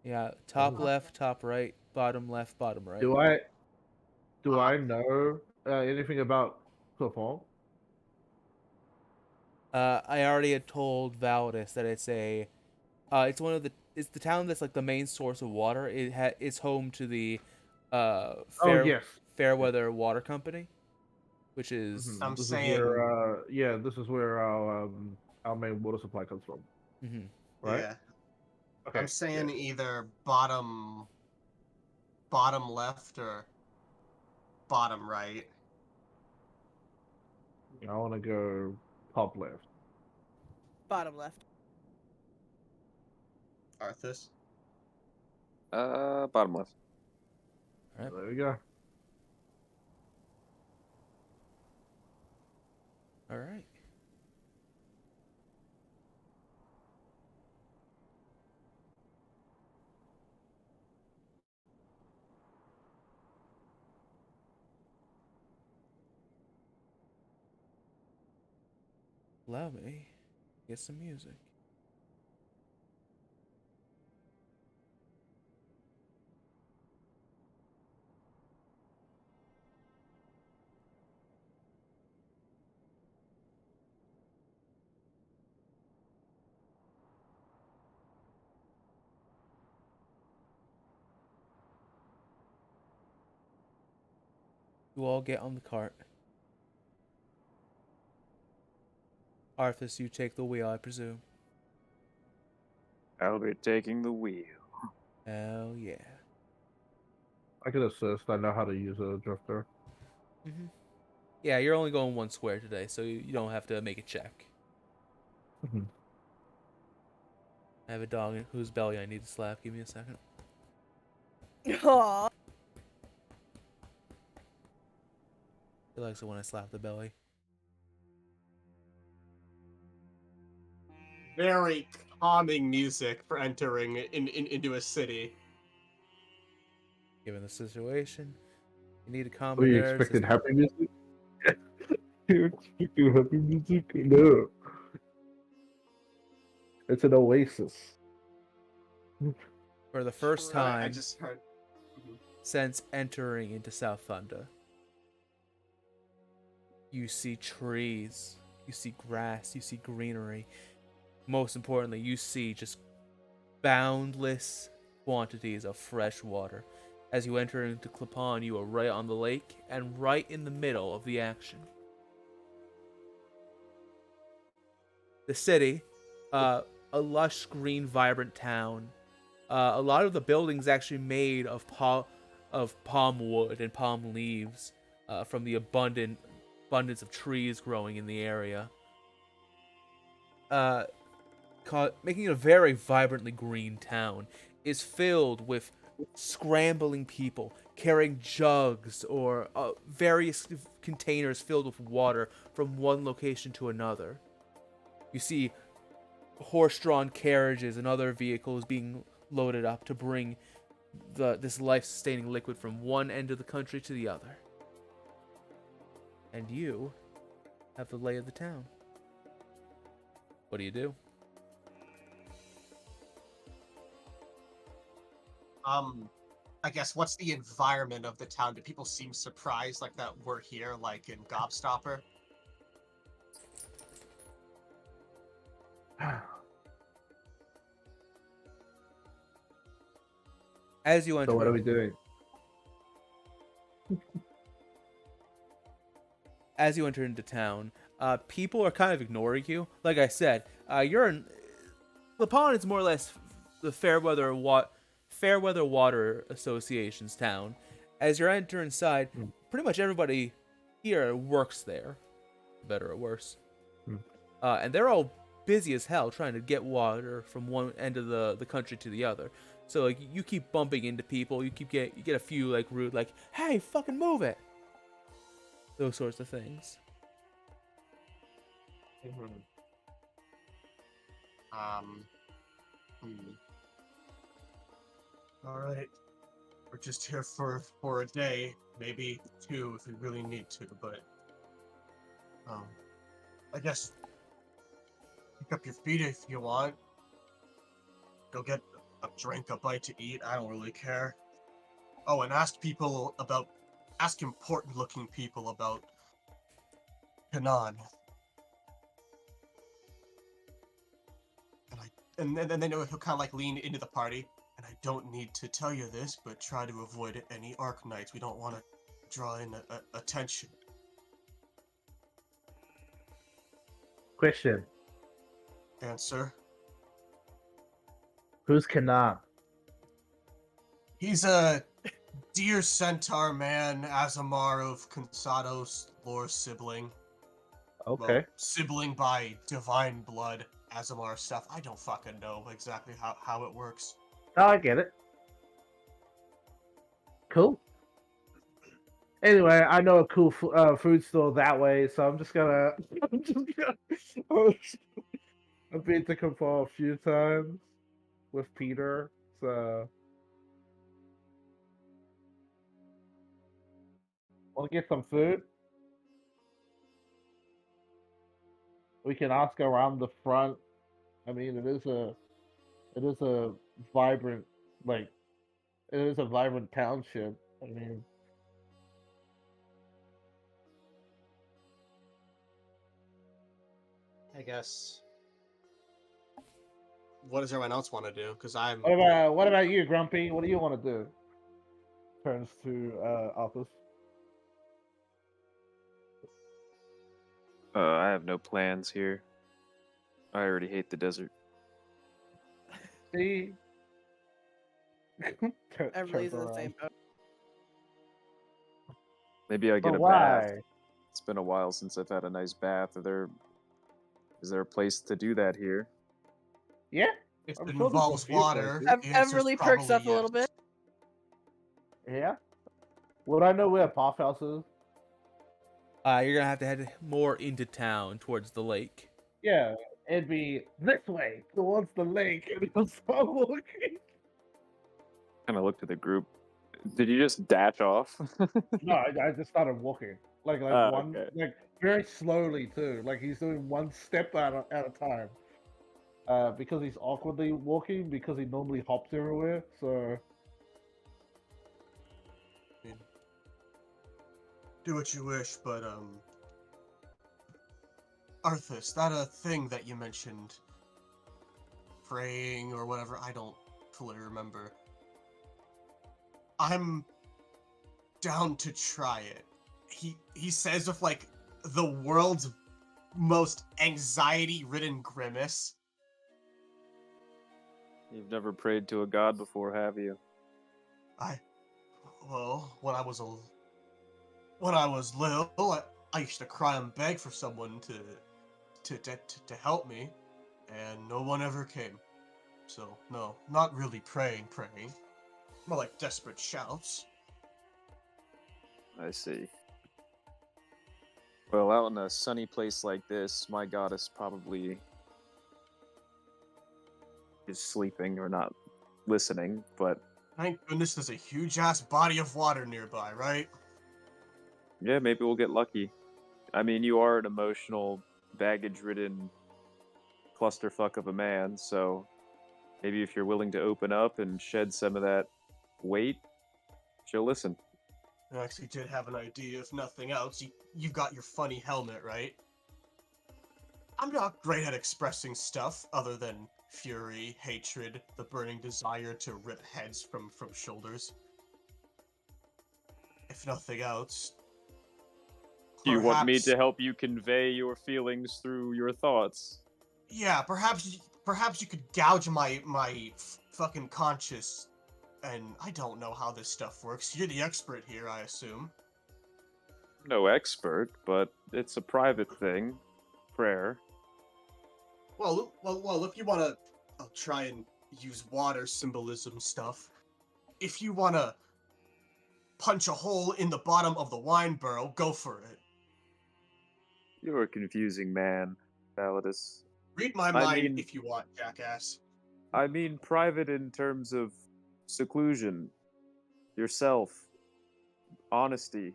Yeah, top Oh. left, top right, bottom left, bottom right. Do I know anything about Clapon? I already had told Valdis that it's one of it's the town that's like the main source of water. It's home to the Oh yes. Fairweather Water Company, which is I'm This is saying, where this is where our main water supply comes from, mhm. right? yeah, Okay. I'm saying either bottom left or bottom right. Yeah. I want to go top left. Bottom left. Arthas. Bottom left. All right. There we go. All right. Allow me to get some music. You all get on the cart. Arthas, you take the wheel, I presume. I'll be taking the wheel. Hell yeah. I can assist. I know how to use a drifter. Mhm. Yeah, you're only going one square today, so you don't have to make a check. Mhm. I have a dog whose belly I need to slap. Give me a second. Aw. He likes it when I slap the belly. Very calming music for entering into a city. Given the situation, you need to calm Were the you nerves. expecting It's- happy music? You expecting happy music? No. It's an oasis. For the first I time just heard. Mhm. since entering into South Thunder, you see trees, you see grass, you see greenery. Most importantly, you see just boundless quantities of fresh water. As you enter into Clapon, you are right on the lake and right in the middle of the action. the city, a lush, green, vibrant town. A lot of the buildings actually made of palm wood and palm leaves, from the abundance of trees growing in the area, uh, making it a very vibrantly green town. Is filled with scrambling people carrying jugs or various containers filled with water from one location to another. You see horse-drawn carriages and other vehicles being loaded up to bring this life-sustaining liquid from one end of the country to the other. And you have the lay of the town. What do you do? I guess what's the environment of the town? Do people seem surprised like that we're here, like in Gobstopper? As you enter, So what are we doing? as you enter into town, people are kind of ignoring you. Like I said, you're in Lapon is more or less the Fairweather Water Association's town. As you enter inside, pretty much everybody here works there, better or worse. And they're all busy as hell trying to get water from one end of the country to the other. So like you keep bumping into people, you get a few like rude like, "Hey, fucking move it." Those sorts of things. All right. We're just here for a day, maybe two if we really need to, but I guess pick up your feet if you want. Go get a drink, a bite to eat. I don't really care. Oh, and ask important looking people about Kanan. And then he'll kind of like lean into the party. And I don't need to tell you this, but try to avoid any Arknights. We don't want to draw in attention. Question. Answer. Who's Kanan? He's a deer centaur man, Azamar of Consados, lore sibling. Okay. Well, sibling by divine blood, Azamar stuff. I don't fucking know exactly how it works. Oh, I get it. Cool. Anyway, I know a cool food store that way, so I'm just gonna. I've been to Kampal a few times with Peter, so want to get some food. We can ask around the front. I mean, it is a vibrant, like, it is a vibrant township. I mean, I guess. What does everyone else want to do? Because I'm. what about you, Grumpy? What do you want to do? Turns to Alphys. I have no plans here. I already hate the desert. See, Everybody's in the same boat. Maybe I get But a why? bath. It's been a while since I've had a nice bath. Is there a place to do that here? Yeah, If I'm it sure there's a involves few water, places. the answer's Everly perks up probably a little bit. yes. yeah. Would I know where Path House is? You're gonna have to head more into town towards the lake. Yeah, it'd be this way towards the lake, and you'll start walking. Kind of looked at the group. Did you just dash off? No, I just started walking, like Oh, one, okay. like very slowly too. Like he's doing one step at a time. Because he's awkwardly walking because he normally hops everywhere. So Do what you wish, but Arthas, that thing that you mentioned, praying or whatever, I don't fully remember. I'm down to try it. He says with like the world's most anxiety-ridden grimace. You've never prayed to a god before, have you? Well, when I was little, I used to cry and beg for someone to help me, and no one ever came. So no, not really praying. More like desperate shouts. I see. Well, out in a sunny place like this, my goddess probably is sleeping or not listening, but Thank goodness there's a huge-ass body of water nearby, right? yeah, maybe we'll get lucky. I mean, you are an emotional, baggage-ridden clusterfuck of a man, so maybe if you're willing to open up and shed some of that weight, she'll listen. I actually did have an idea, if nothing else. You've got your funny helmet, right? I'm not great at expressing stuff other than fury, hatred, the burning desire to rip heads from shoulders. If nothing else, Do you want me perhaps- to help you convey your feelings through your thoughts? Yeah, perhaps you could gouge my fucking conscience. And I don't know how this stuff works. You're the expert here, I assume. No expert, but it's a private thing. Prayer. Well, if you wanna, I'll try and use water symbolism stuff. If you wanna punch a hole in the bottom of the wine barrel, go for it. You're a confusing man, Validus. Read my I mind mean- if you want, jackass. I mean private in terms of seclusion, yourself, honesty,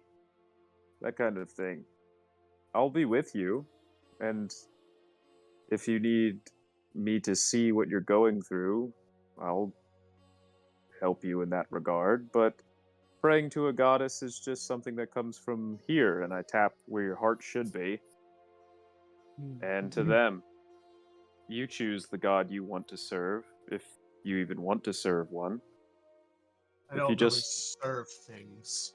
that kind of thing. I'll be with you, and if you need me to see what you're going through, I'll help you in that regard, but praying to a goddess is just something that comes from here, and I tap where your heart should be. And to them, you choose the god you want to serve, if you even want to serve one. I If don't you really just- serve things.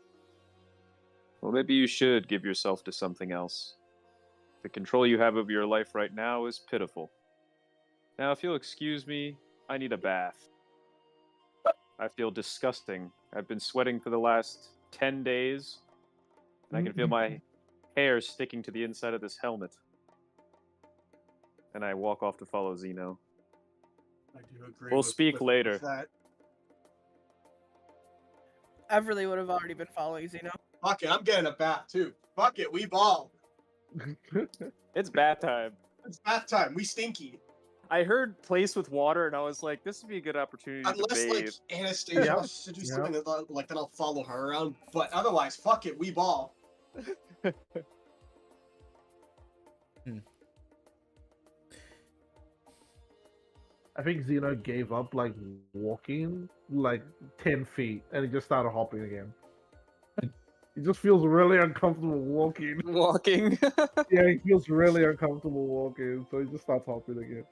Well, maybe you should give yourself to something else. The control you have over your life right now is pitiful. Now, if you'll excuse me, I need a bath. I feel disgusting. I've been sweating for the last 10 days, and I can feel my hair sticking to the inside of this helmet. And I walk off to follow Zeno. I do agree. We'll speak later. With that. Everly would have already been following Zeno. Fuck it, I'm getting a bath too. Fuck it, we ball. It's bath time. It's bath time. We stinky. I heard place with water, and I was like, this would be a good opportunity to Unless bathe. like Anastasia Yep. wants to do something that, like then I'll follow her around. But otherwise, fuck it, we ball. I think Zeno gave up like walking like 10 feet and he just started hopping again. He just feels really uncomfortable walking. Walking. Yeah, he feels really uncomfortable walking, so he just starts hopping again.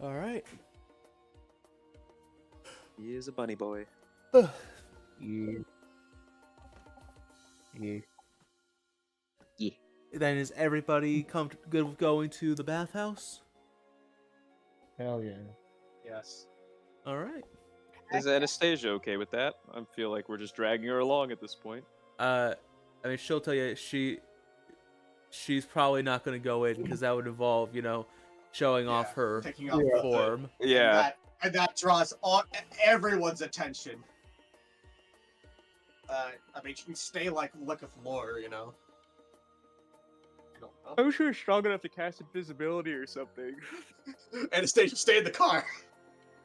All right. He is a bunny boy. Yeah. Yeah. Then is everybody good with going to the bathhouse? Hell yeah. Yes. All right. Is Anastasia okay with that? I feel like we're just dragging her along at this point. I mean, she'll tell you she's probably not going to go in because that would involve, showing off Yeah, her taking off Yeah. the hood. form. Yeah. And that draws everyone's attention. I mean, she can stay like look of lore, I don't know. I'm sure it's strong enough to cast invisibility or something. Anastasia, stay in the car.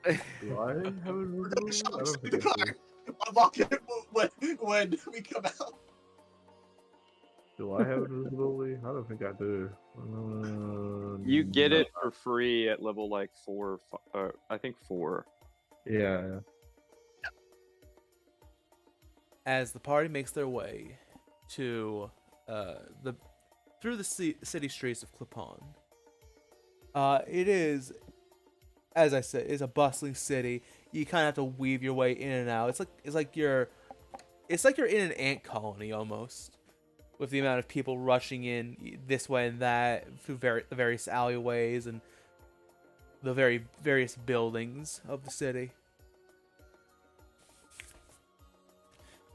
Do I have a We're going I shopping. don't Stay in think the I car. do. Unlock it when we come out. Do I have invisibility? I don't think I do. You get No. it for free at level like 4, I think 4. Yeah. As the party makes their way to through the city streets of Clipon. It is, as I said, is a bustling city. You kind of have to weave your way in and out. It's like you're in an ant colony almost. with the amount of people rushing in this way and that through the various alleyways and the various buildings of the city.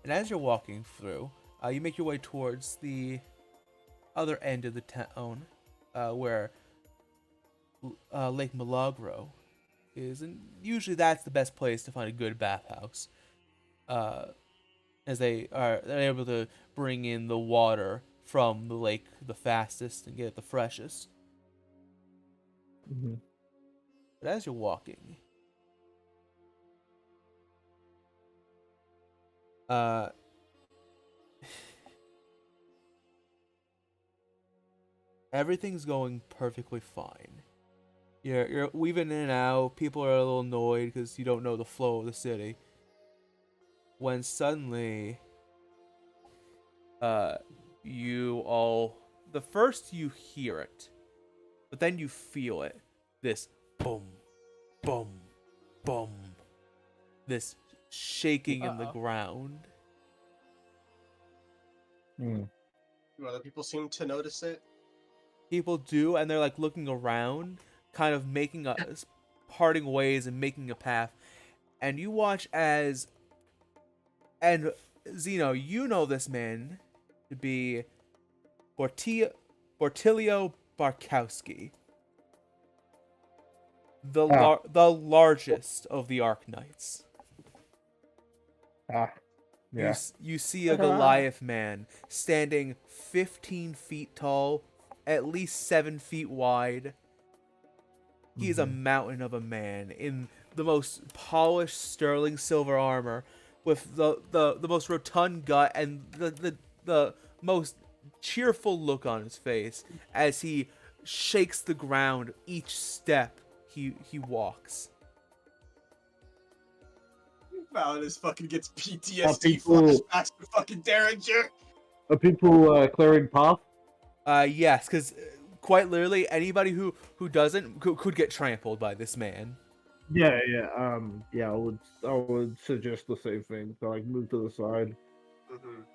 And as you're walking through, you make your way towards the other end of the town, where Lake Milagro is, and usually that's the best place to find a good bathhouse, as they're able to bring in the water from the lake the fastest and get it the freshest. Mm-hmm. But as you're walking, everything's going perfectly fine. You're weaving in and out. People are a little annoyed because you don't know the flow of the city. When suddenly, first you hear it, but then you feel it. This boom, boom, boom. This shaking in the ground. Mm. Do other people seem to notice it? People do, and they're like looking around, kind of making parting ways and making a path. And you watch as, and Zeno, you know this man to be Bortilio Barkowski, the largest of the Ark Knights. Yeah. You see a Goliath man standing 15 feet tall, at least 7 feet wide. He is a mountain of a man in the most polished sterling silver armor, with the most rotund gut and the most cheerful look on his face as he shakes the ground each step he walks. Valadis fucking gets PTSD people- flashbacks to fucking Derringer. Are people clearing path? Yes, because quite literally anybody who doesn't could get trampled by this man. Yeah. Yeah. I would suggest the same thing. So like move to the side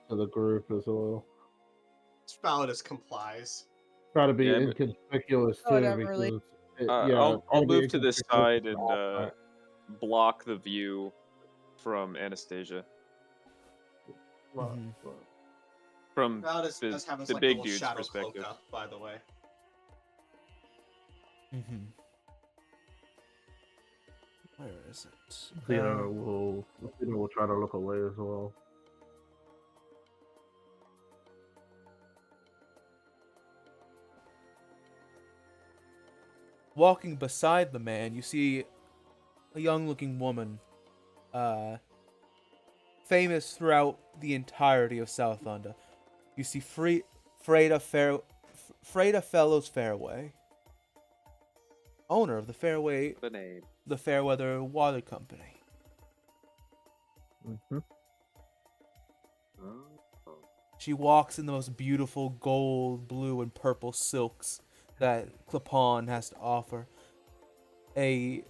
to the group as well. Valadis complies. Try to be Yeah, but- inconspicuous too, Whatever, really. because I'll try be move to this inconspicuous side as and well. block the view from Anastasia. Mhm. From Valadis does have his the like big little dude's shadow perspective. cloak up, by the way. Where is it? Zeno will try to look away as well. Walking beside the man, you see a young-looking woman, famous throughout the entirety of South Thunder. You see Freda Fellows Fairway, owner of the The name. the Fairweather Water Company. Mm-hmm. Oh. She walks in the most beautiful gold, blue, and purple silks that Clapon has to offer. I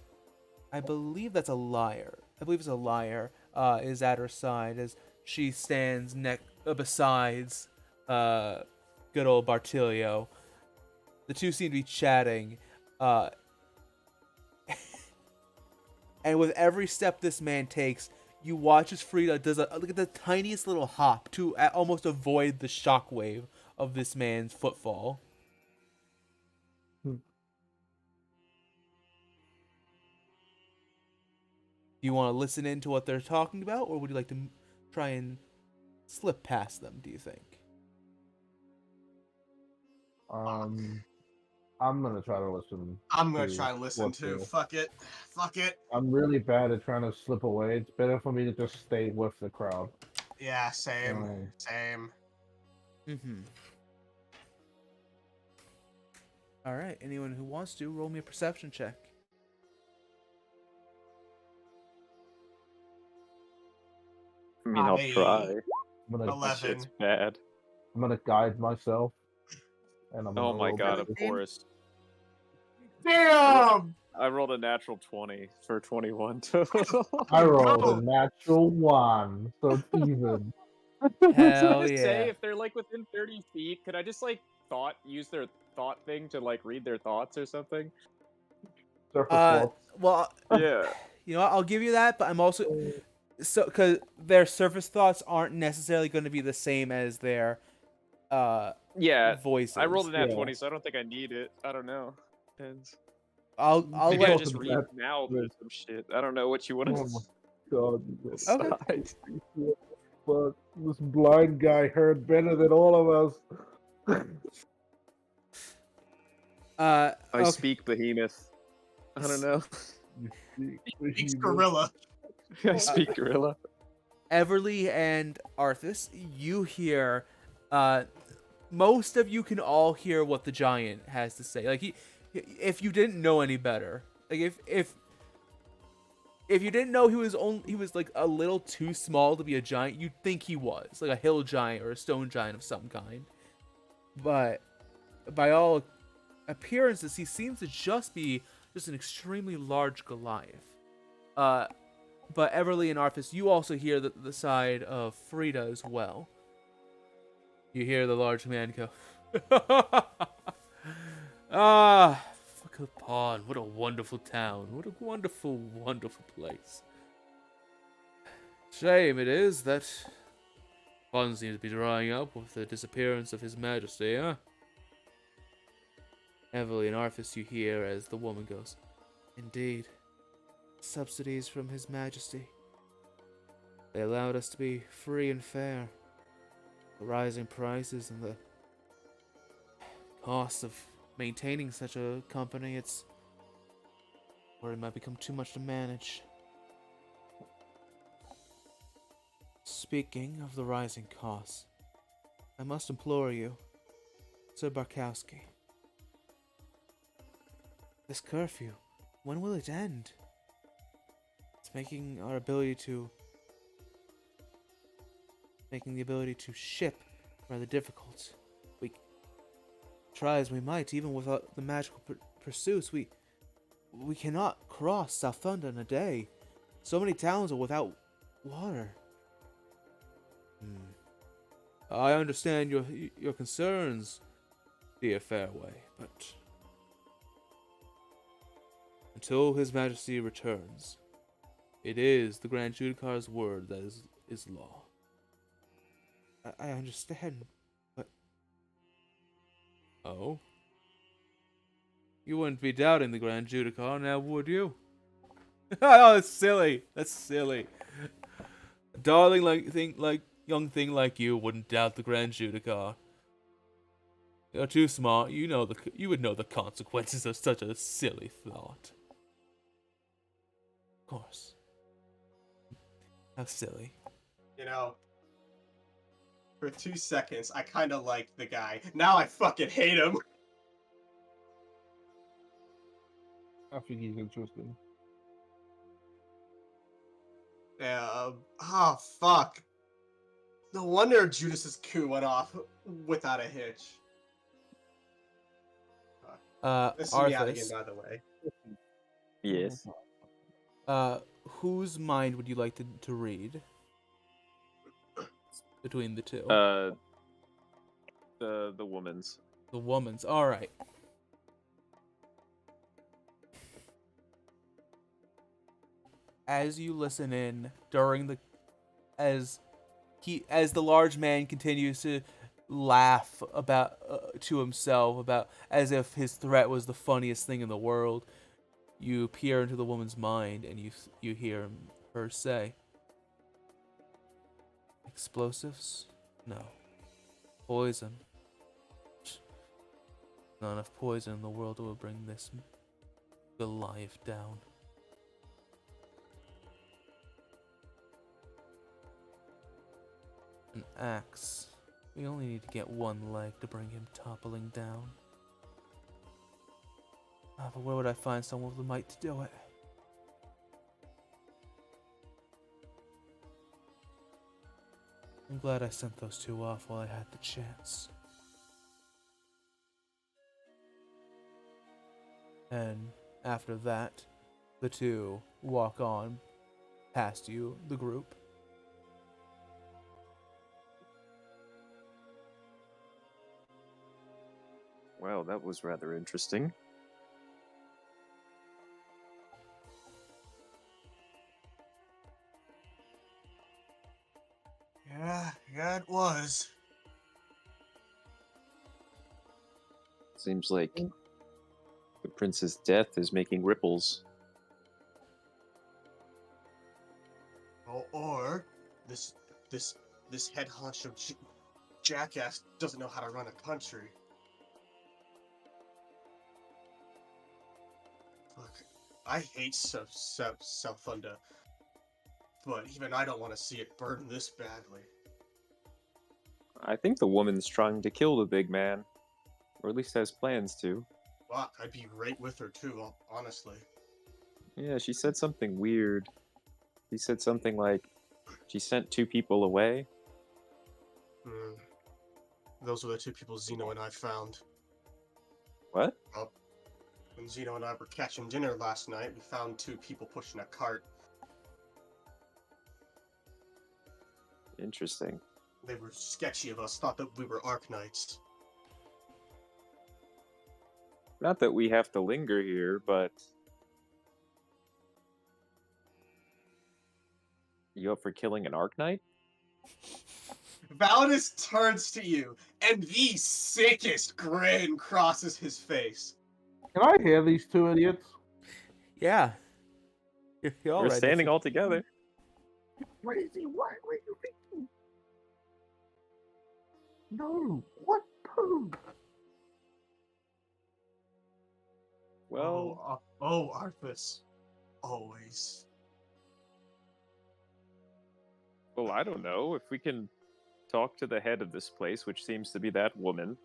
believe that's a liar. I believe it's a liar. Is at her side as she stands besides good old Bartilio. The two seem to be chatting, and with every step this man takes, you watch as Frida does look at the tiniest little hop to almost avoid the shockwave of this man's footfall. Do you want to listen in to what they're talking about, or would you like to try and slip past them, do you think? I'm gonna try to listen. I'm gonna try to listen too. Fuck it. I'm really bad at trying to slip away. It's better for me to just stay with the crowd. Yeah, same. Right. Same. Alright, anyone who wants to, roll me a perception check. I mean, I'll Hey. try. I'm gonna, 11. Shit's bad. I'm gonna guide myself. And I'm Oh gonna my roll god, better. of course. Damn! I rolled a natural 20 for 21 total. I rolled a natural 1, so it's even. So Hell just say yeah. if they're like within 30 feet, could I just like use their thought thing to like read their thoughts or something? Surface Uh, thoughts. well, Yeah. you know what? I'll give you that, but I'm also because their surface thoughts aren't necessarily going to be the same as their Yeah. voices. I rolled a nat Yeah. 20, so I don't think I need it. I don't know. Depends. I'll Maybe I let just talking read about mouth or this. some shit. I don't know what you want Oh to my god. Okay. decide. But this blind guy heard better than all of us. I okay. speak behemoth. I don't know. Speaks gorilla. I speak gorilla. Everly and Arthas, you hear most of you can all hear what the giant has to say. Like if you didn't know any better, like if you didn't know he was like a little too small to be a giant, you'd think he was like a hill giant or a stone giant of some kind. But by all appearances, he seems to just be an extremely large Goliath. But Everly and Arthas, you also hear the side of Frida as well. You hear the large man go, ah, fuck a pond. What a wonderful town. What a wonderful, wonderful place. Shame it is that funds seem to be drying up with the disappearance of His Majesty, huh? Everly and Arthas, you hear as the woman goes, indeed. Subsidies from His Majesty. They allowed us to be free and fair. The rising prices and the cost of maintaining such a company, it's where it might become too much to manage. Speaking of the rising costs, I must implore you, Sir Barkowski. This curfew, when will it end? It's making the ability to ship rather difficult. We try as we might, even without the magical pursuits, we cannot cross South Thunder in a day. So many towns are without water. I understand your concerns, dear Fairway, but until His Majesty returns, it is the Grand Judicar's word that is law. I understand, but... Oh? You wouldn't be doubting the Grand Judicar now, would you? Oh, that's silly. That's silly. A darling young thing like you wouldn't doubt the Grand Judicar. You're too smart. You would know the consequences of such a silly thought. Of course. How silly. You know, for 2 seconds, I kind of liked the guy. Now I fucking hate him. I think he's interesting. Yeah. Oh, fuck. No wonder Judas's coup went off without a hitch. This is Yadigan, Arthas, by the way. Yes. whose mind would you like to read? Between the two. The woman's. The woman's. Alright. As you listen in as the large man continues to laugh about to himself about as if his threat was the funniest thing in the world, you peer into the woman's mind and you hear her say, explosives? No. Poison. Not enough poison in the world that will bring this Goliath down. An axe. We only need to get one leg to bring him toppling down. But where would I find someone with the might to do it? I'm glad I sent those two off while I had the chance. And after that, the two walk on past you, the group. Well, that was rather interesting. Yeah, it was. Seems like the prince's death is making ripples. Or this this this head honcho jackass doesn't know how to run a country. Look, I hate Southunda, but even I don't want to see it burn this badly. I think the woman's trying to kill the big man, or at least has plans to. Fuck, I'd be right with her too, honestly. Yeah, she said something weird. She said something like she sent 2 people away. Hmm. Those were the 2 people Zeno and I found. What? When Zeno and I were catching dinner last night, we found 2 people pushing a cart. Interesting. They were sketchy of us, thought that we were Arknights. Not that we have to linger here, but you up for killing an Arknight? Validus turns to you, and the sickest grin crosses his face. Can I hear these 2 idiots? Yeah. You're all We're right. standing all together. Crazy, what were you thinking? No, what poo? Well, Arthas. Always. well, I don't know. If we can talk to the head of this place, which seems to be that woman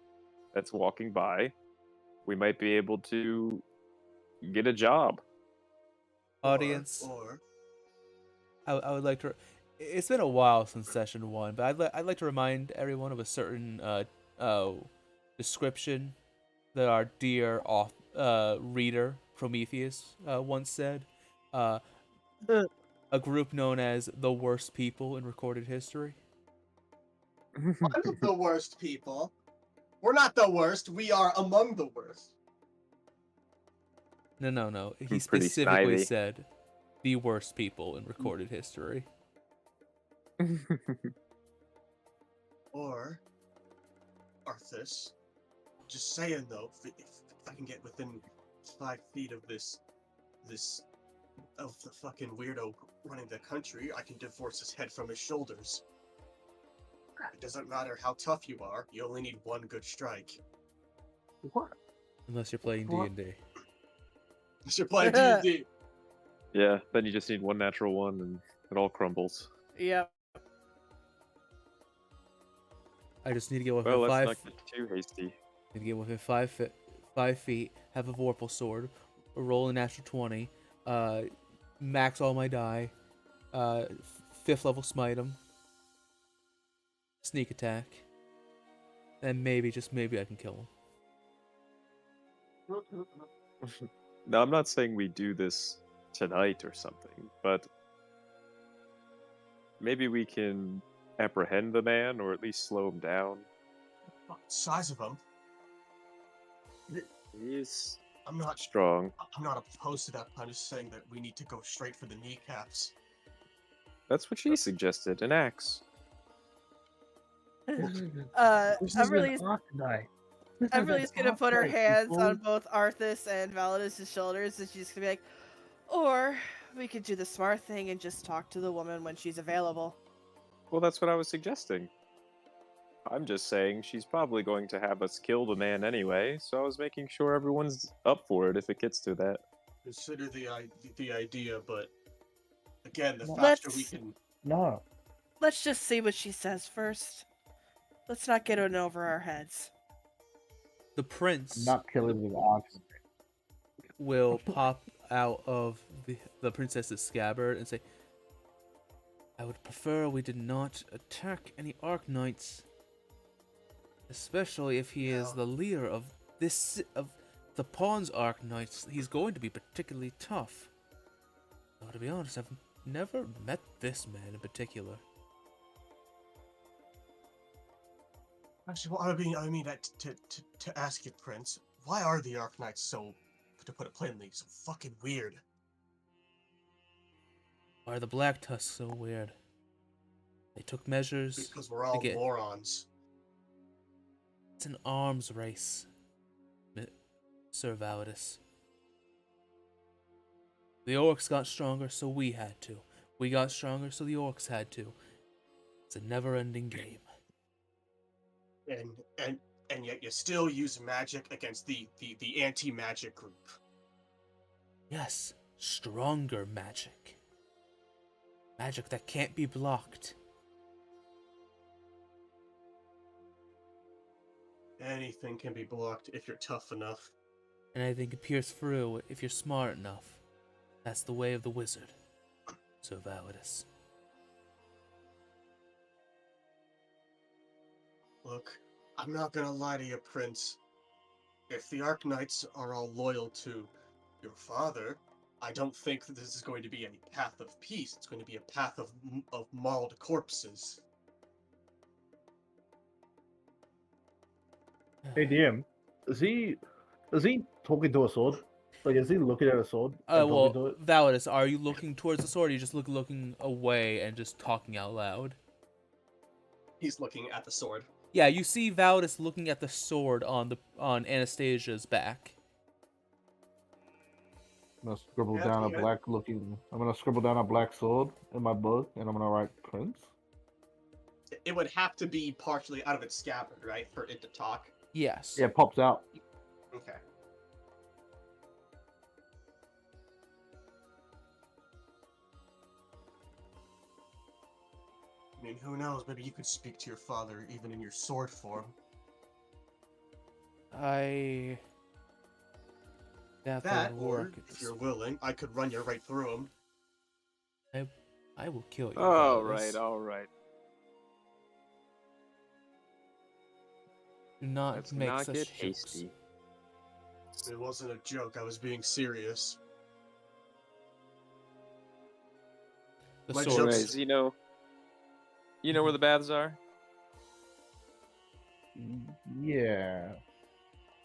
that's walking by, we might be able to get a job. Audience, Or I would like to. It's been a while since session 1, but I'd like to remind everyone of a certain description that our dear reader Prometheus once said. A group known as the worst people in recorded history. one of the worst people. We're not the worst. We are among the worst. No. He Pretty specifically snivy. said the worst people in recorded history. Or Arthas. Just saying though, if I can get within 5 feet of of the fucking weirdo running the country, I can divorce his head from his shoulders. It doesn't matter how tough you are, you only need 1 good strike. What? Unless you're playing What? D&D. Unless you're playing D&D. Yeah, then you just need 1 natural 1 and it all crumbles. Yep. I just need to get within Well, let's 5. not get too hasty. Need to get within 5 feet. Have a Vorpal sword. Roll a natural 20. Max all my die. 5th level smite him. Sneak attack. And maybe, just maybe, I can kill him. Now, I'm not saying we do this tonight or something, but maybe we can apprehend the man or at least slow him down. Size of him. He's I'm not strong. I'm not opposed to that. I'm just saying that we need to go straight for the kneecaps. That's what she suggested, an axe. Everly's gonna put her hands on both Arthas and Validus' shoulders, and she's gonna be like, or we could do the smart thing and just talk to the woman when she's available. Well, that's what I was suggesting. I'm just saying she's probably going to have us kill the man anyway, so I was making sure everyone's up for it if it gets to that. Consider the idea, but again, the faster we can. No. Let's just see what she says first. Let's not get in over our heads. The prince Not killing with ox. will pop out of the princess's scabbard and say, I would prefer we did not attack any Arknights, especially if he is the leader of the Pawn's Arknights. He's going to be particularly tough. Though, to be honest, I've never met this man in particular. Actually, well, I mean that to ask you, Prince, why are the Arknights so, to put it plainly, so fucking weird? Why are the Black Tusks so weird? They took measures Because we're to all get. morons. It's an arms race, Sir Validus. The orcs got stronger, so we had to. We got stronger, so the orcs had to. It's a never-ending game. And yet you still use magic against the anti-magic group. Yes, stronger magic. Magic that can't be blocked. Anything can be blocked if you're tough enough. And I think it pierce through if you're smart enough. That's the way of the wizard, Sir Validus. Look, I'm not gonna lie to you, Prince. If the Arknights are all loyal to your father, I don't think that this is going to be a path of peace. It's going to be a path of mauled corpses. Hey DM, is he talking to a sword? Like, is he looking at a sword and talking to it? Validus, are you looking towards the sword, or are you just looking away and just talking out loud? He's looking at the sword. Yeah, you see Validus looking at the sword on Anastasia's back. I'm gonna scribble Yeah, down a yeah. black looking. I'm gonna scribble down a black sword in my book, and I'm gonna write Prince. It would have to be partially out of its scabbard, right, for it to talk? Yes. Yeah, it pops out. Okay. I mean, who knows? Maybe you could speak to your father even in your sword form. That Or, would work. if you're willing, I could run you right through him. I will kill you. All Validus. right, all right. Do not Let's make not such get jokes. hasty. It wasn't a joke. I was being serious. The My sword. jokes- Anyways, you know where the baths are? Yeah,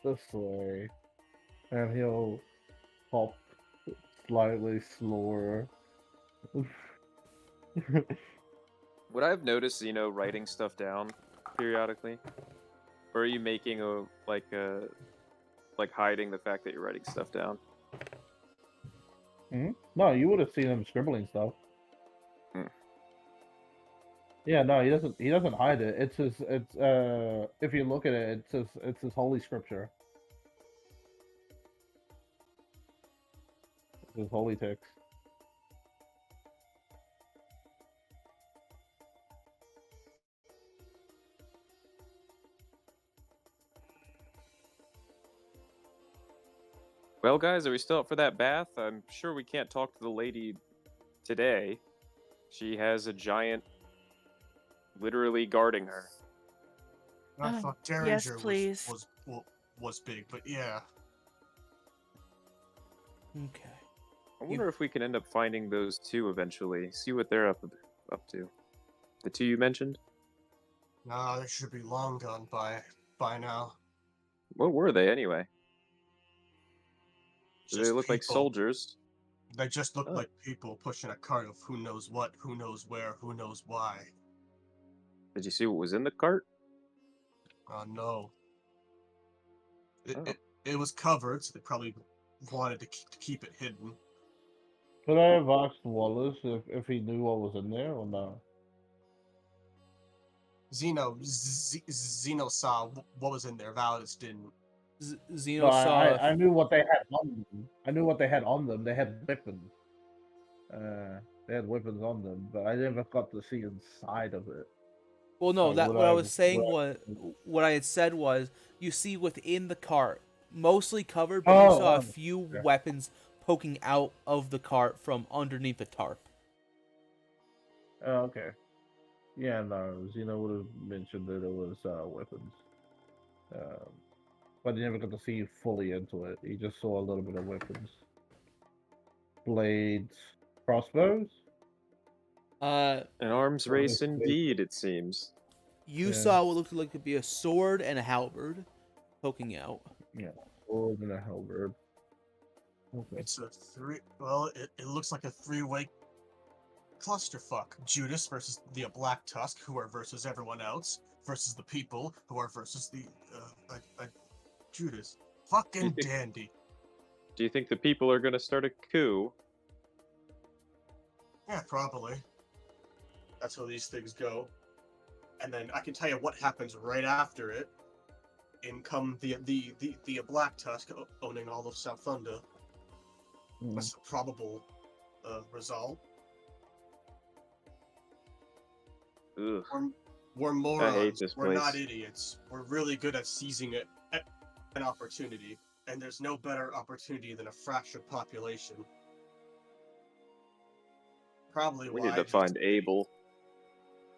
this way, and he'll hop slightly slower. Would I have noticed writing stuff down periodically, or are you making like hiding the fact that you're writing stuff down? No, you would have seen him scribbling stuff. Hmm. Yeah, no, he doesn't. He doesn't hide it. It's his. It's if you look at it, it's his holy scripture. It's his holy text. Well, guys, are we still up for that bath? I'm sure we can't talk to the lady today. She has a giant literally guarding her. I Oh, thought yes, Derringer please. was big, but yeah. Okay. I wonder if we can end up finding those two eventually. See what they're up to. The two you mentioned? Nah, they should be long gone by now. What were they anyway? Do they Just look like people. soldiers? They just look Oh. like people pushing a cart of who knows what, who knows where, who knows why. Did you see what was in the cart? No. Oh. It was covered, so they probably wanted to keep it hidden. Could I have asked Wallace if he knew what was in there or no? Zeno saw what was in there. Validus didn't. Zeno No, saw. I knew what they had on them. I knew what they had on them. They had weapons. They had weapons on them, but I never got to see inside of it. Well, no, Like, that would what I I- was saying would was what I had said was you see within the cart, mostly covered, but you saw a few yeah. weapons poking out of the cart from underneath the tarp. Oh, okay. Yeah, no, Zeno would have mentioned that it was weapons. But he never got to see fully into it. He just saw a little bit of weapons. Blades, crossbows? An arms Well, race it's- indeed, it seems. You Yeah. saw what looked like to be a sword and a halberd poking out. Yeah. Sword and a halberd. Okay. It's a three. Well, it looks like a three-way clusterfuck. Judas versus the Black Tusk, who are versus everyone else, versus the people, who are versus the Judas. Fucking think- dandy. Do you think the people are gonna start a coup? Yeah, probably. That's how these things go. And then I can tell you what happens right after it. In come the Black Tusk owning all of South Thunder. That's the probable result. Ugh. We're morons. this We're not place. idiots. We're really good at seizing an opportunity, and there's no better opportunity than a fractured population. Probably We why need to find Abel.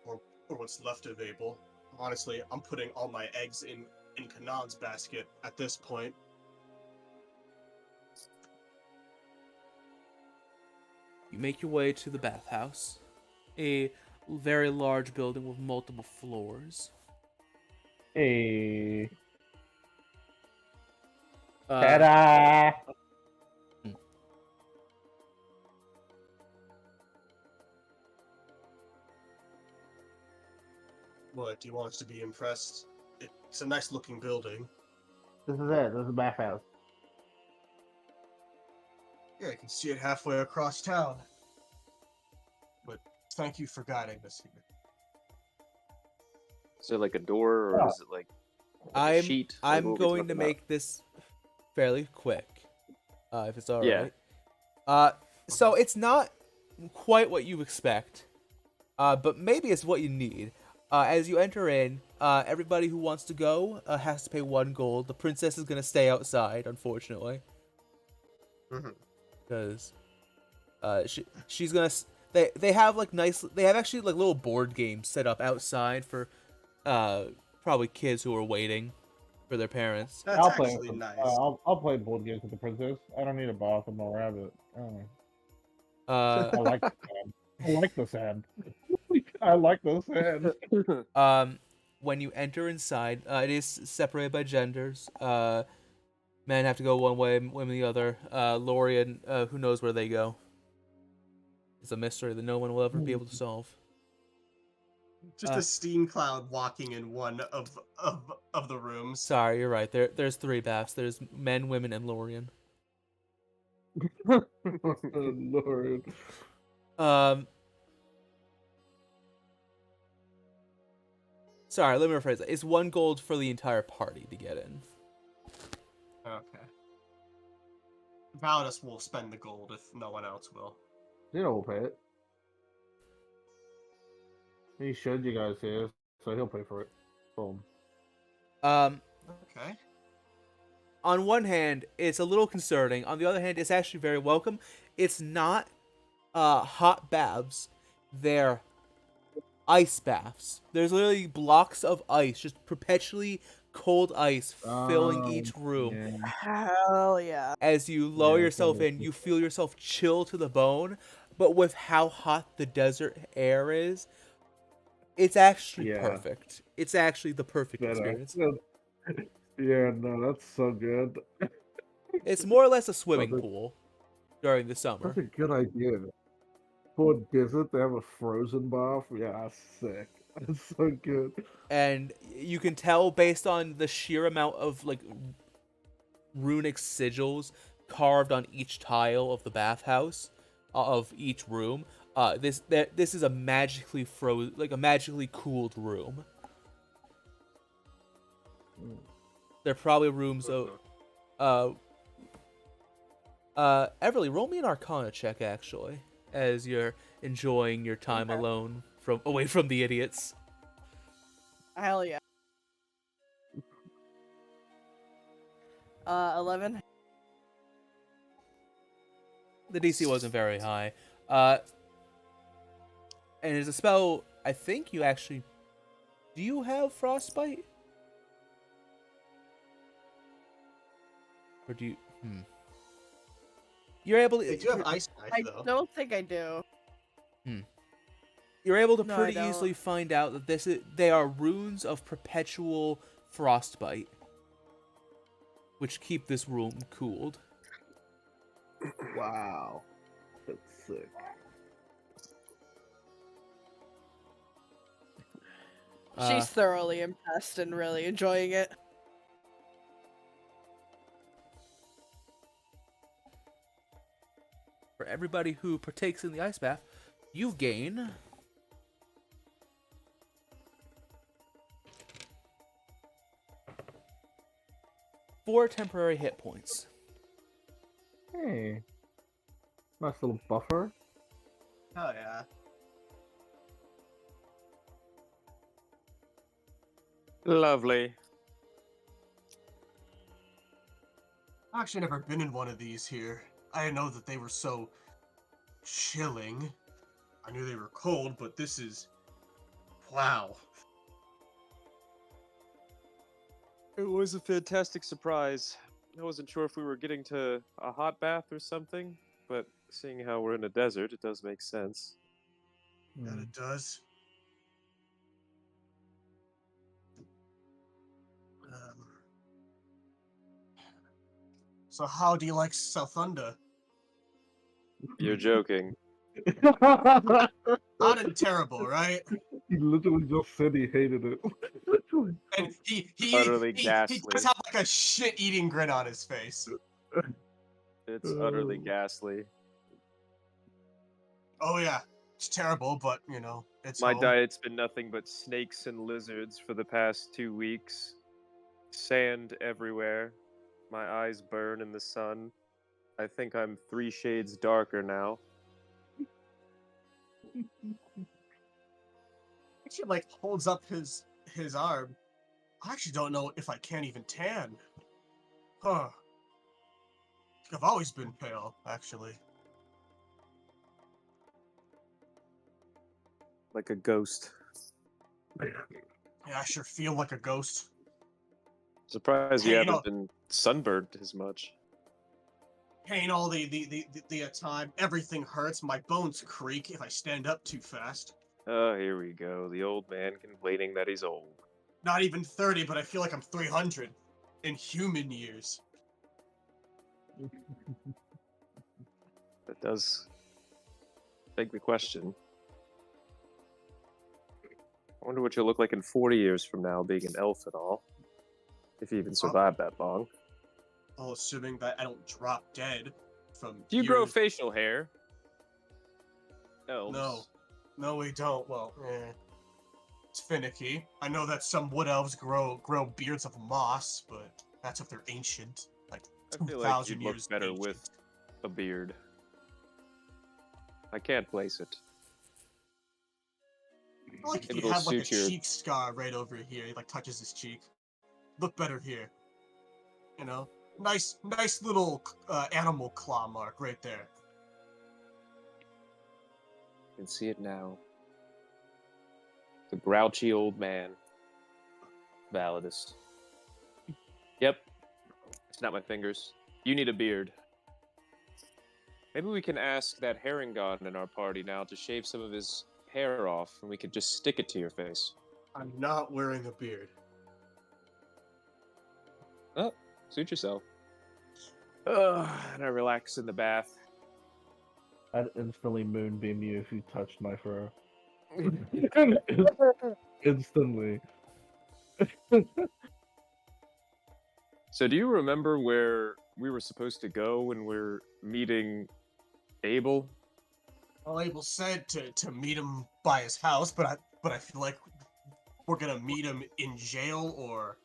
or what's left of Abel. Honestly, I'm putting all my eggs in Kanan's basket at this point. You make your way to the bathhouse, a very large building with multiple floors. Hey. Uh, Ta-da! What, do you want us to be impressed? It's a nice looking building. This is it. This is the bathhouse. Yeah, you can see it halfway across town. But thank you for guiding us here. Is it like a door, or is it like a sheet? Like, I'm what are we going to talking about? make this fairly quick, if it's all Yeah. right. So it's not quite what you expect, but maybe it's what you need. As you enter in, everybody who wants to go has to pay 1 gold. The princess is gonna stay outside, unfortunately, because she's gonna. They have like nice. They have actually like little board games set up outside for probably kids who are waiting for their parents. That's I'll play. actually nice. I'll play board games with the princess. I don't need a bath. I'm a rabbit. I Uh, like the sand. I like the sand. I like the sand. when you enter inside, it is separated by genders. Men have to go one way, women the other. Lorian, who knows where they go? It's a mystery that no one will ever be able to solve. Just a steam cloud walking in one of the rooms. Sorry, you're right. There's 3 baths. There's men, women, and Lorian. Lord. Sorry, let me rephrase that. It's 1 gold for the entire party to get in. Okay. Validus will spend the gold if no one else will. Zeno will pay it. He showed you guys here, so he'll pay for it. Boom. Okay. On one hand, it's a little concerning. On the other hand, it's actually very welcome. It's not hot baths. They're ice baths. There's literally blocks of ice, just perpetually cold ice filling each room. Yeah. Hell yeah. As you lower Yeah, yourself totally. in, you feel yourself chill to the bone. But with how hot the desert air is, it's actually Yeah. perfect. It's actually the perfect experience. Yeah, no, that's so good. It's more or less a swimming That's- pool during the summer. That's a good idea. For desert, they have a frozen bath. Yeah, that's sick. That's so good. And you can tell based on the sheer amount of like runic sigils carved on each tile of the bathhouse of each room. This is a magically magically cooled room. They're probably rooms of Everly, roll me an Arcana check actually, as you're enjoying your time alone away from the idiots. Hell yeah. 11. The DC wasn't very high. And it's a spell. I think you actually. Do you have frostbite? Or do you? You're able to. They do have ice knife I though. don't think I do. You're able to No, I pretty don't. easily find out that they are runes of perpetual frostbite, which keep this room cooled. Wow. That's sick. She's thoroughly impressed and really enjoying it. For everybody who partakes in the ice bath, you gain 4 temporary hit points. Hey. Nice little buffer. Oh yeah. Lovely. I've actually never been in one of these here. I didn't know that they were so chilling. I knew they were cold, but this is... Wow. It was a fantastic surprise. I wasn't sure if we were getting to a hot bath or something, but seeing how we're in a desert, it does make sense. That it does. So how do you like Southunder? You're joking. Hot and terrible, right? He literally just said he hated it. Literally. And he Utterly he ghastly. does have like a shit-eating grin on his face. It's utterly ghastly. Oh yeah, it's terrible, but you know, it's My home. diet's been nothing but snakes and lizards for the past 2 weeks. Sand everywhere. My eyes burn in the sun. I think I'm 3 shades darker now. Actually, like holds up his arm. I actually don't know if I can even tan. Huh. I've always been pale, actually. Like a ghost. Yeah, I sure feel like a ghost. Surprised Hey, you you haven't know- been sunburned as much. Pain all the time. Everything hurts. My bones creak if I stand up too fast. Oh, here we go. The old man complaining that he's old. Not even 30, but I feel like I'm 300 in human years. That does beg the question. I wonder what you'll look like in 40 years from now, being an elf and all. If you even survive that long. Well, assuming that I don't drop dead from Do you grow years- facial hair? Elves. No, we don't. Well, it's finicky. I know that some wood elves grow beards of moss, but that's if they're ancient, like I feel like 2,000 you'd look years better ancient. with a beard. I can't place it. I like if Maybe you it'll have like a suit your- cheek scar right over here. He like touches his cheek. Look better here. You know, nice little animal claw mark right there. I can see it now. The grouchy old man. Validus. Yep. Snap my fingers. You need a beard. Maybe we can ask that Herringon in our party now to shave some of his hair off and we could just stick it to your face. I'm not wearing a beard. Oh, suit yourself. And I relax in the bath. I'd instantly moonbeam you if you touched my fur. Instantly. So do you remember where we were supposed to go when we're meeting Abel? Well, Abel said to meet him by his house, but I feel like we're gonna meet him in jail or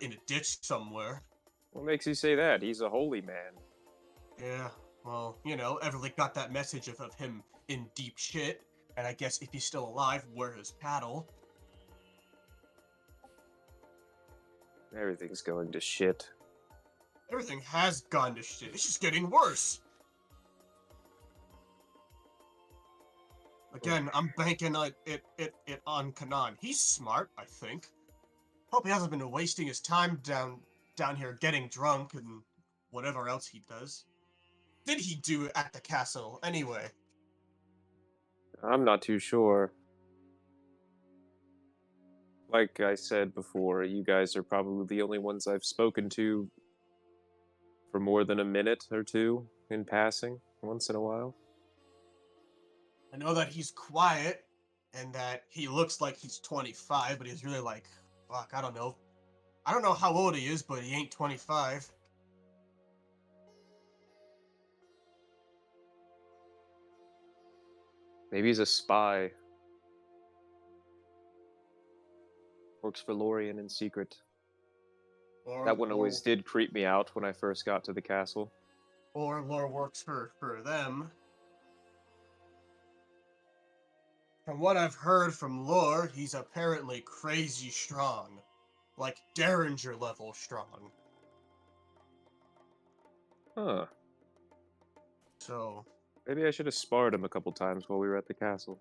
in a ditch somewhere. What makes you say that? He's a holy man. Yeah, well, you know, Everly got that message of him in deep shit, and I guess if he's still alive, where his paddle? Everything's going to shit. Everything has gone to shit. It's just getting worse. Again, I'm banking it on Kanan. He's smart, I think. Hope he hasn't been wasting his time down here getting drunk and whatever else he does. Did he do at the castle anyway? I'm not too sure. Like I said before, you guys are probably the only ones I've spoken to for more than a minute or two in passing once in a while. I know that he's quiet and that he looks like he's 25, but he's really like, fuck, I don't know. I don't know how old he is, but he ain't 25. Maybe he's a spy. Works for Lorien in secret. That one always did creep me out when I first got to the castle. Or Lore works for them. From what I've heard from Lore, he's apparently crazy strong. Like Derringer level strong. Huh. So, Maybe I should have sparred him a couple times while we were at the castle.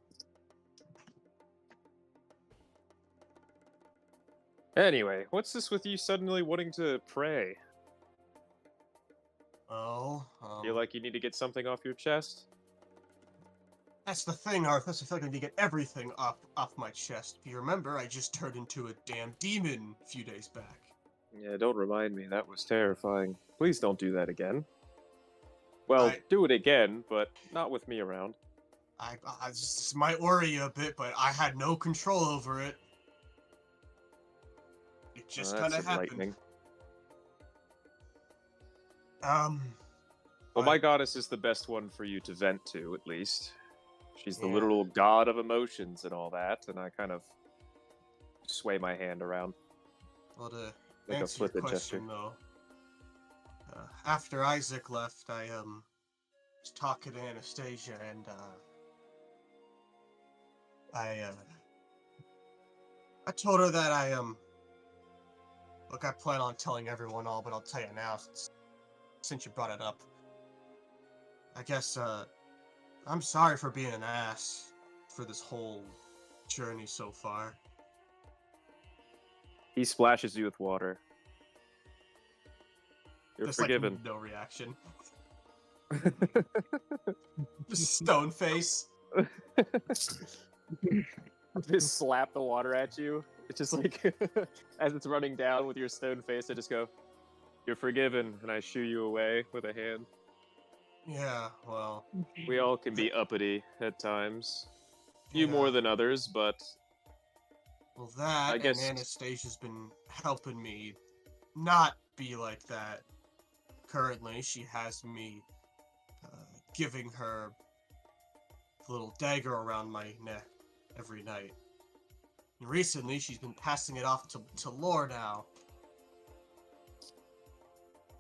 Anyway, what's this with you suddenly wanting to pray? well, Feel like you need to get something off your chest? that's the thing, Arthas. I feel like I need to get everything off my chest. If you remember, I just turned into a damn demon a few days back. Yeah, don't remind me. That was terrifying. Please don't do that again. Well, I- do it again, but not with me around. This might worry you a bit, but I had no control over it. It just Well, kind that's of happened. enlightening. Well, But- my goddess is the best one for you to vent to, at least. She's the Yeah. literal god of emotions and all that, and I kind of sway my hand around. Well, to Like a answer your flippant question, gesture. though, after Isaac left, I was talking to Anastasia, and I told her that look, I plan on telling everyone all, but I'll tell you now since you brought it up. I guess I'm sorry for being an ass for this whole journey so far. He splashes you with water. You're Just forgiven. like no reaction. Just stone face. Just slap the water at you. It's just like, as it's running down with your stone face, I just go, "You're forgiven," and I shoo you away with a hand. Yeah, well. We all can be uppity at times. You yeah. more than others, but Well, that I guess- and Anastasia's been helping me not be like that. Currently, she has me giving her the little dagger around my neck every night. And recently, she's been passing it off to Lore now.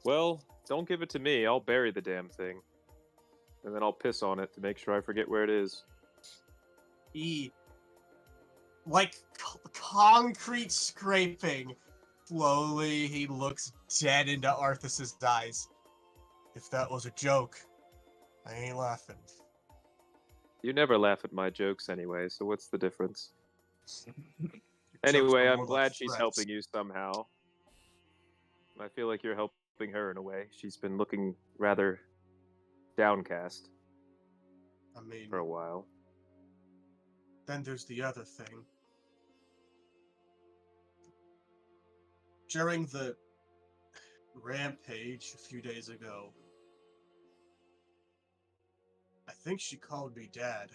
well, don't give it to me. I'll bury the damn thing. And then I'll piss on it to make sure I forget where it is. He, like concrete scraping, slowly he looks dead into Arthas's eyes. If that was a joke, I ain't laughing. You never laugh at my jokes anyway, so what's the difference? Your Anyway, jokes are I'm more glad like she's threats. helping you somehow. I feel like you're helping her in a way. She's been looking rather downcast I mean, for a while. then there's the other thing. During the rampage a few days ago, I think she called me Dad.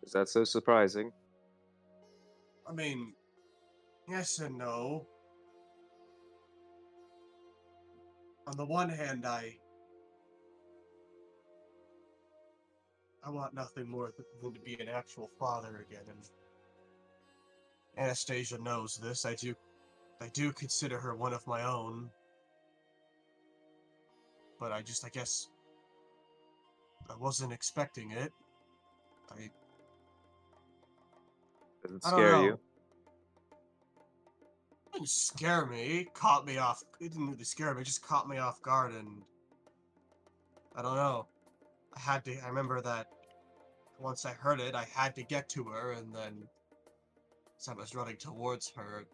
Is that so surprising? I mean, yes and no. On the one hand, I want nothing more than to be an actual father again, and Anastasia knows this. I do consider her one of my own. But I guess I wasn't expecting it. Does it I don't scare know. you? It didn't scare me. Caught me off. It didn't really scare me. It just caught me off guard, and I don't know. I remember that once I heard it, I had to get to her, and then as I was running towards her,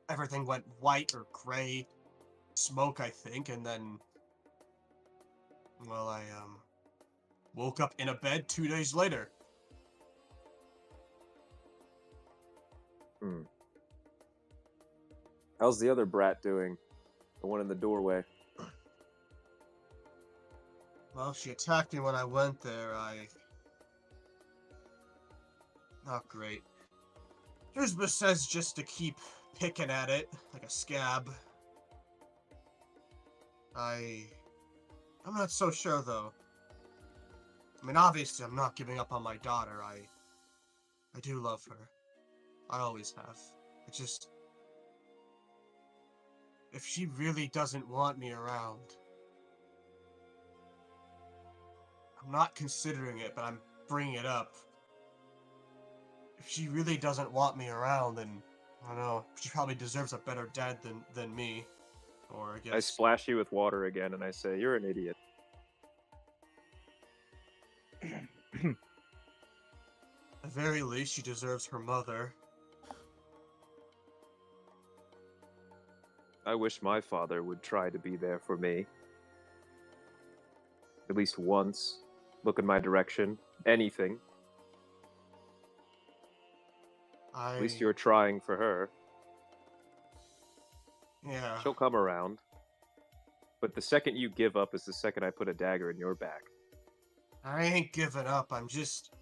everything went white or gray, smoke, I think, and then Well, I woke up in a bed 2 days later. How's the other brat doing? The one in the doorway. Well, she attacked me when I went there. Not great. Drusba says just to keep picking at it like a scab. I'm not so sure though. I mean, obviously, I'm not giving up on my daughter. I do love her. I always have. It just, if she really doesn't want me around, I'm not considering it, but I'm bringing it up. If she really doesn't want me around, then I don't know. She probably deserves a better dad than me. Or I guess. I splash you with water again, and I say, "You're an idiot." At the very least, she deserves her mother. I wish my father would try to be there for me. At least once. Look in my direction. Anything. At least you're trying for her. Yeah. She'll come around. But the second you give up is the second I put a dagger in your back. I ain't giving up. I'm just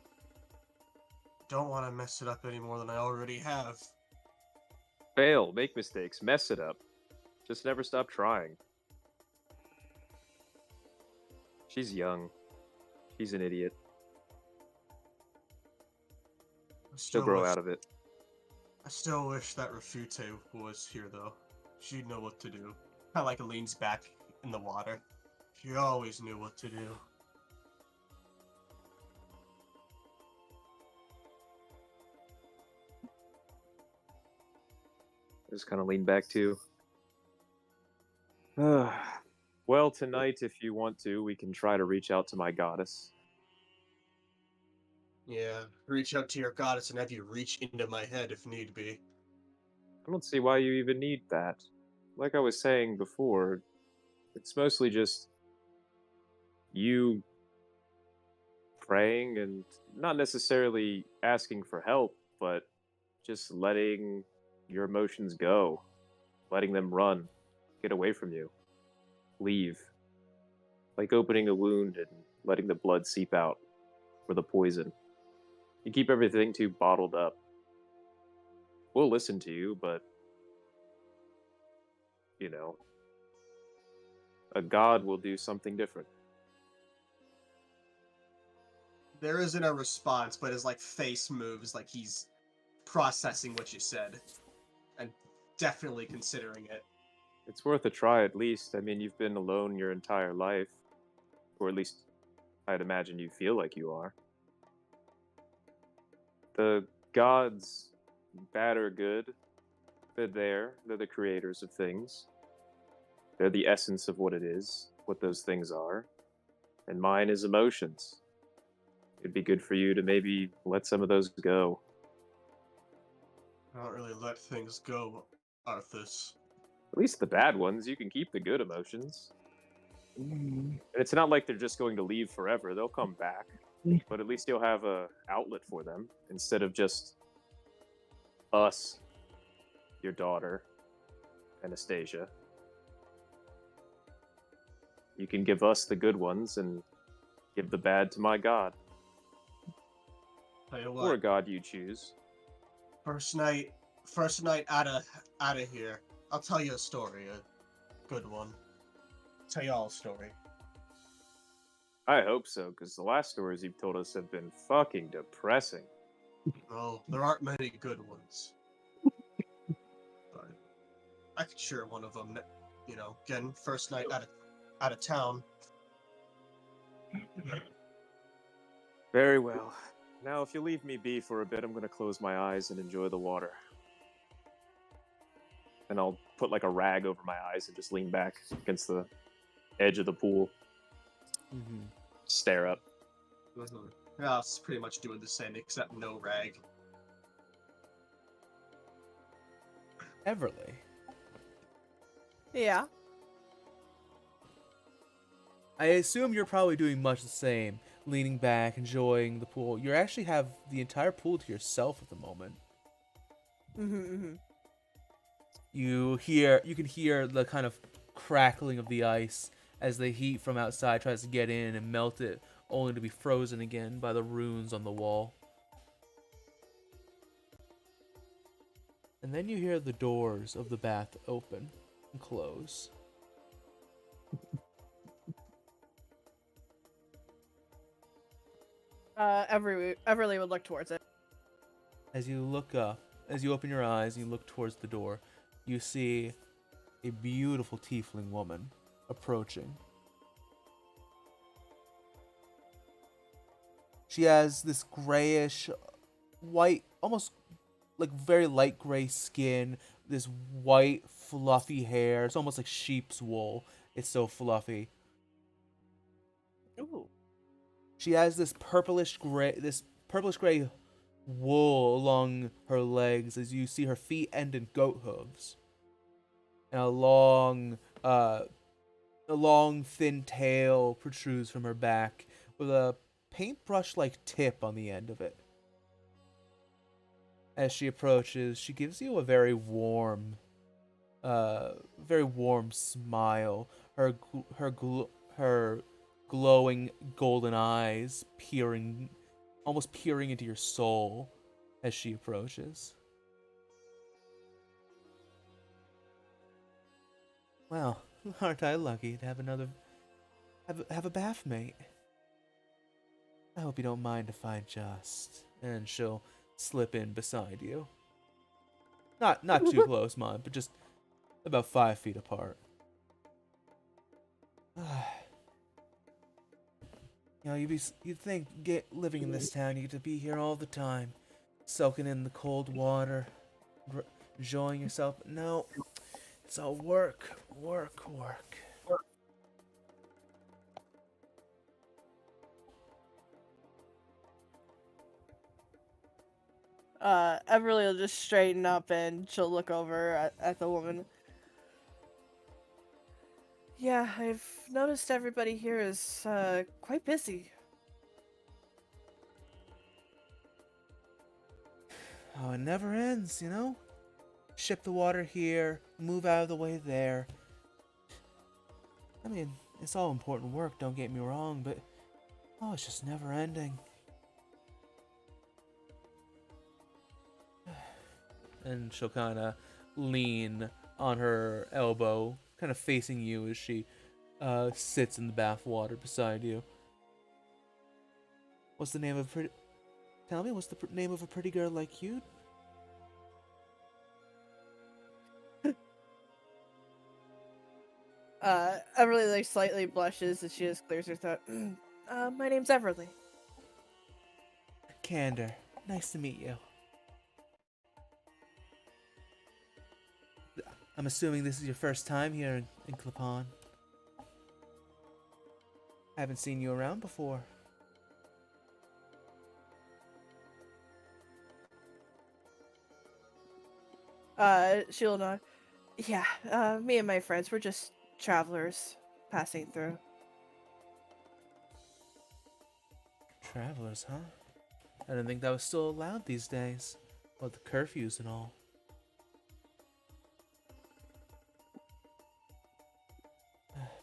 don't want to mess it up any more than I already have. Fail, make mistakes, mess it up. Just never stop trying. She's young. She's an idiot. She'll grow out of it. I still wish that Refute was here, though. She'd know what to do. I like leans back in the water. She always knew what to do. Just kind of lean back too. Well, tonight, if you want to, we can try to reach out to my goddess. Yeah, reach out to your goddess and have you reach into my head if need be. I don't see why you even need that. Like I was saying before, it's mostly just you praying and not necessarily asking for help, but just letting your emotions go, letting them run, get away from you, leave. Like opening a wound and letting the blood seep out, or the poison. You keep everything too bottled up. We'll listen to you, but, you know, a god will do something different. There isn't a response, but his face moves like he's processing what you said. And definitely considering it. It's worth a try at least. I mean, you've been alone your entire life. Or at least, I'd imagine you feel like you are. The gods, bad or good, they're there. They're the creators of things. They're the essence of what it is, what those things are. And mine is emotions. It'd be good for you to maybe let some of those go. I don't really let things go, Arthas. At least the bad ones, you can keep the good emotions. And it's not like they're just going to leave forever. They'll come back. But at least you'll have a outlet for them instead of just us, your daughter, Anastasia. You can give us the good ones and give the bad to my god. Tell you what, Or a god you choose. first night out of here. I'll tell you a story, a good one. Tell you all a story. I hope so, because the last stories you've told us have been fucking depressing. Well, there aren't many good ones. But I could share one of them. You know, again, first night out of town. Very well. Now, if you leave me be for a bit, I'm going to close my eyes and enjoy the water. And I'll put like a rag over my eyes and just lean back against the edge of the pool. Mm-hmm. Stare up. Yeah, it's pretty much doing the same, except no rag. Everly, Yeah. I assume you're probably doing much the same, leaning back, enjoying the pool. You actually have the entire pool to yourself at the moment. You can hear the kind of crackling of the ice as the heat from outside tries to get in and melt it, only to be frozen again by the runes on the wall. And then you hear the doors of the bath open and close. Everly would look towards it. As you look up, as you open your eyes and you look towards the door, you see a beautiful tiefling woman approaching. She has this grayish, white, almost like very light gray skin, this white, fluffy hair. It's almost like sheep's wool. It's so fluffy. Ooh. She has this purplish gray wool along her legs as you see her feet end in goat hooves. And a long thin tail protrudes from her back with a paintbrush-like tip on the end of it. As she approaches, she gives you a very warm smile. Her glowing golden eyes almost peering into your soul as she approaches. Well, aren't I lucky to have have a bath mate? I hope you don't mind if I just... And she'll slip in beside you. Not too close, mind, but just about 5 feet apart. You know, you'd think living in this town, you get to be here all the time, soaking in the cold water, enjoying yourself. No, it's all work. Everly will just straighten up and she'll look over at the woman. Yeah, I've noticed everybody here is quite busy. Oh, it never ends, you know? Ship the water here, move out of the way there. I mean, it's all important work, don't get me wrong, but oh, it's just never ending. And she'll kind of lean on her elbow, kind of facing you as she sits in the bath water beside you. What's the name of pretty... Tell me, what's the name of a pretty girl like you? Everly like slightly blushes as she just clears her throat. My name's Everly. Candor. Nice to meet you. I'm assuming this is your first time here in Clapon. I haven't seen you around before. She'll nod. Yeah, me and my friends, we're just travelers passing through. Travelers, huh? I didn't think that was still allowed these days. With the curfews and all.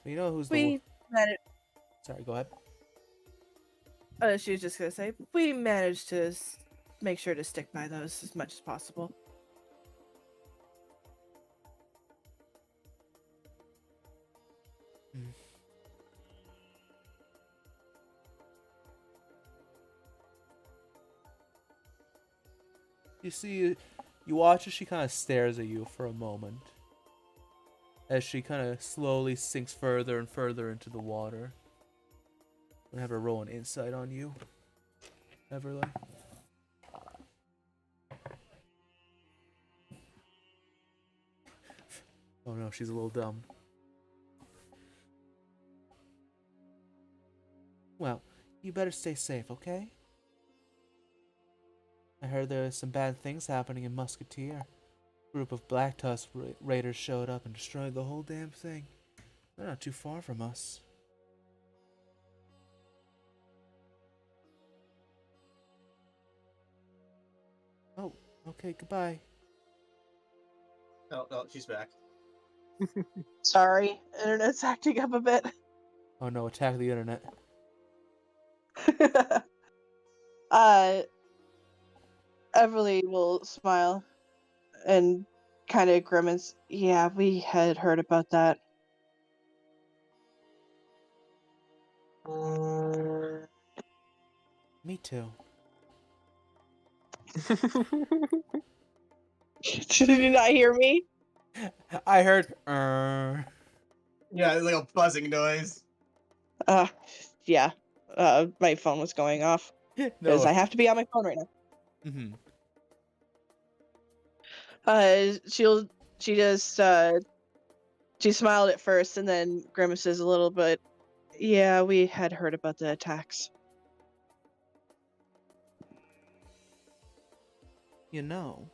But you know who's We managed. Sorry, go ahead. She was just gonna say we managed to make sure to stick by those as much as possible. Hmm. You see, you watch as she kind of stares at you for a moment. As she kind of slowly sinks further and further into the water. I'm gonna have her roll an insight on you, Everly. Oh no, she's a little dumb. Well, you better stay safe, okay? I heard there was some bad things happening in Musketeer. A group of Black Tusk raiders showed up and destroyed the whole damn thing. They're not too far from us. Okay, goodbye. Oh, no, she's back. Sorry, internet's acting up a bit. Oh no, attack the internet. Everly will smile and kind of grimace. Yeah, we had heard about that. Me too. Did you not hear me? I heard. Yeah, it's like a buzzing noise. Yeah. My phone was going off because No. I have to be on my phone right now. Mm-hmm. She just she smiled at first and then grimaces a little bit. Yeah, we had heard about the attacks. You know,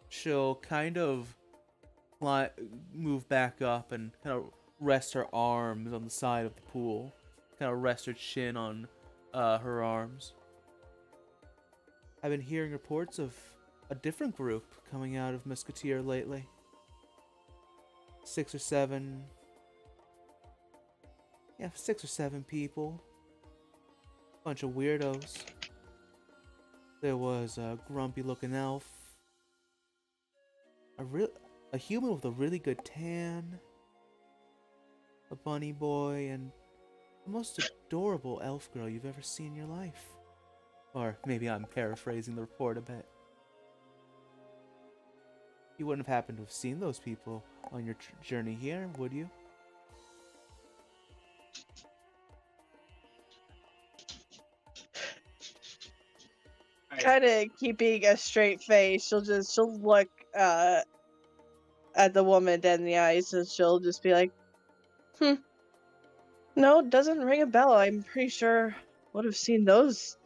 she'll kind of move back up and kind of rest her arms on the side of the pool. Kind of rest her chin on her arms. I've been hearing reports of a different group coming out of Musketeer lately. 6 or 7. Yeah, 6 or 7 people. Bunch of weirdos. There was a grumpy looking elf. A human with a really good tan. A bunny boy, and the most adorable elf girl you've ever seen in your life. Or maybe I'm paraphrasing the report a bit. You wouldn't have happened to have seen those people on your journey here, would you? Kind of keeping a straight face, she'll look at the woman dead in the eyes and she'll just be like, no, it doesn't ring a bell. I'm pretty sure would have seen those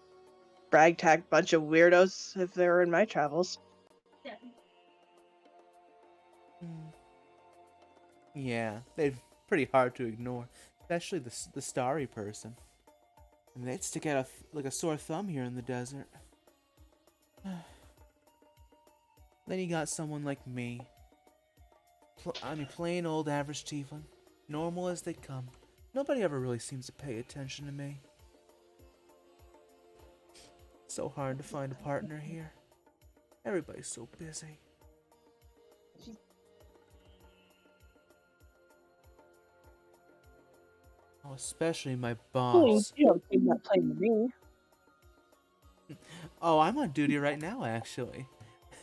ragtag bunch of weirdos if they were in my travels. Yeah, they're pretty hard to ignore, especially the starry person. And they'd stick out like a sore thumb here in the desert. Then you got someone like me. Plain old average tiefling. Normal as they come. Nobody ever really seems to pay attention to me. So hard to find a partner here. Everybody's so busy. Oh, especially my boss. You don't seem that plain to me. Oh, I'm on duty right now, actually.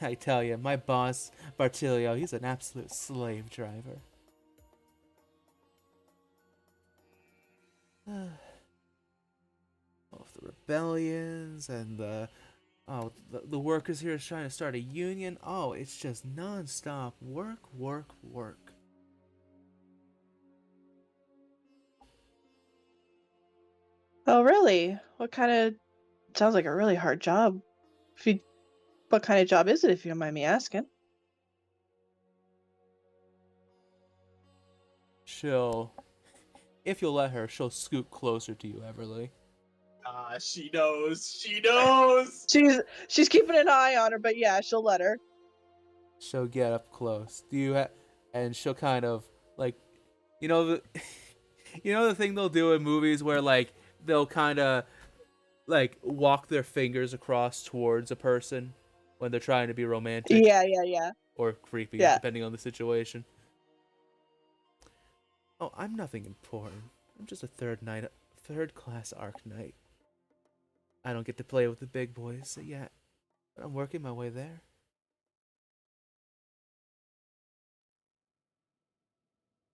I tell you, my boss, Bartilio, he's an absolute slave driver. Of the rebellions and the workers here is trying to start a union. Oh, it's just non-stop work, work, work. Oh, really? What kind of... Sounds like a really hard job. What kind of job is it, if you don't mind me asking? If you'll let her, she'll scoot closer to you, Everly. She knows. She knows. She's keeping an eye on her, but yeah, she'll let her. She'll get up close. And she'll kind of like, you know the, you know the thing they'll do in movies where like they'll kind of like walk their fingers across towards a person when they're trying to be romantic. Yeah. Or creepy, Yeah. depending on the situation. Oh, I'm nothing important. I'm just a third class Arc Knight. I don't get to play with the big boys yet, but I'm working my way there.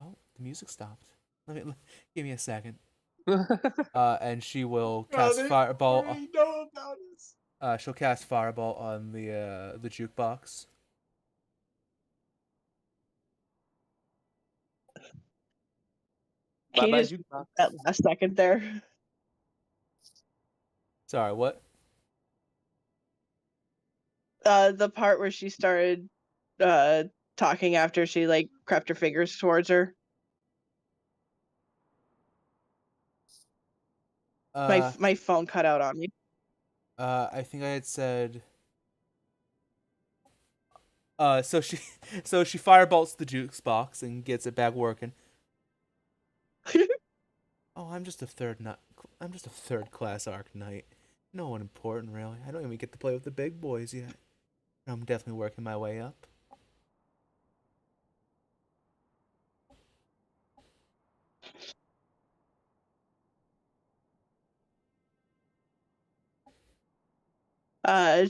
Oh, the music stopped. Give me a second. And she will cast fireball. They know about us. She'll cast fireball on the jukebox. Can you Bye-bye, just jukebox. that last second there? Sorry, what? The part where she started talking after she like crept her fingers towards her. My phone cut out on me. I think I had said So she firebolts the jukebox and gets it back working. Oh, I'm just a third class Arc Knight. No one important really. I don't even get to play with the big boys yet. I'm definitely working my way up.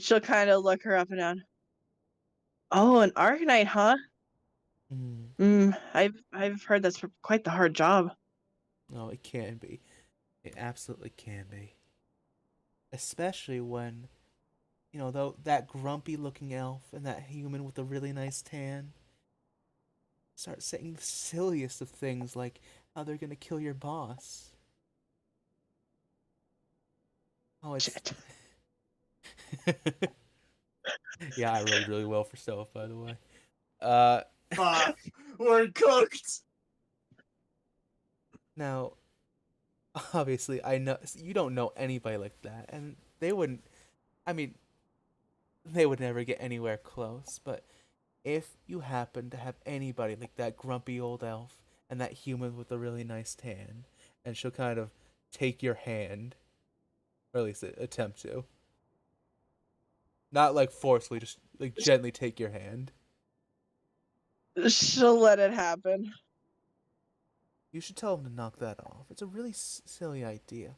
She'll kind of look her up and down. Oh, an Arcanite, huh? I've heard that's quite the hard job. Oh, it can be. It absolutely can be. Especially when, though that grumpy looking elf and that human with a really nice tan start saying the silliest of things like how they're gonna kill your boss. Oh, it's. Shit. Yeah, I rolled really well for stealth, by the way. Uh, Fuck, we're cooked. Now, obviously, I know you don't know anybody like that, and they wouldn't. I mean, they would never get anywhere close. But if you happen to have anybody like that grumpy old elf and that human with a really nice tan, and she'll kind of take your hand, or at least attempt to, not like forcefully, just like gently take your hand. She'll let it happen. You should tell them to knock that off. It's a really silly idea,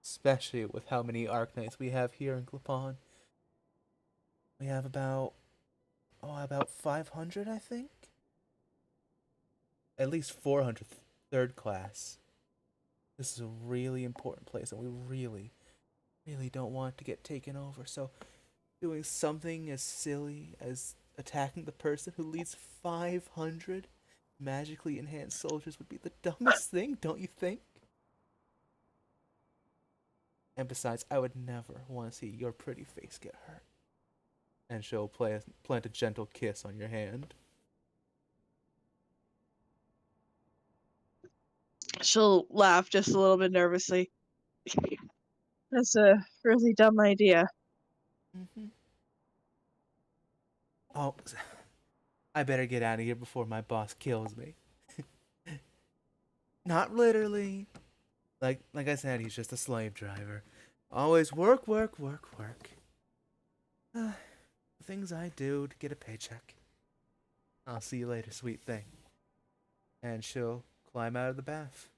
especially with how many Arknights we have here in Clapon. We have about 500, I think. At least 400 third class. This is a really important place, and we really, really don't want it to get taken over. So, doing something as silly as attacking the person who leads 500 magically enhanced soldiers would be the dumbest thing, don't you think? And besides, I would never want to see your pretty face get hurt. And she'll plant a gentle kiss on your hand. She'll laugh just a little bit nervously. That's a really dumb idea. Mm-hmm. Oh, I better get out of here before my boss kills me. Not literally. Like I said, he's just a slave driver. Always work, work, work, work. The things I do to get a paycheck. I'll see you later, sweet thing. And she'll climb out of the bath.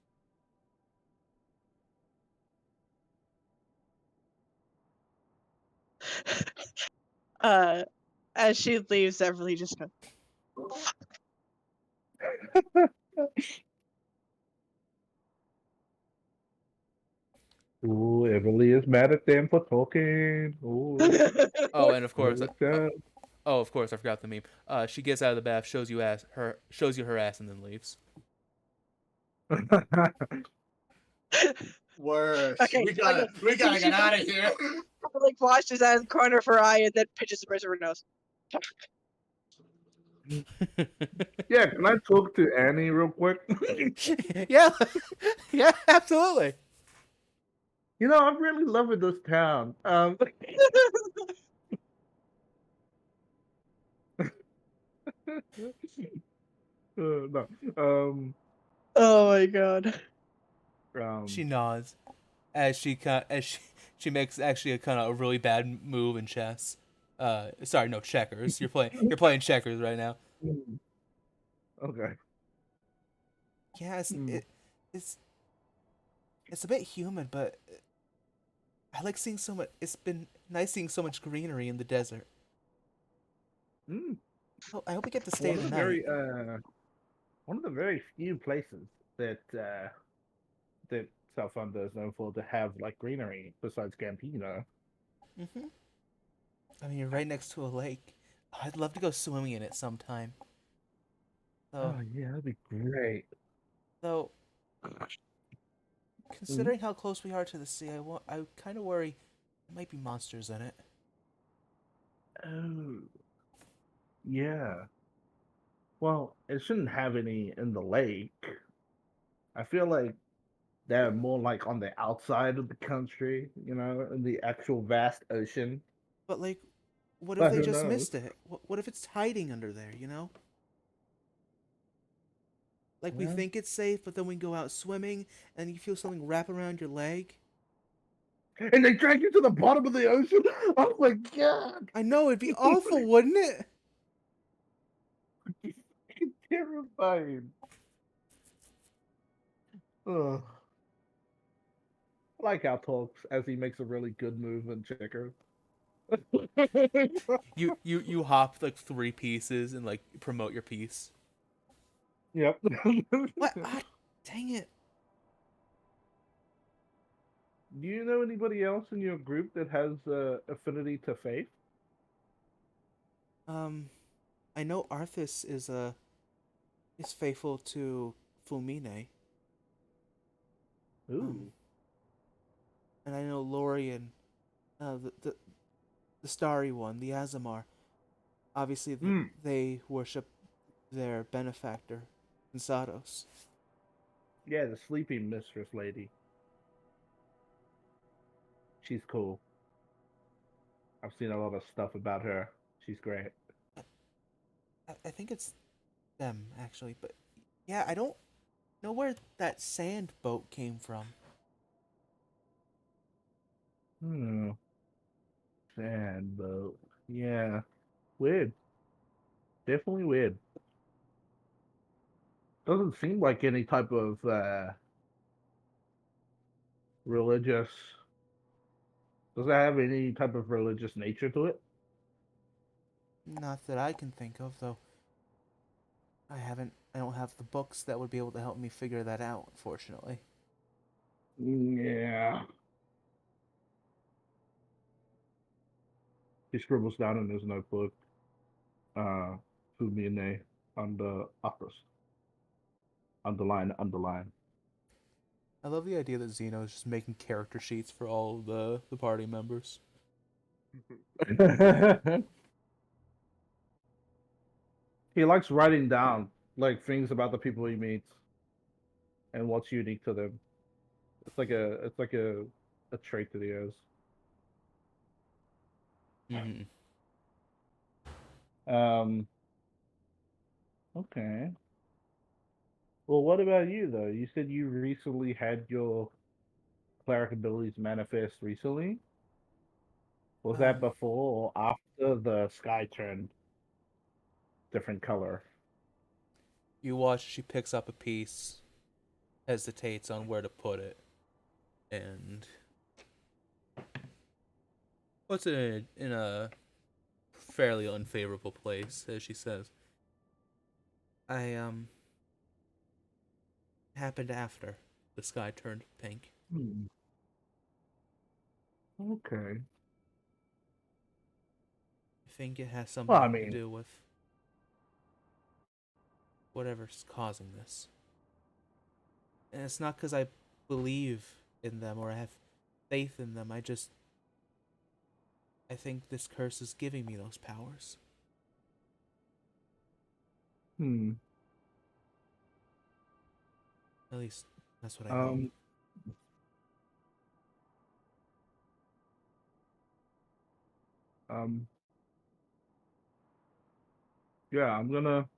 As she leaves, Everly just goes, Ooh, Emily is mad at them for talking. Ooh. Oh, and of course, Yeah. of course, I forgot the meme. She gets out of the bath, shows you her ass, and then leaves. Word. Okay, We gotta get out of here. like washes out of the corner of her eye and then pinches the bridge of her nose. Yeah, can I talk to Annie real quick? Yeah, yeah, absolutely. I'm really loving this town. No. Oh my god. She nods as she makes actually a kind of a really bad move in chess. Sorry, no, checkers. You're playing checkers right now. Okay. Yeah, it's a bit humid, but I like seeing so much. It's been nice seeing so much greenery in the desert. Mm. Oh, I hope we get to stay One of the the night. one of the very few places that South Thunder is known for to have like greenery besides Campino. Mm-hmm. I mean, you're right next to a lake. I'd love to go swimming in it sometime. Oh yeah, that'd be great. Though, considering how close we are to the sea, I kind of worry there might be monsters in it. Oh, yeah. Well, it shouldn't have any in the lake. I feel like they're more like on the outside of the country, in the actual vast ocean. But like, What if But they who just knows? missed it? What if it's hiding under there, you know? Like we Yeah. think it's safe, but then we go out swimming and you feel something wrap around your leg. And they drag you to the bottom of the ocean. Oh my god! I know, it'd be awful, wouldn't it? It's terrifying. Ugh. I like how talks as he makes a really good move in checkers. You hop like 3 pieces and like promote your piece. Yep. What? Ah, dang it. Do you know anybody else in your group that has affinity to faith? I know Arthas is faithful to Fulmine. Ooh. And I know Lorien, the starry one, the Azamar. Obviously, they worship their benefactor, Insados. Yeah, the sleeping mistress lady. She's cool. I've seen a lot of stuff about her. She's great. I think it's them actually, but yeah, I don't know where that sand boat came from. Hmm. Sand boat. Yeah. Weird. Definitely weird. Doesn't seem like any type of religious. Does it have any type of religious nature to it? Not that I can think of, though. I don't have the books that would be able to help me figure that out, unfortunately. Yeah. He scribbles down in his notebook, Fumine on the uppers. Underline, underline. I love the idea that Zeno is just making character sheets for all of the party members. He likes writing down like things about the people he meets and what's unique to them. It's like a trait that he has. Mm-hmm. Um. Okay. Well, what about you though? You said you recently had your cleric abilities manifest recently. Was that Um, before or after the sky turned different color? you watch she picks up a piece, hesitates on where to put it, and puts it in a fairly unfavorable place, as she says. I happened after the sky turned pink. Hmm. Okay. I think it has Well, something I to mean, do with whatever's causing this. And it's not because I believe in them or I have faith in them. I think this curse is giving me those powers. hmm. At least that's what I hope. Um, um, yeah, I'm gonna.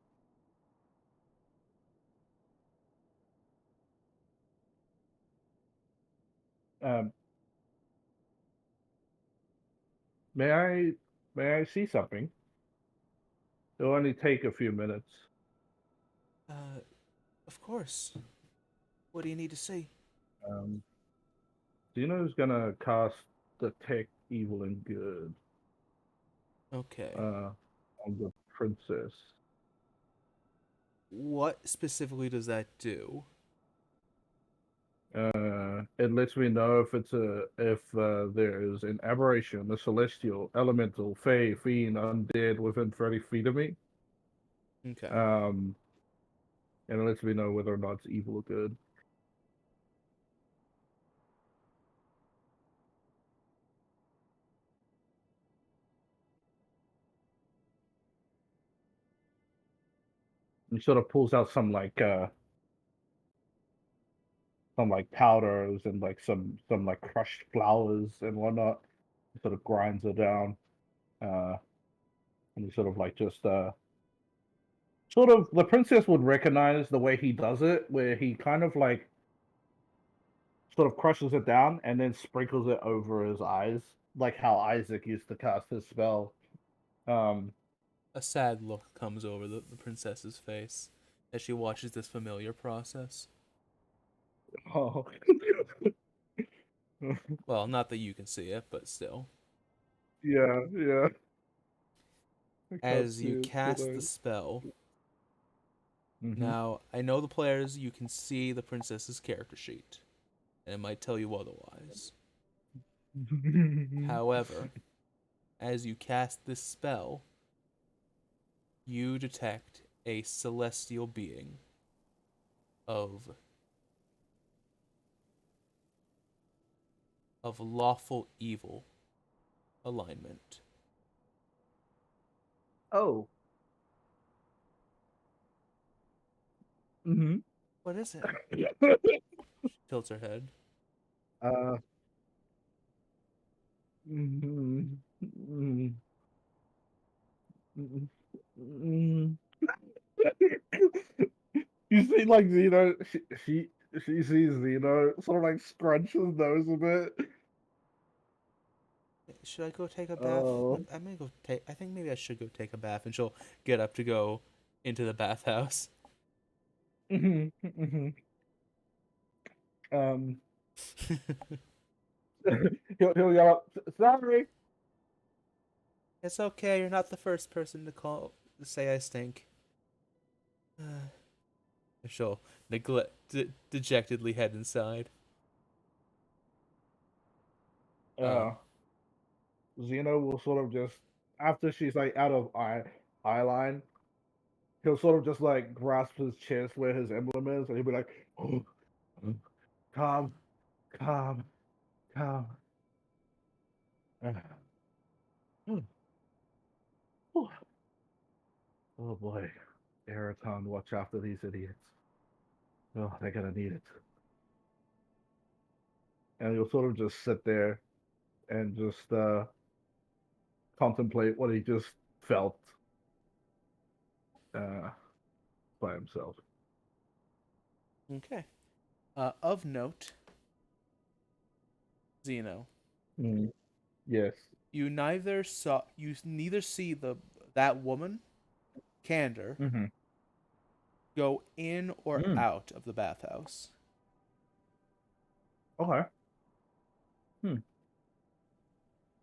Um, may I, may I see something? It'll only take a few minutes. Uh, of course. What do you need to see? Um, Zeno's gonna cast Detect Evil and Good, Okay. on the princess. What specifically does that do? It lets me know if there is an aberration, a celestial, elemental, fey, fiend, undead within 30 feet of me. Okay. Um, and it lets me know whether or not it's evil or good. And sort of pulls out some like powders and like some like crushed flowers and whatnot. Sort of grinds it down. And he sort of like just sort of the princess would recognize the way he does it, where he kind of like sort of crushes it down and then sprinkles it over his eyes, like how Isaac used to cast his spell. Um, A sad look comes over the princess's face as she watches this familiar process. oh. Well, not that you can see it, but still. yeah. I can't As see you it cast today. the spell, Mhm. now I know the players, you can see the princess's character sheet, and it might tell you otherwise. However, as you cast this spell, you detect a celestial being of lawful evil alignment. Oh. Mm-hmm. What is it? She tilts her head. Mhm. Mhm. Mhm. You see, like Zeno, she sees Zeno sort of like scrunch his nose a bit. Should I go take a bath? Oh. I'm gonna go take. I think maybe I should go take a bath, and she'll get up to go into the bathhouse. Mhm. Mhm. Um. he'll yell out, "Sorry." It's okay. You're not the first person to say I stink. And she'll dejectedly head inside. Uh, Zeno will sort of just after she's like out of eye line, he'll sort of just like grasp his chest where his emblem is, and he'll be like, oh, calm, calm, calm. Oh boy, Eraton, watch after these idiots. Oh, they're gonna need it. And he'll sort of just sit there and just contemplate what he just felt uh, by himself. Okay. Of note, Zeno, Mm, yes. you neither see that woman, Candor, Mm-hmm. go in or Mm. out of the bathhouse. Okay. Hmm.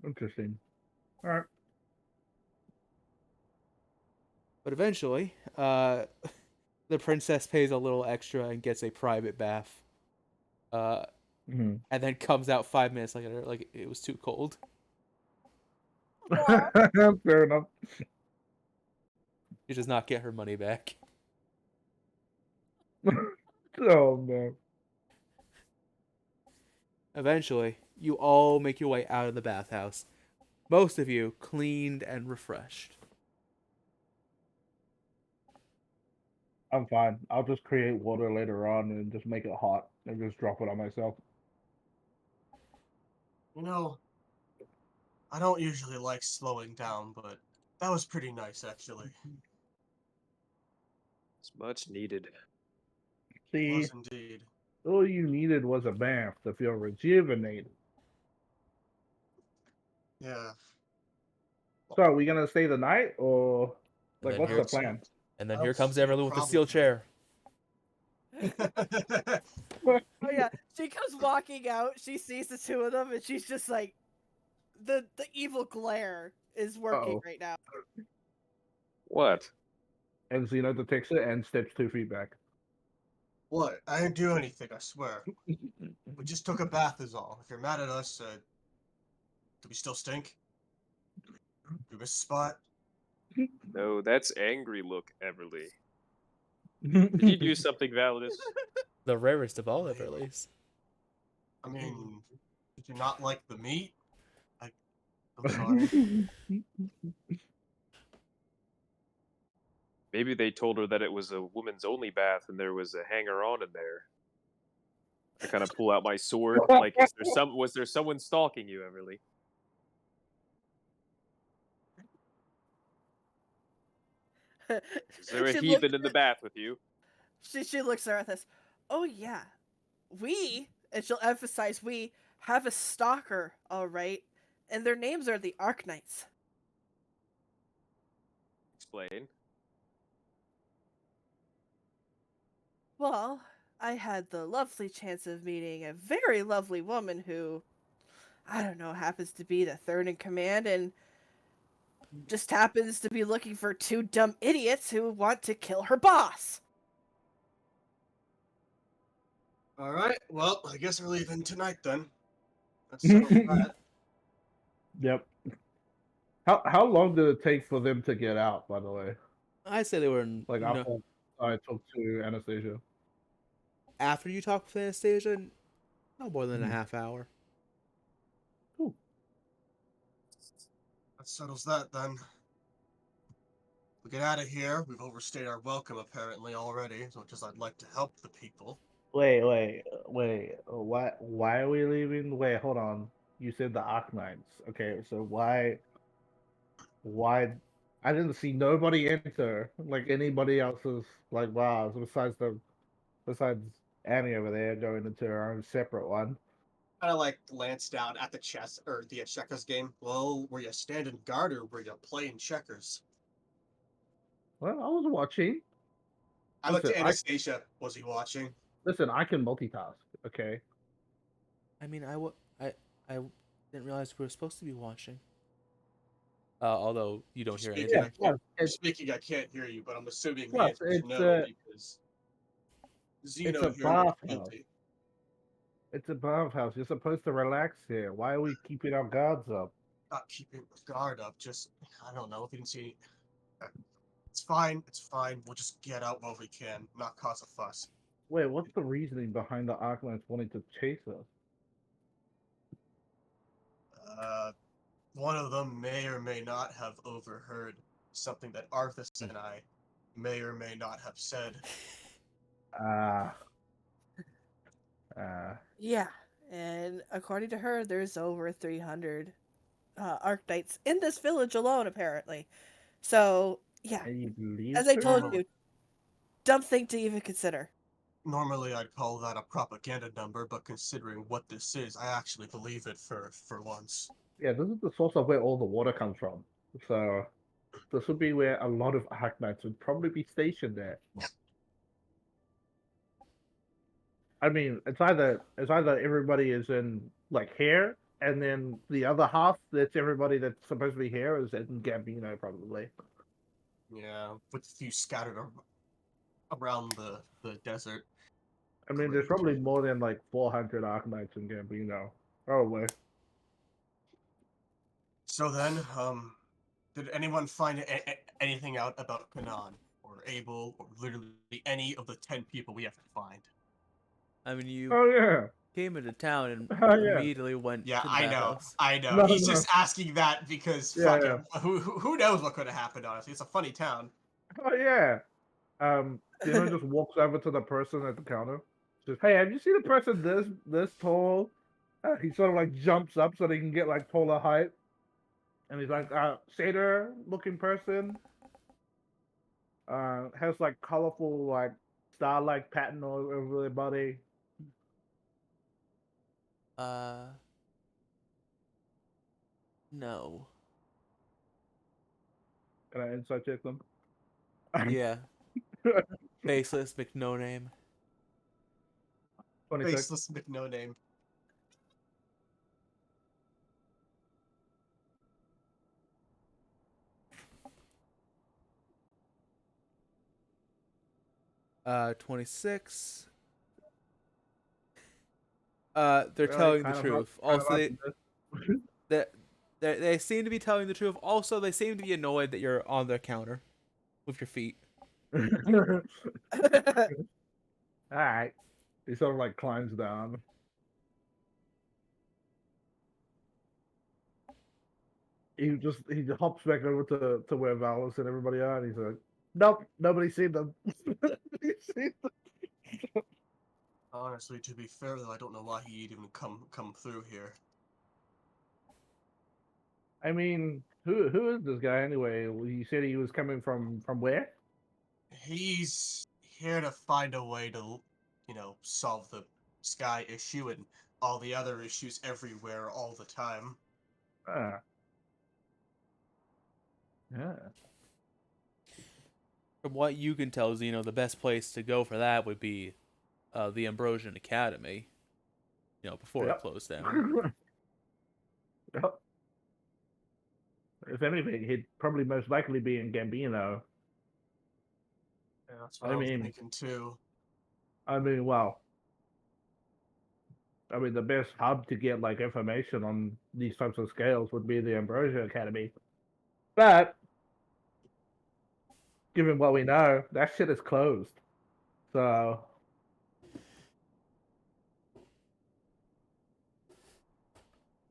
Interesting. All right. But eventually, the princess pays a little extra and gets a private bath. Uh, Mm-hmm. and then comes out 5 minutes later like it was too cold. Fair enough. She does not get her money back. Oh man. Eventually, you all make your way out of the bathhouse. Most of you cleaned and refreshed. I'm fine. I'll just create water later on and just make it hot and just drop it on myself. You know, I don't usually like slowing down, but that was pretty nice, actually. It's much needed. It See, was indeed. all you needed was a bath to feel rejuvenated. Yeah. So, are we gonna stay the night or And like then what's here the plan? here comes See a Everly with the problem steel chair. Oh yeah, she comes walking out. She sees the two of them, and she's just like, the evil glare is working Uh-oh. right now. What? And Zeno detects it and steps 2 feet back. What? I didn't do anything, I swear. We just took a bath is all. If you're mad at us, do we still stink? Do we miss a spot? No, that's angry look, Everly. Did you do something, Validus? The rarest of all I mean- Everlys. I mean, did you not like the meat? I'm sorry. Maybe they told her that it was a woman's only bath and there was a hanger-on in there. I kind of pull out my sword. Like, was there someone stalking you, Everly? Is there a She heathen in the bath with you? She looks at Arthas. Oh yeah, we, and she'll emphasize we, have a stalker, all right, and their names are the Arknights. Explain. Well, I had the lovely chance of meeting a very lovely woman who, I don't know, happens to be the third in command and just happens to be looking for two dumb idiots who want to kill her boss. All right. Well, I guess we're leaving tonight then. Let's settle that. Yep. How long did it take for them to get out? By the way, I'd say they were, in, like you know, after I talked to Anastasia. after you talk with Anastasia, no more than a Mhm. half hour. Cool. That settles that then. We get out of here. We've overstayed our welcome apparently already, as much as I'd like to help the people. Wait. Why are we leaving? Wait, hold on. You said the Arknights. Okay, so why? I didn't see nobody enter like anybody else's like bars besides Annie over there going into her own separate one. Kind of like glanced down at the chess or the checkers game. Well, were you standing guard or were you playing checkers? Well, I was watching. I looked Listen, at Anastasia. Was he watching? I can multitask. Okay. I mean, I didn't realize we were supposed to be watching. Although you don't hear Speaking, anything. Yeah. you're speaking. I can't hear you, but I'm assuming the Plus, answer is it's no because it's Zeno a here looks bathhouse. guilty. It's a bathhouse. You're supposed to relax here. Why are we keeping our guards up? Not keeping the guard up. Just I don't know if you didn't see. It's fine. It's fine. We'll just get out while we can, not cause a fuss. Wait, what's the reasoning behind the Arknights wanting to chase us? One of them may or may not have overheard something that Arthas and I may or may not have said. Ah. Ah. Yeah, and according to her, there's over 300 Arknights in this village alone, apparently. So, yeah, And you believe as I her? told you, dumb thing to even consider. Normally, I'd call that a propaganda number, but considering what this is, I actually believe it for once. Yeah, this is the source of where all the water comes from. So this would be where a lot of Arknights would probably be stationed there. I mean, it's either everybody is in like here, and then the other half that's everybody that's supposed to be here is in Gambino, probably. Yeah, with a few scattered around the desert. I mean, there's probably more than like 400 Arknights in Gambino, probably. So then, did anyone find anything out about Kanan or Abel or literally any of the 10 people we have to find? I mean, you Oh yeah, came into town and Oh, yeah. immediately went Yeah, to the I know, bathhouse. I know. No, He's no. just asking that because Yeah, fuck yeah. it. Who knows what could have happened? Honestly, it's a funny town. Oh yeah. Dino just walks over to the person at the counter. Says, "Hey, have you seen a person this tall?" He sort of like jumps up so they can get like taller height. And he's like, satyr looking person. Has like colorful like star-like pattern all over their body. No. Can I insight check them? Yeah. Faceless, no name. 26. Faceless with no name. Uh, 26. They're Really? telling the Kind of truth. kind of Also, optimistic. they seem to be telling the truth. Also, they seem to be annoyed that you're on their counter with your feet. Alright. He sort of like climbs down. He just hops back over to where Valis and everybody are, and he's like, "Nope, nobody's seen them." Nobody's seen them. Honestly, to be fair though, I don't know why he'd even come through here. I mean, who is this guy anyway? You said he was coming from where? He's here to find a way to, solve the sky issue and all the other issues everywhere all the time. Ah. Yeah. From what you can tell, Zeno, the best place to go for that would be the Ambrosian Academy. Before it Yep. closed down. Yep. If anything, he'd probably most likely be in Gambino. Yeah, that's what I was thinking too. Well, the best hub to get like information on these types of scales would be the Ambrosia Academy. But given what we know, that shit is closed. So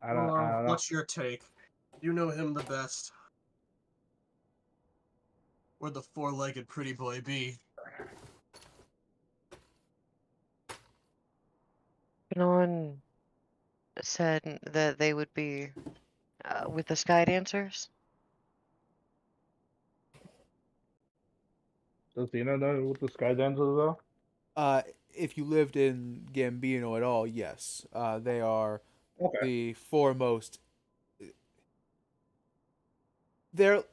I don't know. What's your take? You know him the best. Where'd the four-legged pretty boy be? Kanon said that they would be with the Sky Dancers. Does Zeno know what the Sky Dancers are? If you lived in Gambino at all, yes, they are Okay. the foremost. They're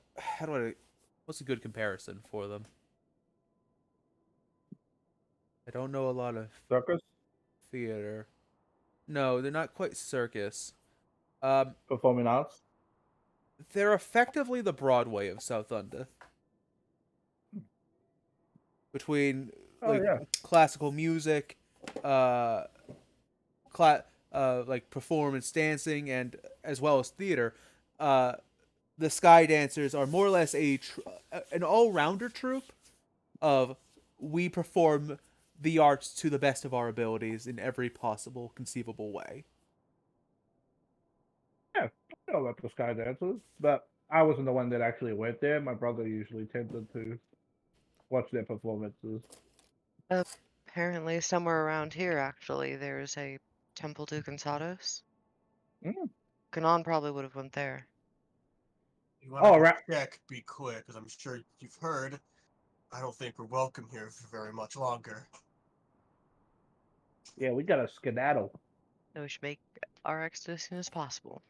what's a good comparison for them? I don't know a lot of Circus? theater. No, they're not quite circus. Performing arts? They're effectively the Broadway of South Under. Between classical music, like performance dancing, and as well as theater, the Sky Dancers are more or less an all-rounder troupe of we perform the arts to the best of our abilities in every possible conceivable way. Yeah, I know about the Sky Dancers, but I wasn't the one that actually went there. My brother usually tended to watch their performances. Apparently, somewhere around here, actually, there's a Temple to Cansados. Kanon probably would have went there. You want to check, be quick, because I'm sure you've heard. I don't think we're welcome here for very much longer. Yeah, we got a skedaddle. So we should make our exit as soon as possible.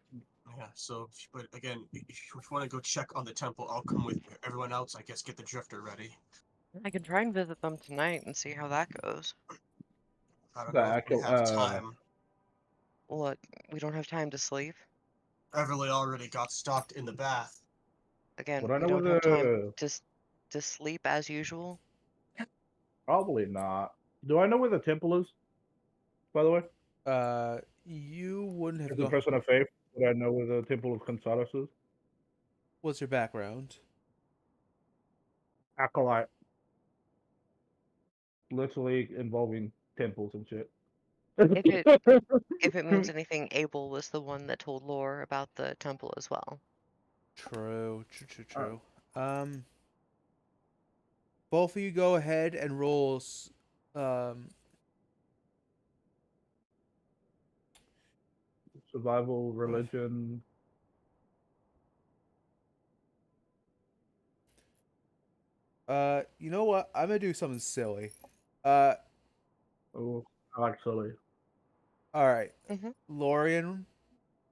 Yeah, but again, if you want to go check on the temple, I'll come with you. Everyone else, I guess, get the drifter ready. I can try and visit them tonight and see how that goes. I don't know if we have time. What, we don't have time to sleep? Everly already got stocked in the bath. Again, we don't have time to sleep as usual? Probably not. Do I know where the temple is, by the way? You wouldn't have As a person of faith, would I know where the Temple of Consados is? What's your background? Acolyte. Literally involving temples and shit. If it means anything, Abel was the one that told Lore about the temple as well. True. Both of you go ahead and roll survival, religion. You know what? I'm gonna do something silly. Oh, I like silly. Alright. Lorian,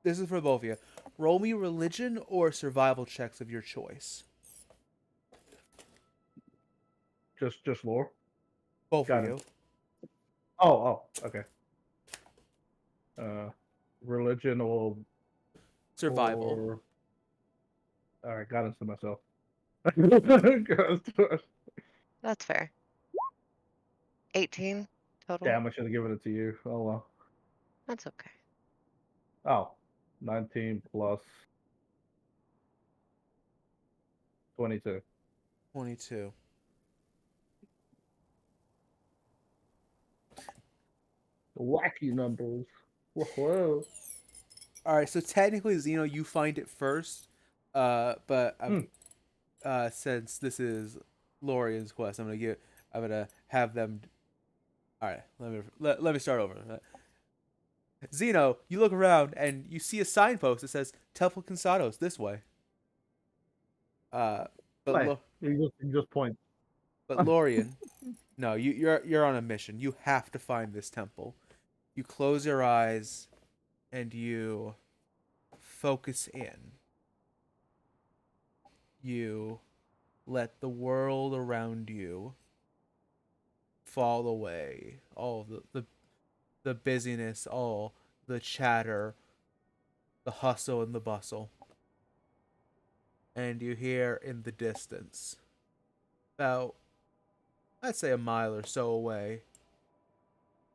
this is for both of you. Roll me religion or survival checks of your choice. Just lore? Both of you. Oh, okay. Religion or survival. Alright, got into myself. That's fair. 18 total. Damn, I should have given it to you. Oh well. That's okay. Oh, 19 plus 22. 22. Wacky numbers. Whoa. All right, so technically, Zeno, you find it first, but since this is Lorian's quest, I'm gonna have them. All right, let me start over. Zeno, you look around and you see a signpost that says Temple Cansados this way. But you just point. But Lorien, no, you're on a mission. You have to find this temple. You close your eyes and you focus in. You let the world around you fall away. All the busyness, all the chatter, the hustle and the bustle. And you hear in the distance, about, I'd say, a mile or so away,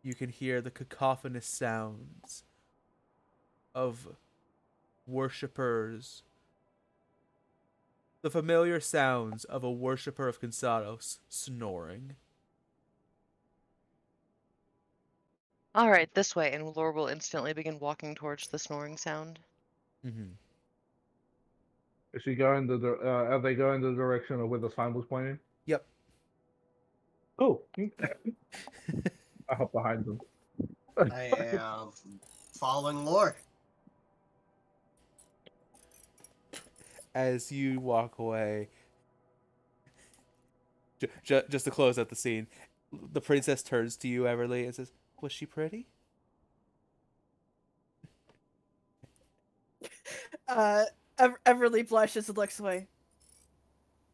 you can hear the cacophonous sounds of worshippers, the familiar sounds of a worshipper of Kinsados snoring. All right, this way, and Lore will instantly begin walking towards the snoring sound. Mm-hmm. Is she going are they going the direction of where the sign was pointing? Yep. Oh, I hop behind them. I am following Lore. As you walk away, just to close out the scene, the princess turns to you, Everly, and says, "Was she pretty?" Everly blushes and looks away.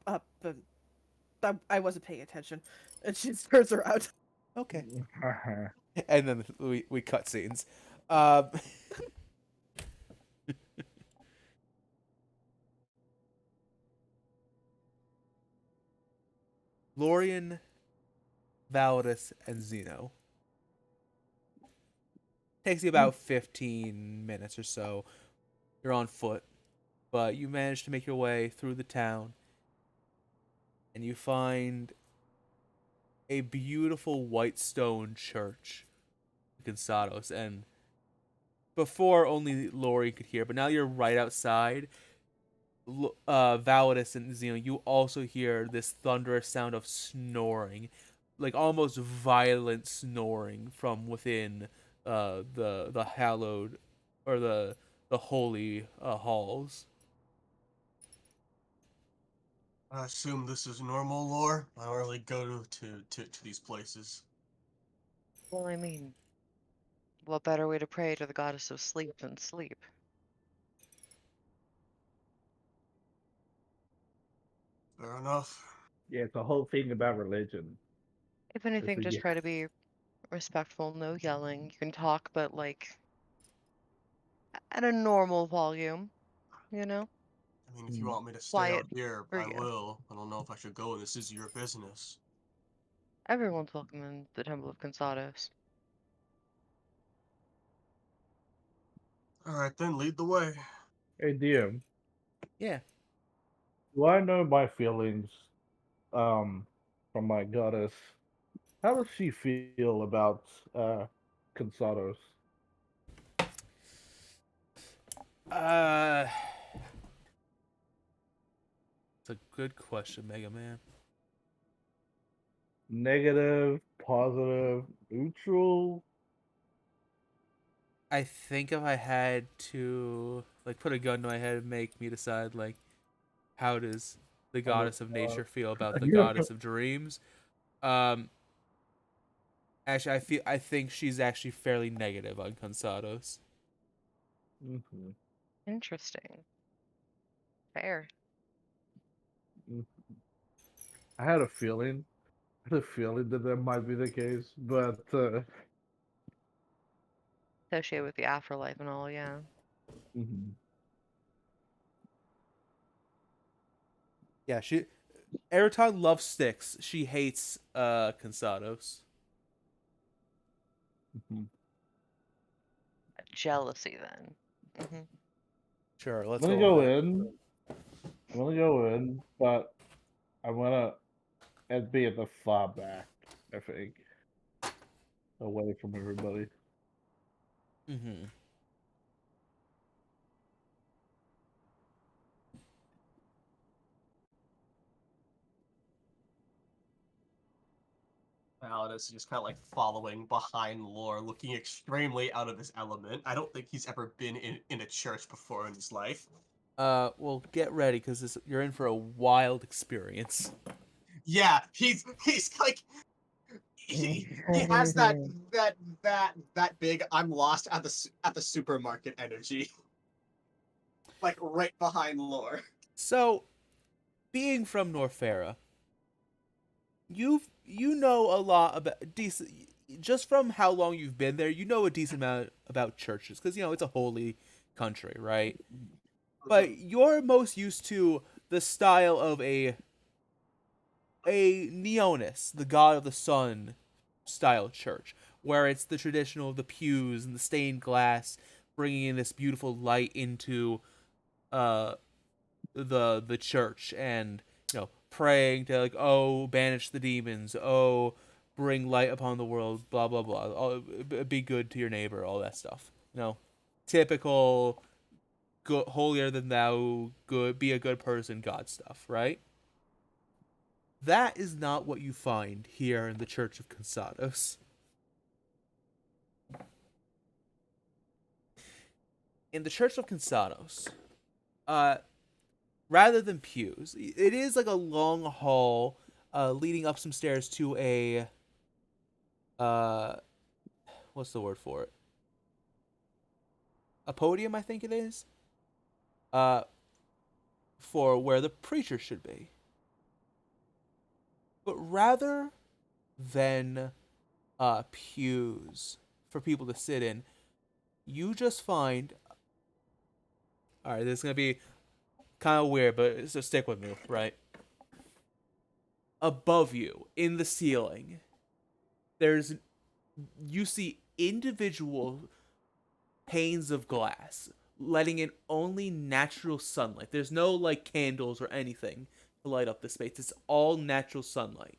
But I wasn't paying attention, and she turns around. Okay. And then we cut scenes. Um, Lorien, Validus, and Zeno. Takes you about 15 minutes or so. You're on foot, but you manage to make your way through the town, and you find a beautiful white stone church in Cansados. And before, only Lori could hear, but now you're right outside. Validus and Zeno, you also hear this thunderous sound of snoring, like almost violent snoring from within the hallowed or the holy halls. I assume this is normal Lore. I don't really go to these places. Well, I mean, what better way to pray to the goddess of sleep than sleep? Fair enough. Yeah, it's a whole thing about religion. If anything, just Yeah. try to be respectful, no yelling. You can talk, but like at a normal volume, you know? I mean, if you want me to stay Quiet out here, for I you. will. I don't know if I should go. This is your business. Everyone's welcome in the Temple of Consados. All right, then lead the way. Hey, DM, Yeah. do I know my feelings um from my goddess? How does she feel about Consados? Uh, it's a good question, Mega Man. Negative, positive, neutral? I think if I had to like put a gun to my head and make me decide like how does the On the goddess of nature feel about the yeah. goddess of dreams, um, actually I think she's actually fairly negative on Cansados. Mhm, Interesting. Fair. mhm. I had a feeling. I had a feeling that that might be the case, but Associated with the afterlife and all, yeah. mhm. Yeah, Eraton loves sticks. She hates Cansados. Mhm. Jealousy, then. Sure, I'm let's gonna go with go that. in. I'm gonna go in, but I'm gonna be at the far back. I think away from everybody. Mm-hmm. Paladus is just kind of like following behind Lore, looking extremely out of his element. I don't think he's ever been in a church before in his life. Well, get ready because you're in for a wild experience. Yeah, he's like he has that big I'm lost at the supermarket energy. Like right behind Lore. So, being from Norfera, you know a lot about decent just from how long you've been there. You know a decent amount about churches because it's a holy country, right? But you're most used to the style of a Neonis, the god of the sun style church, where it's the traditional the pews and the stained glass, bringing in this beautiful light into uh the church, and praying to like, oh, banish the demons, oh, bring light upon the world, blah blah blah, be good to your neighbor, all that stuff. Typical good, holier than thou, good, be a good person, God stuff, right? That is not what you find here in the Church of Cansados. In the Church of Cansados, uh, rather than pews, it is like a long hall leading up some stairs to uh, what's the word for it? A podium, I think it is. Uh, for where the preacher should be. But rather than pews for people to sit in, you just find. All right, this is gonna be kind of weird, but so stick with me, right? Above you, in the ceiling, you see individual panes of glass, letting in only natural sunlight. There's no like candles or anything to light up the space. It's all natural sunlight.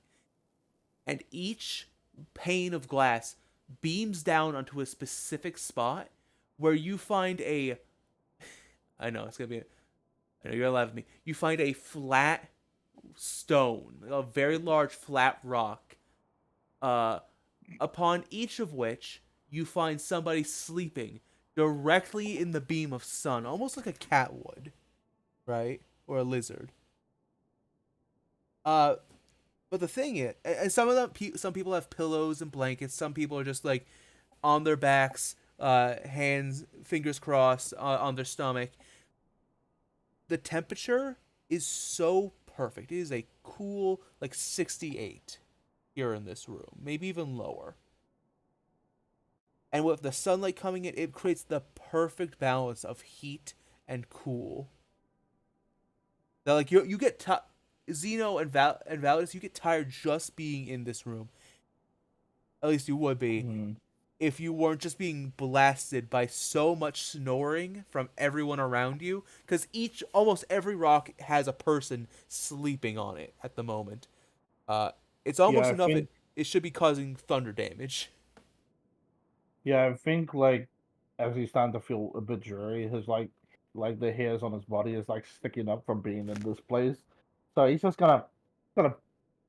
And each pane of glass beams down onto a specific spot where you find a I know it's gonna be I know you're gonna laugh at me. You find a flat stone, a very large flat rock, uh, upon each of which you find somebody sleeping directly in the beam of sun, almost like a cat would, right? Or a lizard. Uh, but the thing is, and some of them, some people have pillows and blankets. Some people are just like on their backs, hands, fingers crossed, on their stomach. The temperature is so perfect. It is a cool, like 68 here in this room, maybe even lower. And with the sunlight coming in, it creates the perfect balance of heat and cool. Now, like you get Zeno and Validus, you get tired just being in this room. At least you would be if you weren't just being blasted by so much snoring from everyone around you. Because almost every rock has a person sleeping on it at the moment. It's almost Yeah, I enough. think It should be causing thunder damage. yeah, I think like as he's starting to feel a bit dreary, his like the hairs on his body is like sticking up from being in this place. So he's just gonna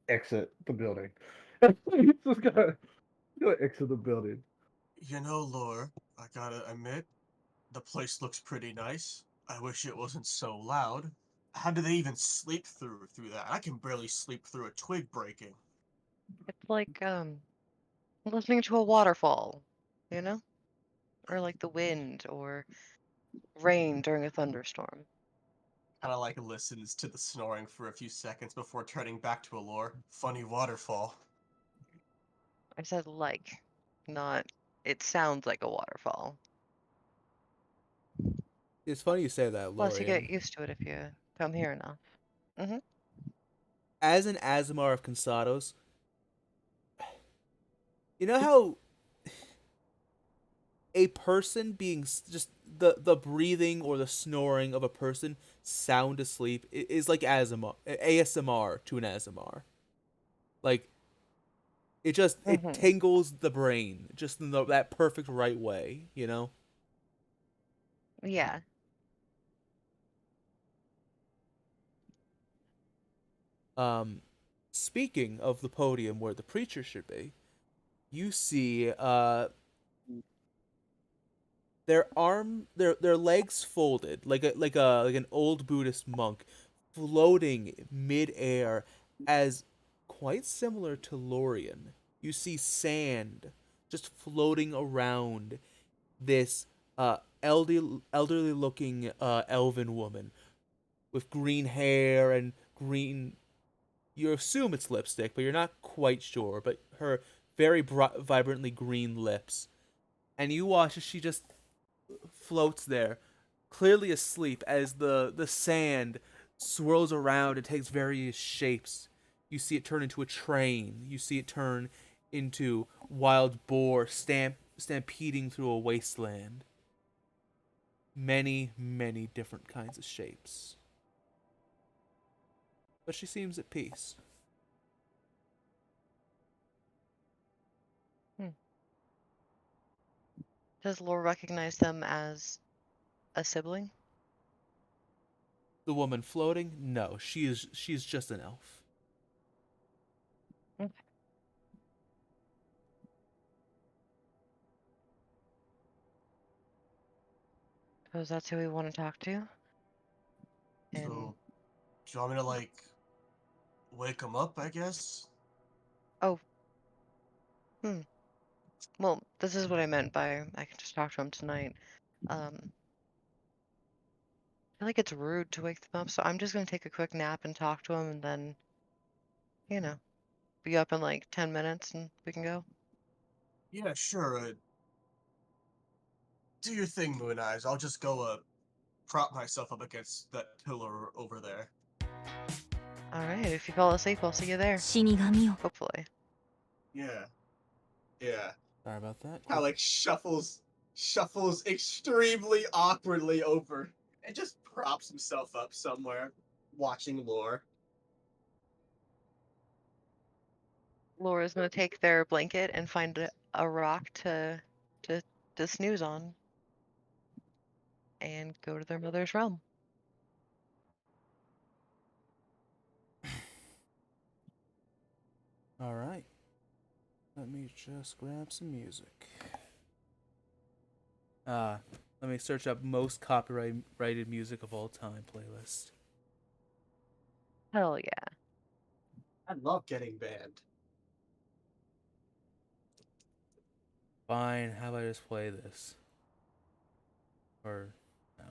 exit the building. He's just gonna exit the building. You know, Lore, I gotta admit, the place looks pretty nice. I wish it wasn't so loud. How do they even sleep through that? I can barely sleep through a twig breaking. It's like listening to a waterfall, you know? Or like the wind or rain during a thunderstorm. Kinda like listens to the snoring for a few seconds before turning back to Allure. Funny waterfall. I said like, not it sounds like a waterfall. It's funny you say that, Plus you Lorian. get used to it if you come here enough. Mm-hmm. As an Azamar of Cansados, you know how a person being just the breathing or the snoring of a person sound asleep is like ASMR to an Azamar. Like it Mm-hmm. tingles the brain just in that perfect right way. Yeah. Um, speaking of the podium where the preacher should be, you see their legs folded like an old Buddhist monk floating mid-air as quite similar to Lorien. You see sand just floating around this elderly looking elven woman with green hair and green. You assume it's lipstick, but you're not quite sure. But her very vibrantly green lips. And you watch as she just floats there, clearly asleep, as the sand swirls around and takes various shapes. You see it turn into a train. You see it turn into wild boar stampeding through a wasteland. Many, many different kinds of shapes. But she seems at peace. Hmm. Does Lore recognize them as a sibling? The woman floating? No, she's just an elf. Okay. Suppose that's who we want to talk to. And So, do you want me to like wake him up? I guess. oh, well, this is what I meant by I can just talk to him tonight. I feel like it's rude to wake them up, so I'm just gonna take a quick nap and talk to him, and then, you know, be up in like 10 minutes and we can go. Yeah, sure. Do your thing, Moon Eyes. I'll just go prop myself up against that pillar over there. All right, if you fall asleep, I'll see you there. 死神を Hopefully. Yeah. Yeah. Sorry about that. How like shuffles extremely awkwardly over and just props himself up somewhere, watching Lore. Laura's gonna take their blanket and find a rock to to snooze on and go to their mother's realm. All right. Let me just grab some music. Let me search up most copyrighted music of all time playlist. Hell yeah. I love getting banned. Fine, how about I just play this? Or no.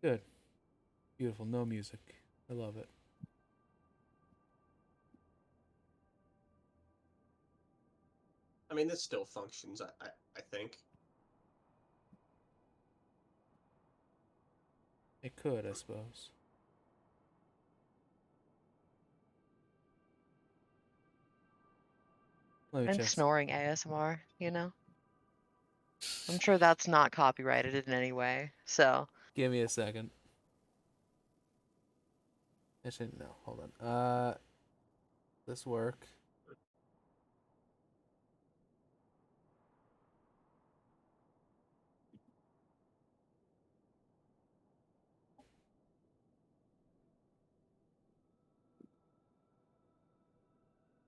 Good. Beautiful. No music. I love it. I mean, this still functions. I think. It could, I suppose. Let me And check. snoring ASMR, you know? I'm sure that's not copyrighted in any way, so. Give me a second. Actually, no. Hold on. This work?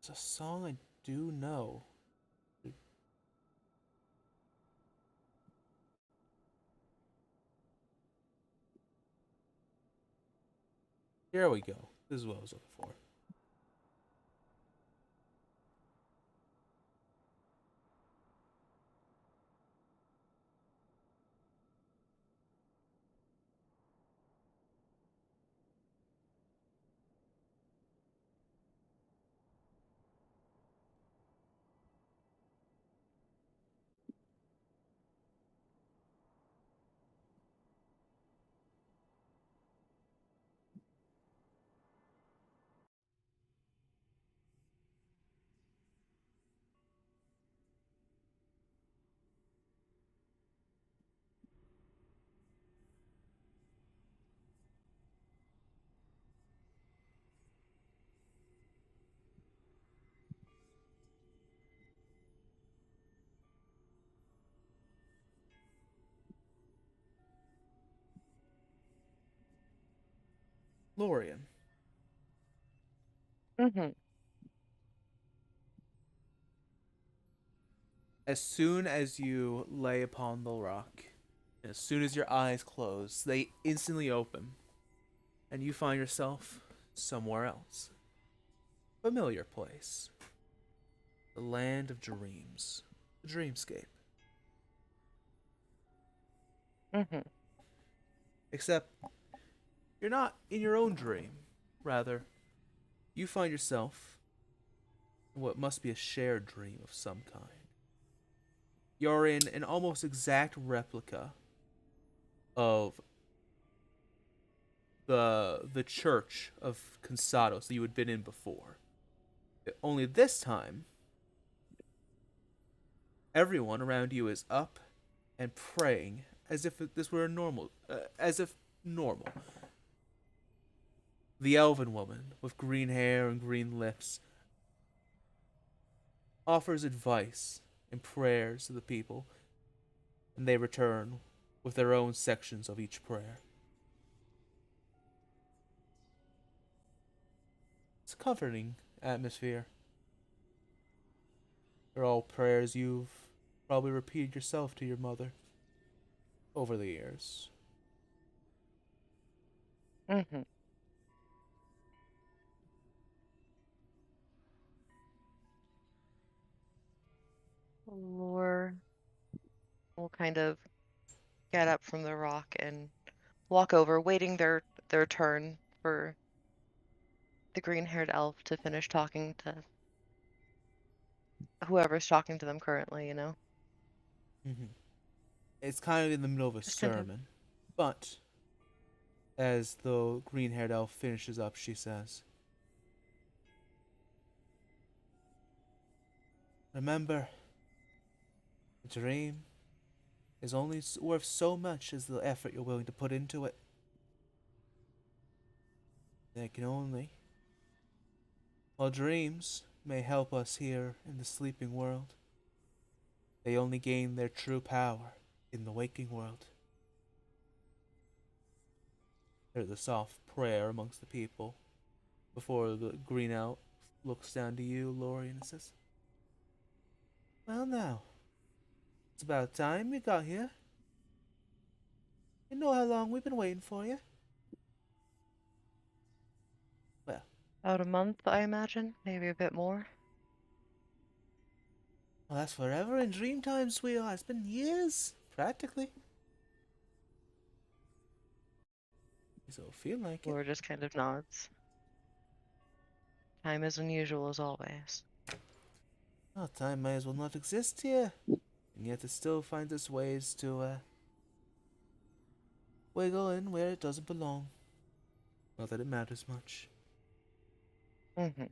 It's a song I do know. Here we go. This is what I was looking for. Lorien, Mm-hmm. as soon as you lay upon the rock, and as soon as your eyes close, they instantly open, and you find yourself somewhere else. Familiar place. The land of dreams. The dreamscape. Mm-hmm. Except, you're not in your own dream. Rather, you find yourself in what must be a shared dream of some kind. You're in an almost exact replica of the church of Consados that you had been in before. Only this time, everyone around you is up and praying as if this were a normal, as if normal. The elven woman with green hair and green lips offers advice and prayers to the people, and they return with their own sections of each prayer. It's a comforting atmosphere. They're all prayers you've probably repeated yourself to your mother over the years. Mm-hmm. Lore will kind of get up from the rock and walk over, waiting their turn for the green-haired elf to finish talking to whoever's talking to them currently, you know? Mm-hmm. It's kind of in the middle of a Just kind of, sermon, but as the green haired elf finishes up, she says, "Remember, a dream is only worth so much as the effort you're willing to put into it. They can only, while dreams may help us here in the sleeping world, they only gain their true power in the waking world." There's a soft prayer amongst the people before the green elf looks down to you, Lorien, and says, "Well, now, it's about time you got here. You know how long we've been waiting for you. Well, about a month, I imagine, maybe a bit more. that's forever in Dreamtime, sweetheart. It's been years, practically. So feel like it. Lore just kind of nods. Time is unusual as always. Oh, time may as well not exist here. And yet it still finds its ways to, wiggle in where it doesn't belong. Not that it matters much. Mm-hmm.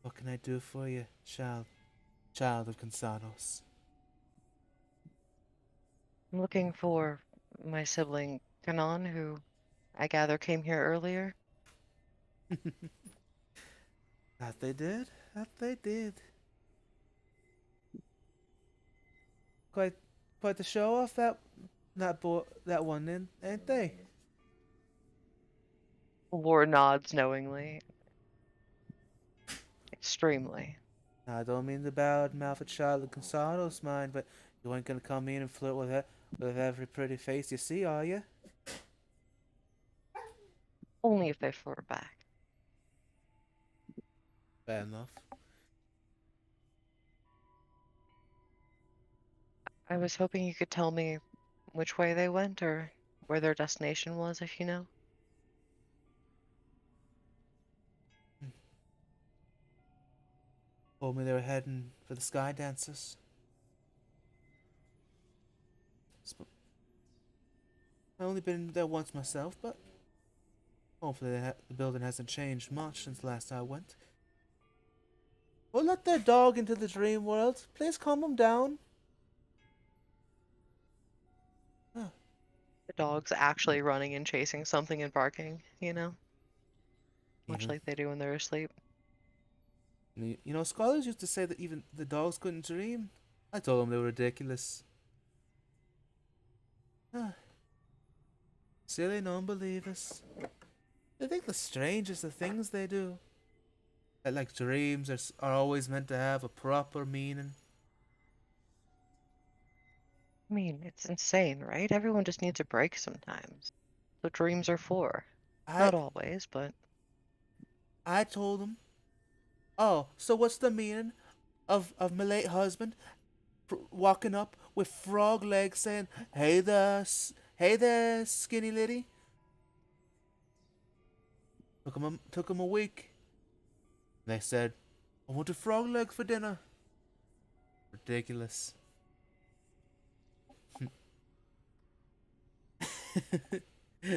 What can I do for you, child of Consados?" I'm looking for my sibling Kanan, who I gather came here earlier. That they did. That they did. Quite, quite the show off that one, ain't they? Lore nods knowingly. Extremely. Now, I don't mean to mouth a child of Consados, mind, but you ain't gonna come in and flirt with every pretty face you see, are you? Only if they fur back. Fair enough. I was hoping you could tell me which way they went or where their destination was, if you know. Told me they were heading for the Sky Dancers. I only been there once myself, but hopefully the building hasn't changed much since last I went. Well, let their dog into the dream world. Please calm him down. Huh. The dog's actually running and chasing something and barking, you know? Much Even like they do when they're asleep. scholars used to say that even the dogs couldn't dream. I told them they were ridiculous. Ah, silly non-believers. I think the strangest of things they do. That like dreams are always meant to have a proper meaning. I mean, it's insane, right? Everyone just needs a break sometimes. So dreams are for. I Not always, but I told him, oh, so what's the meaning of my late husband walking up with frog legs saying, hey there, skinny lady. Took him a week. They said, I want a frog leg for dinner. Ridiculous.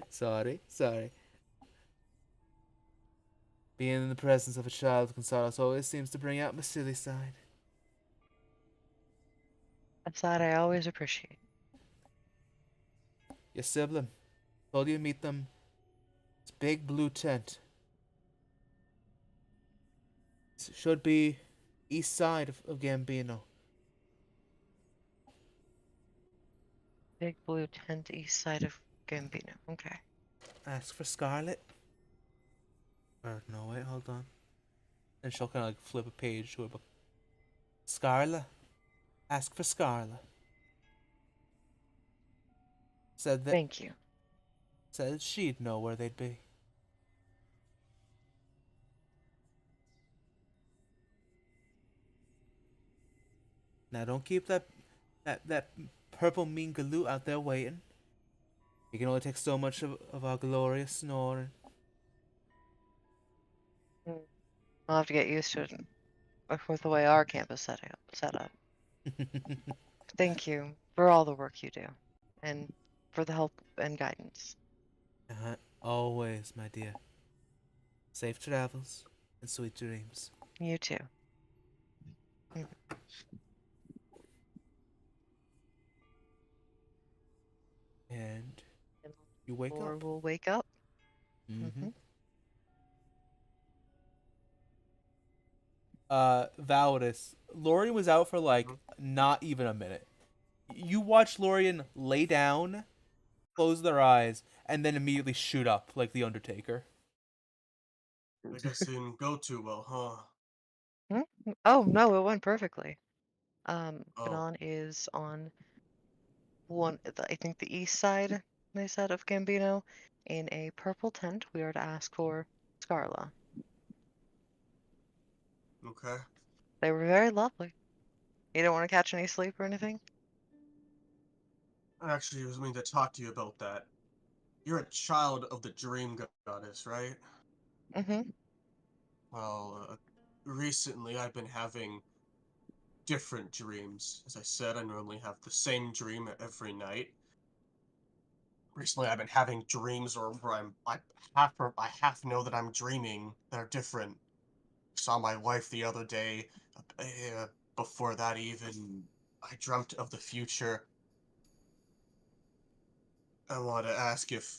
Sorry. Being in the presence of a child with Gonzalez always seems to bring out my silly side. a side I always appreciate. Your sibling. Told you to meet them. It's big blue tent. Should be east side of Gambino. Big blue tent east side of Gambino. Okay. Ask for Scarlet. Or no, wait, hold on. And she'll kind of like flip a page to a book. Scarlet. Ask for Scarlet. Thank you. Said she'd know where they'd be. Now don't keep that purple mean galoot out there waiting. He can only take so much of our glorious snoring. I'll have to get used to it with the way our camp is set up. Thank you for all the work you do, and for the help and guidance. Always, my dear. Safe travels and sweet dreams. You too. And you wake Or up. we'll wake up. Mm-hmm. Validus, Lorian was out for like not even a minute. You watch Lorian lay down, close their eyes, and then immediately shoot up like the Undertaker. I guess it didn't go too well, huh? Oh no, it went perfectly. Oh. Kanan is on I think the east side, they said, of Gambino, in a purple tent. We are to ask for Scarla. Okay. They were very lovely. You don't want to catch any sleep or anything? I actually was meaning to talk to you about that. You're a child of the dream goddess, right? Mm-hmm. Well, recently I've been having different dreams. As I said, I normally have the same dream every night. Recently I've been having dreams where I half know that I'm dreaming that are different. Saw my wife the other day. Before that even, I dreamt of the future. I wanted to ask if,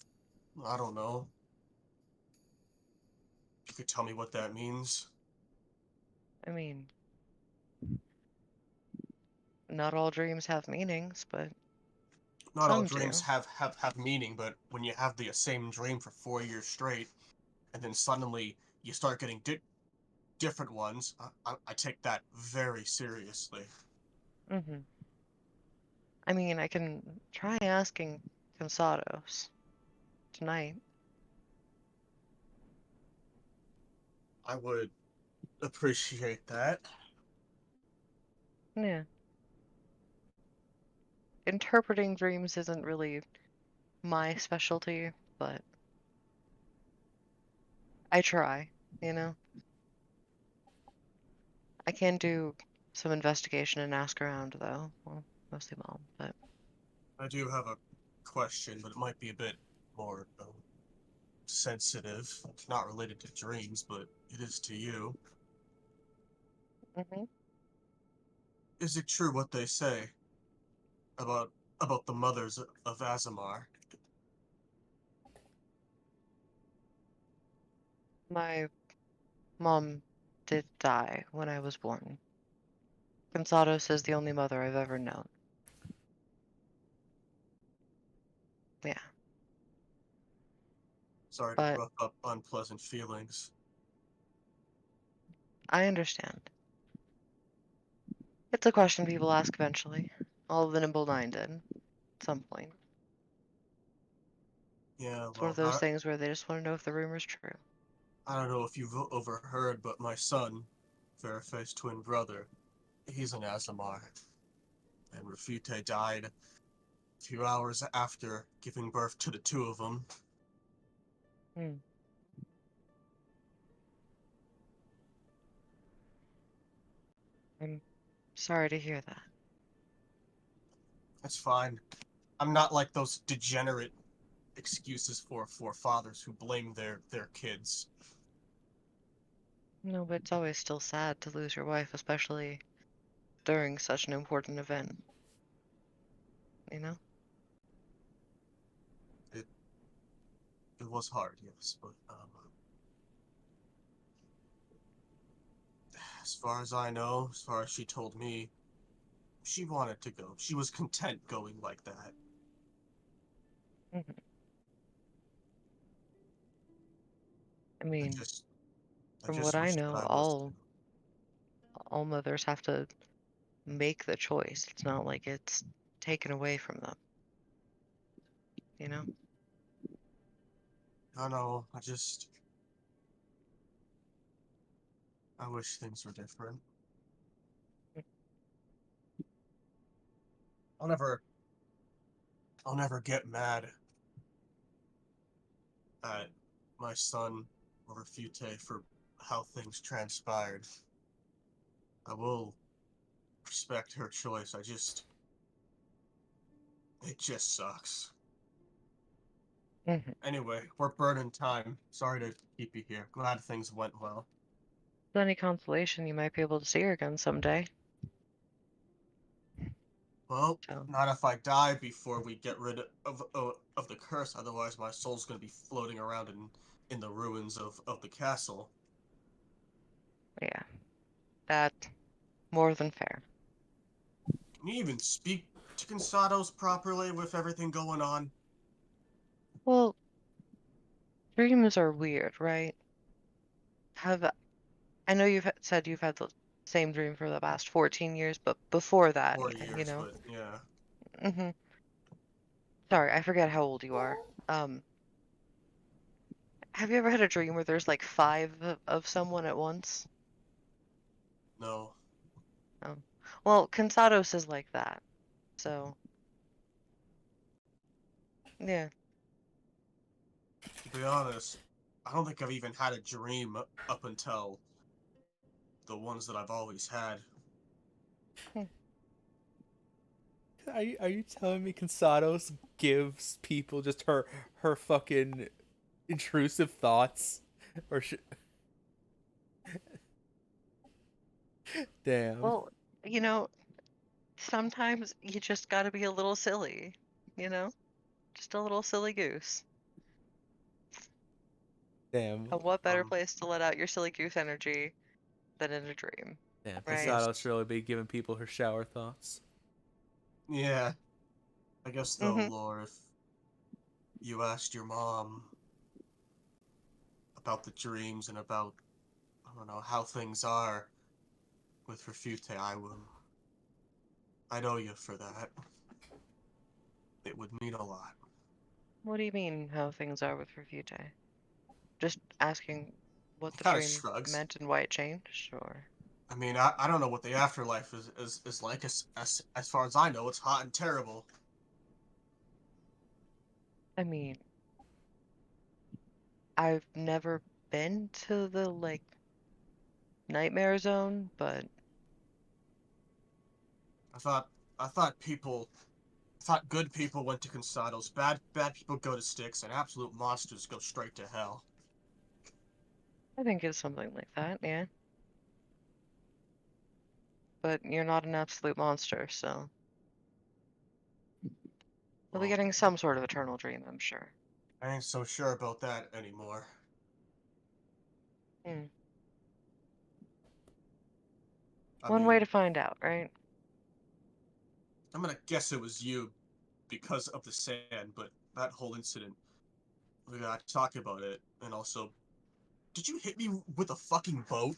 I don't know, you could tell me what that means. I mean, not all dreams have meanings, but Not all some dreams do. have meaning, but when you have the same dream for 4 years straight, and then suddenly you start getting different ones, I take that very seriously. Mm-hmm. I mean, I can try asking Cansados tonight. I would appreciate that. Yeah. Interpreting dreams isn't really my specialty, but I try, you know? I can do some investigation and ask around, though. Well, mostly Mom, but I do have a question, but it might be a bit more sensitive. It's not related to dreams, but it is to you. mm-hmm. Is it true what they say about the mothers of Azamar? My mom did die when I was born. Cansados is the only mother I've ever known. Yeah. Sorry to But rough up unpleasant feelings. I understand. It's a question people ask eventually. All of the Nimble Nine did at some point. Yeah, It's one well, of those things where they just want to know if the rumor's true. I don't know if you've overheard, but my son, Fairface's twin brother, he's an Azamar. And Rafute died a few hours after giving birth to the two of them. Hmm. I'm sorry to hear that. That's fine. I'm not like those degenerate excuses for fathers who blame their kids. No, but it's always still sad to lose your wife, especially during such an important event. You know? It was hard, yes, but as far as I know, as far as she told me, she wanted to go. She was content going like that. Hmm. I I mean, just, I from what just I wish that know, I was. all mothers have to make the choice. It's not like it's taken away from them. You know? I know. I wish things were different. I'll never, I'll never get mad at my son or Fute for how things transpired. I will respect her choice. It just sucks. Hmm. Anyway, we're burning time. Sorry to keep you here. Glad things went well. With any consolation, you might be able to see her again someday. Well, So, not if I die before we get rid of the curse. Otherwise, my soul's gonna be floating around in the ruins of the castle. yeah, that's more than fair. Can you even speak to Consados properly with everything going on? Well, dreams are weird, right? I know said you've had the same dream for the past 14 years, but before that, 4 years, but yeah. hmm Sorry, I forget how old you are. Um, have you ever had a dream where there's like five of someone at once? No. Oh, well, Cansados is like that. So, yeah. To be honest, I don't think I've even had a dream up until the ones that I've always had. Hmm. Are you telling me Consados gives people just her fucking intrusive thoughts, or damn, Well, you know, sometimes you just gotta be a little silly, you know? Just a little silly goose. damn, And what better Um, place to let out your silly goose energy than in a dream, damn. I right? Consados guess. really be giving people her shower thoughts. Yeah. I guess though, Mm-hmm. Lore, if you asked your mom about the dreams and about, I don't know, how things are with Refute, I'd owe you for that. It would mean a lot. What do you mean how things are with Refute? Just asking what the Kind of dream shrugs. meant and why it changed, or I mean, I don't know what the afterlife is like. As far as I know, it's hot and terrible. I mean, I've never been to the like nightmare zone, but I thought I thought people I thought good people went to Consados, bad people go to Styx, and absolute monsters go straight to hell. I think it's something like that, yeah. But you're not an absolute monster, so you'll be Well, getting some sort of eternal dream, I'm sure. I ain't so sure about that anymore. Hmm. I One way mean, to find out, right? I'm gonna guess it was you because of the sand, but that whole incident We gotta talk about it. And also, did you hit me with a fucking boat?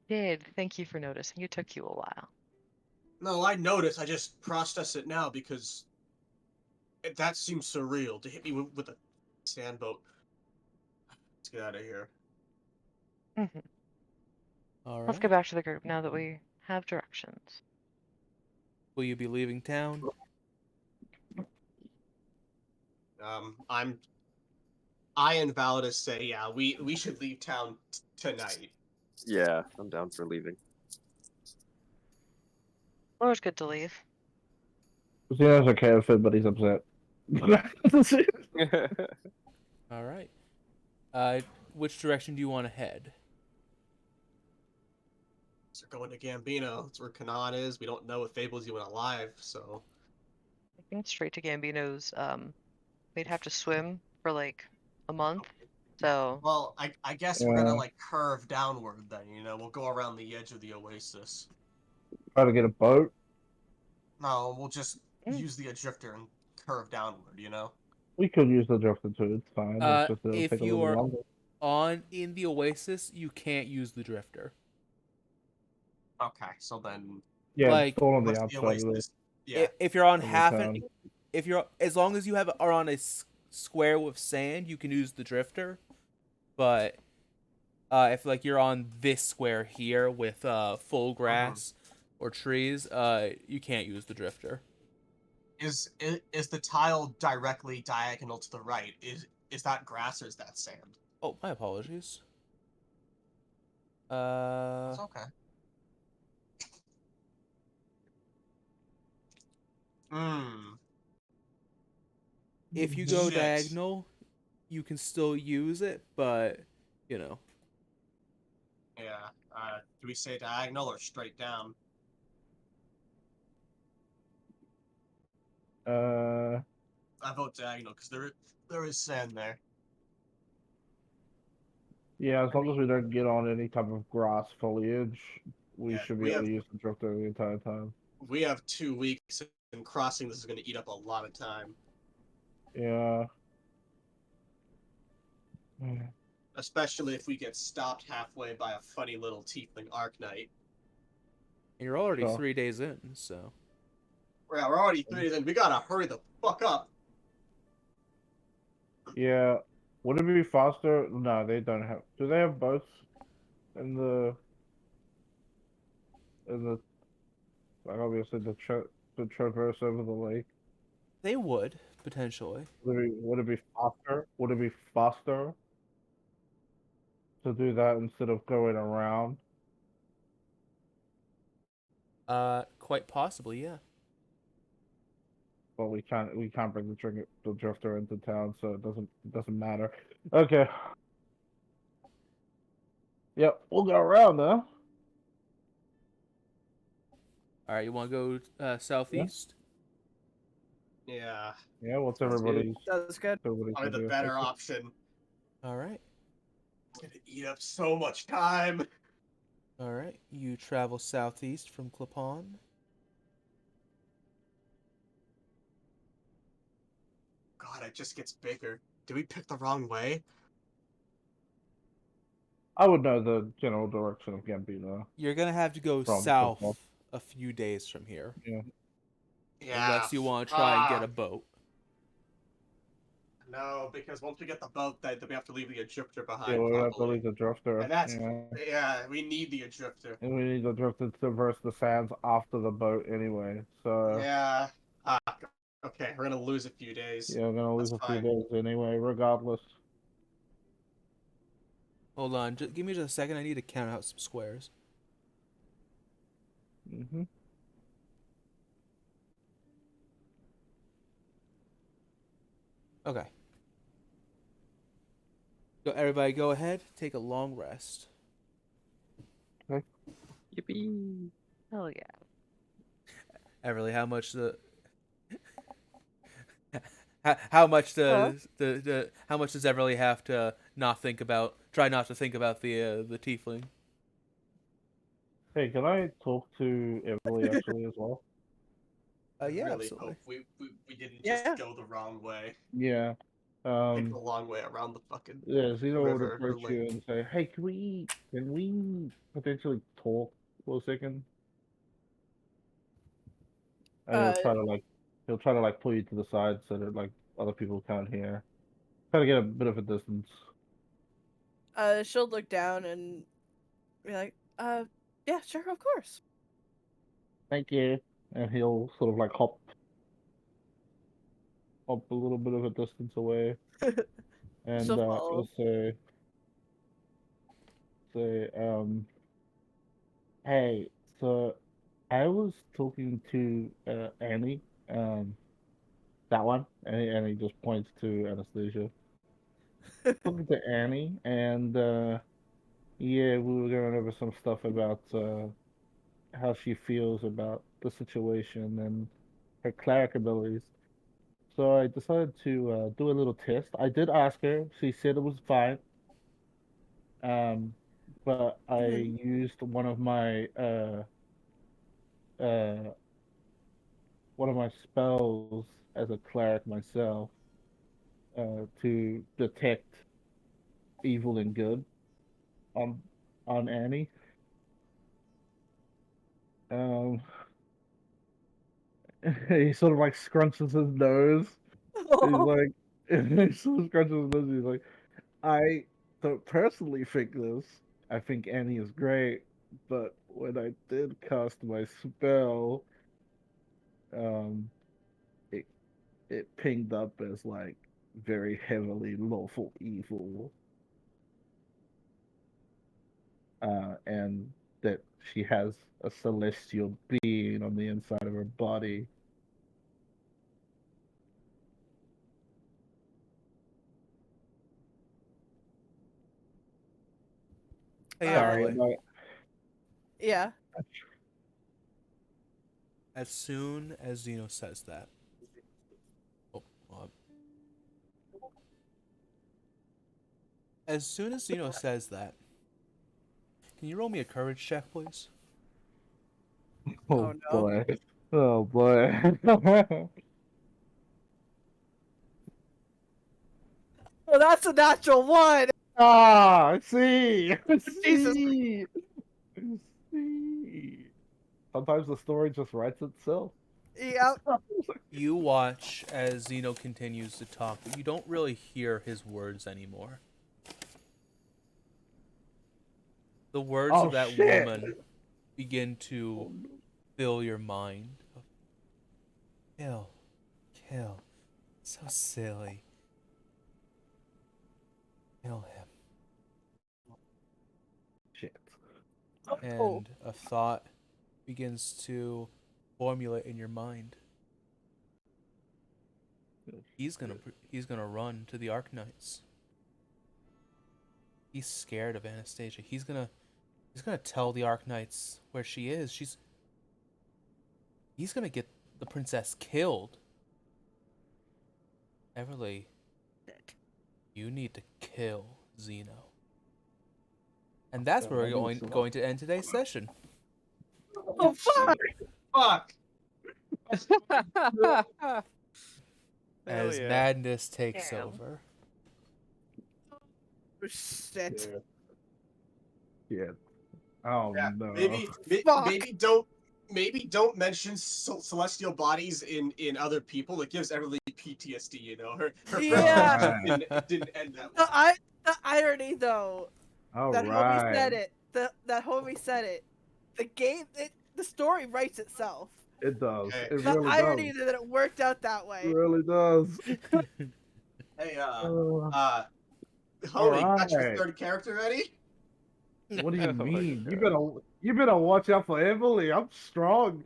Did. Thank you for noticing. It took you a while. No, I noticed. I just process it now because that seems surreal to hit me with a sand boat. Let's get out of here. Mm-hmm. All Let's right. go back to the group now that we have directions. Will you be leaving town? I and Validus say, yeah, we should leave town tonight. Yeah, I'm down for leaving. Laura's good to leave. He has a cat fit, but he's upset. All right. Which direction do you want to head? So we're going to Gambino. That's where Kanan is. We don't know if Fable's even alive, so. I think straight to Gambino's. We'd have to swim for like a month. So. Well, I guess we're gonna like curve downward then. We'll go around the edge of the oasis. Try to get a boat. No, we'll just use the drifter and curve downward. We could use the drifter too. It's fine. It's just it'll If take a you little are longer. in the oasis, you can't use the drifter. Okay, so then. Yeah, like, it's all on the what's the outside of oasis? the. Yeah. If you're on in the half town. if you're as long as you are on a square with sand, you can use the drifter. But if like you're on this square here with full grass or trees, you can't use the drifter. Is the tile directly diagonal to the right? Is that grass or is that sand? Oh, my apologies. It's okay. If you go Shit. diagonal, you can still use it, but you know. Yeah. Do we say diagonal or straight down? I vote diagonal because there is sand there. Yeah, as long as we don't get on any type of grass foliage, we should be able to use the drifter the entire time. We have 2 weeks, and crossing this is going to eat up a lot of time. Yeah. Especially if we get stopped halfway by a funny little tiefling Arknight. And you're already 3 days in, so. Yeah, we're already 3 days in. We gotta hurry the fuck up. Yeah. Would it be faster? No, they don't have. Do they have boats in the? Like obviously the traverse over the lake. They would potentially. Would it be faster? Would it be faster to do that instead of going around? Quite possibly, yeah. But we can't bring the drifter into town, so it doesn't matter. Okay. Yep, we'll go around though. All right, you want to go southeast? Yeah. Yeah, what's everybody's? That's good. Probably the better option. All right. It's gonna eat up so much time. All right, you travel southeast from Clapon. God, it just gets bigger. Did we pick the wrong way? I would know the general direction of Gambino. You're gonna have to go south a few days from here. Yeah. Unless you want to try and get a boat. No, because once we get the boat, then we have to leave the Adrifter behind. Yeah, we have to leave the drifter. And that's we need the Adrifter. And we need the drifter to traverse the sands after the boat anyway. So yeah. Okay, we're gonna lose a few days. Yeah, we're gonna lose a few days anyway, regardless. Hold on, give me just a second. I need to count out some squares. Mm-hmm. Okay. So everybody, go ahead. Take a long rest. Okay. Yippee! Hell yeah. Everly, how much the how much does how much does Everly have to try not to think about the tiefling? Hey, can I talk to Everly actually as well? I Yeah, really absolutely. hope we didn't just go the wrong way. Yeah. Take the long way around the fucking Yeah, Zeno would river or approach you lake. and say, "Hey, can we potentially talk for a second?" And Uh, he'll try to like pull you to the side so that like other people can't hear. Try to get a bit of a distance. she'll look down and be like, yeah, sure, of course. Thank you. And he'll sort of like hop a little bit of a distance away, and She'll he'll follow. say, hey, so I was talking to Annie, that one, and he just points to Anastasia. Talking to Annie, and yeah, we were going over some stuff about how she feels about the situation and her cleric abilities. So I decided to do a little test. I did ask her. She said it was fine. Um, but I Mhm. used uh one of my spells as a cleric myself to detect evil and good on Annie. Um, he sort of like scrunches his nose. He's like, he sort of scrunches his nose. He's like, I don't personally think this. I think Annie is great, but when I did cast my spell, um, it it pinged up as like very heavily lawful evil, and that she has a celestial being on the inside of her body. Hey, Sorry Uh, Everly. about yeah. As soon as Zeno says that, oh, as soon as Zeno says that, can you roll me a courage check, please? Oh oh no. boy, oh boy. Well, that's a natural one. Ah, I see. I Jesus. see. I see. Sometimes the story just writes itself. Yep. You watch as Zeno continues to talk, but you don't really hear his words anymore. The words of Oh that shit. woman begin to fill your mind. Kill, kill. So silly. Kill him. Shit. Oh. And a thought begins to formulate in your mind. He's gonna run to the Arknights. He's scared of Anastasia. He's gonna tell the Arknights where she is. He's gonna get the princess killed. Everly, you need to kill Zeno. And that's where I we're need going to end today's session. Oh fuck. Fuck. Hell As yeah. madness takes Damn. over. Shit. Yeah. Oh Yeah. no. Fuck. Maybe don't mention celestial bodies in other people. It gives Everly PTSD. You know, her Yeah. friendship Alright. didn't end that The, well. I, the irony though. That homie Alright. said it. That homie said it. The story writes itself. It does. Okay. It The really does. irony that it worked out that It way. really does. Hey, Uh, homie, got your Alright. third character ready? What do you Oh my mean? God. You better watch out for Emily. I'm strong.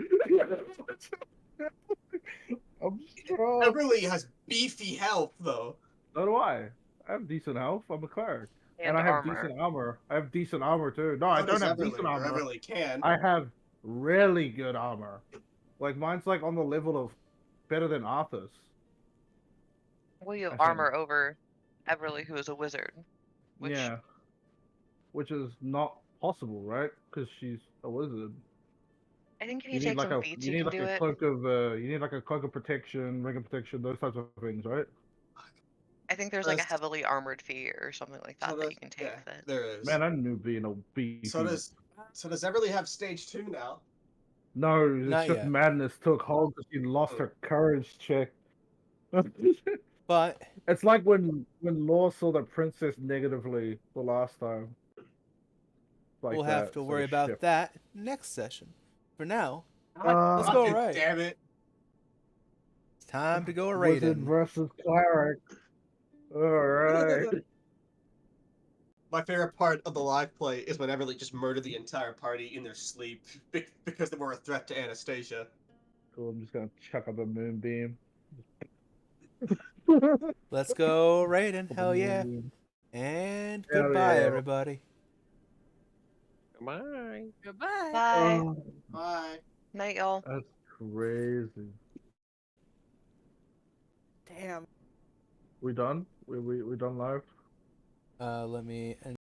I'm strong. Everly has beefy health though. So do I. I have decent health. I'm a cleric. And And I have armor. decent armor. I have decent armor too. No, I So don't does have decent Everly, or armor. Everly can. I have really good armor. Like mine's like on the level of better than Arthur's, Well, you have I think. armor over Everly, who is a wizard. Which Yeah. Which is not possible, right? Because she's a wizard. I think if you take some feats, You you need can like do a it. cloak of you need like a cloak of protection, ring of protection, those types of things, right? I think there's like a Does- heavily armored feat or something like that that you can take yeah, with it. there is. Man, I knew being a beefy. So does Everly have stage 2 now? No, it's Not just yet. madness took hold because she lost her courage check. But It's like when Law saw the princess negatively the last time. Like we'll have to sort worry of about shift. that next session. For now, Let's go Fucking right. Damn it! it's time to go Wizard raiding. versus cleric. All right. My favorite part of the live play is when Everly just murdered the entire party in their sleep because they were a threat to Anastasia. Cool. I'm just gonna chuck up a moonbeam. Let's go raiding. Couple Hell yeah. moonbeams. And Hell goodbye, yeah. everybody. Bye. Goodbye. Bye. Oh, Bye. Night, y'all. that's crazy. Damn. We done? We done live? Let me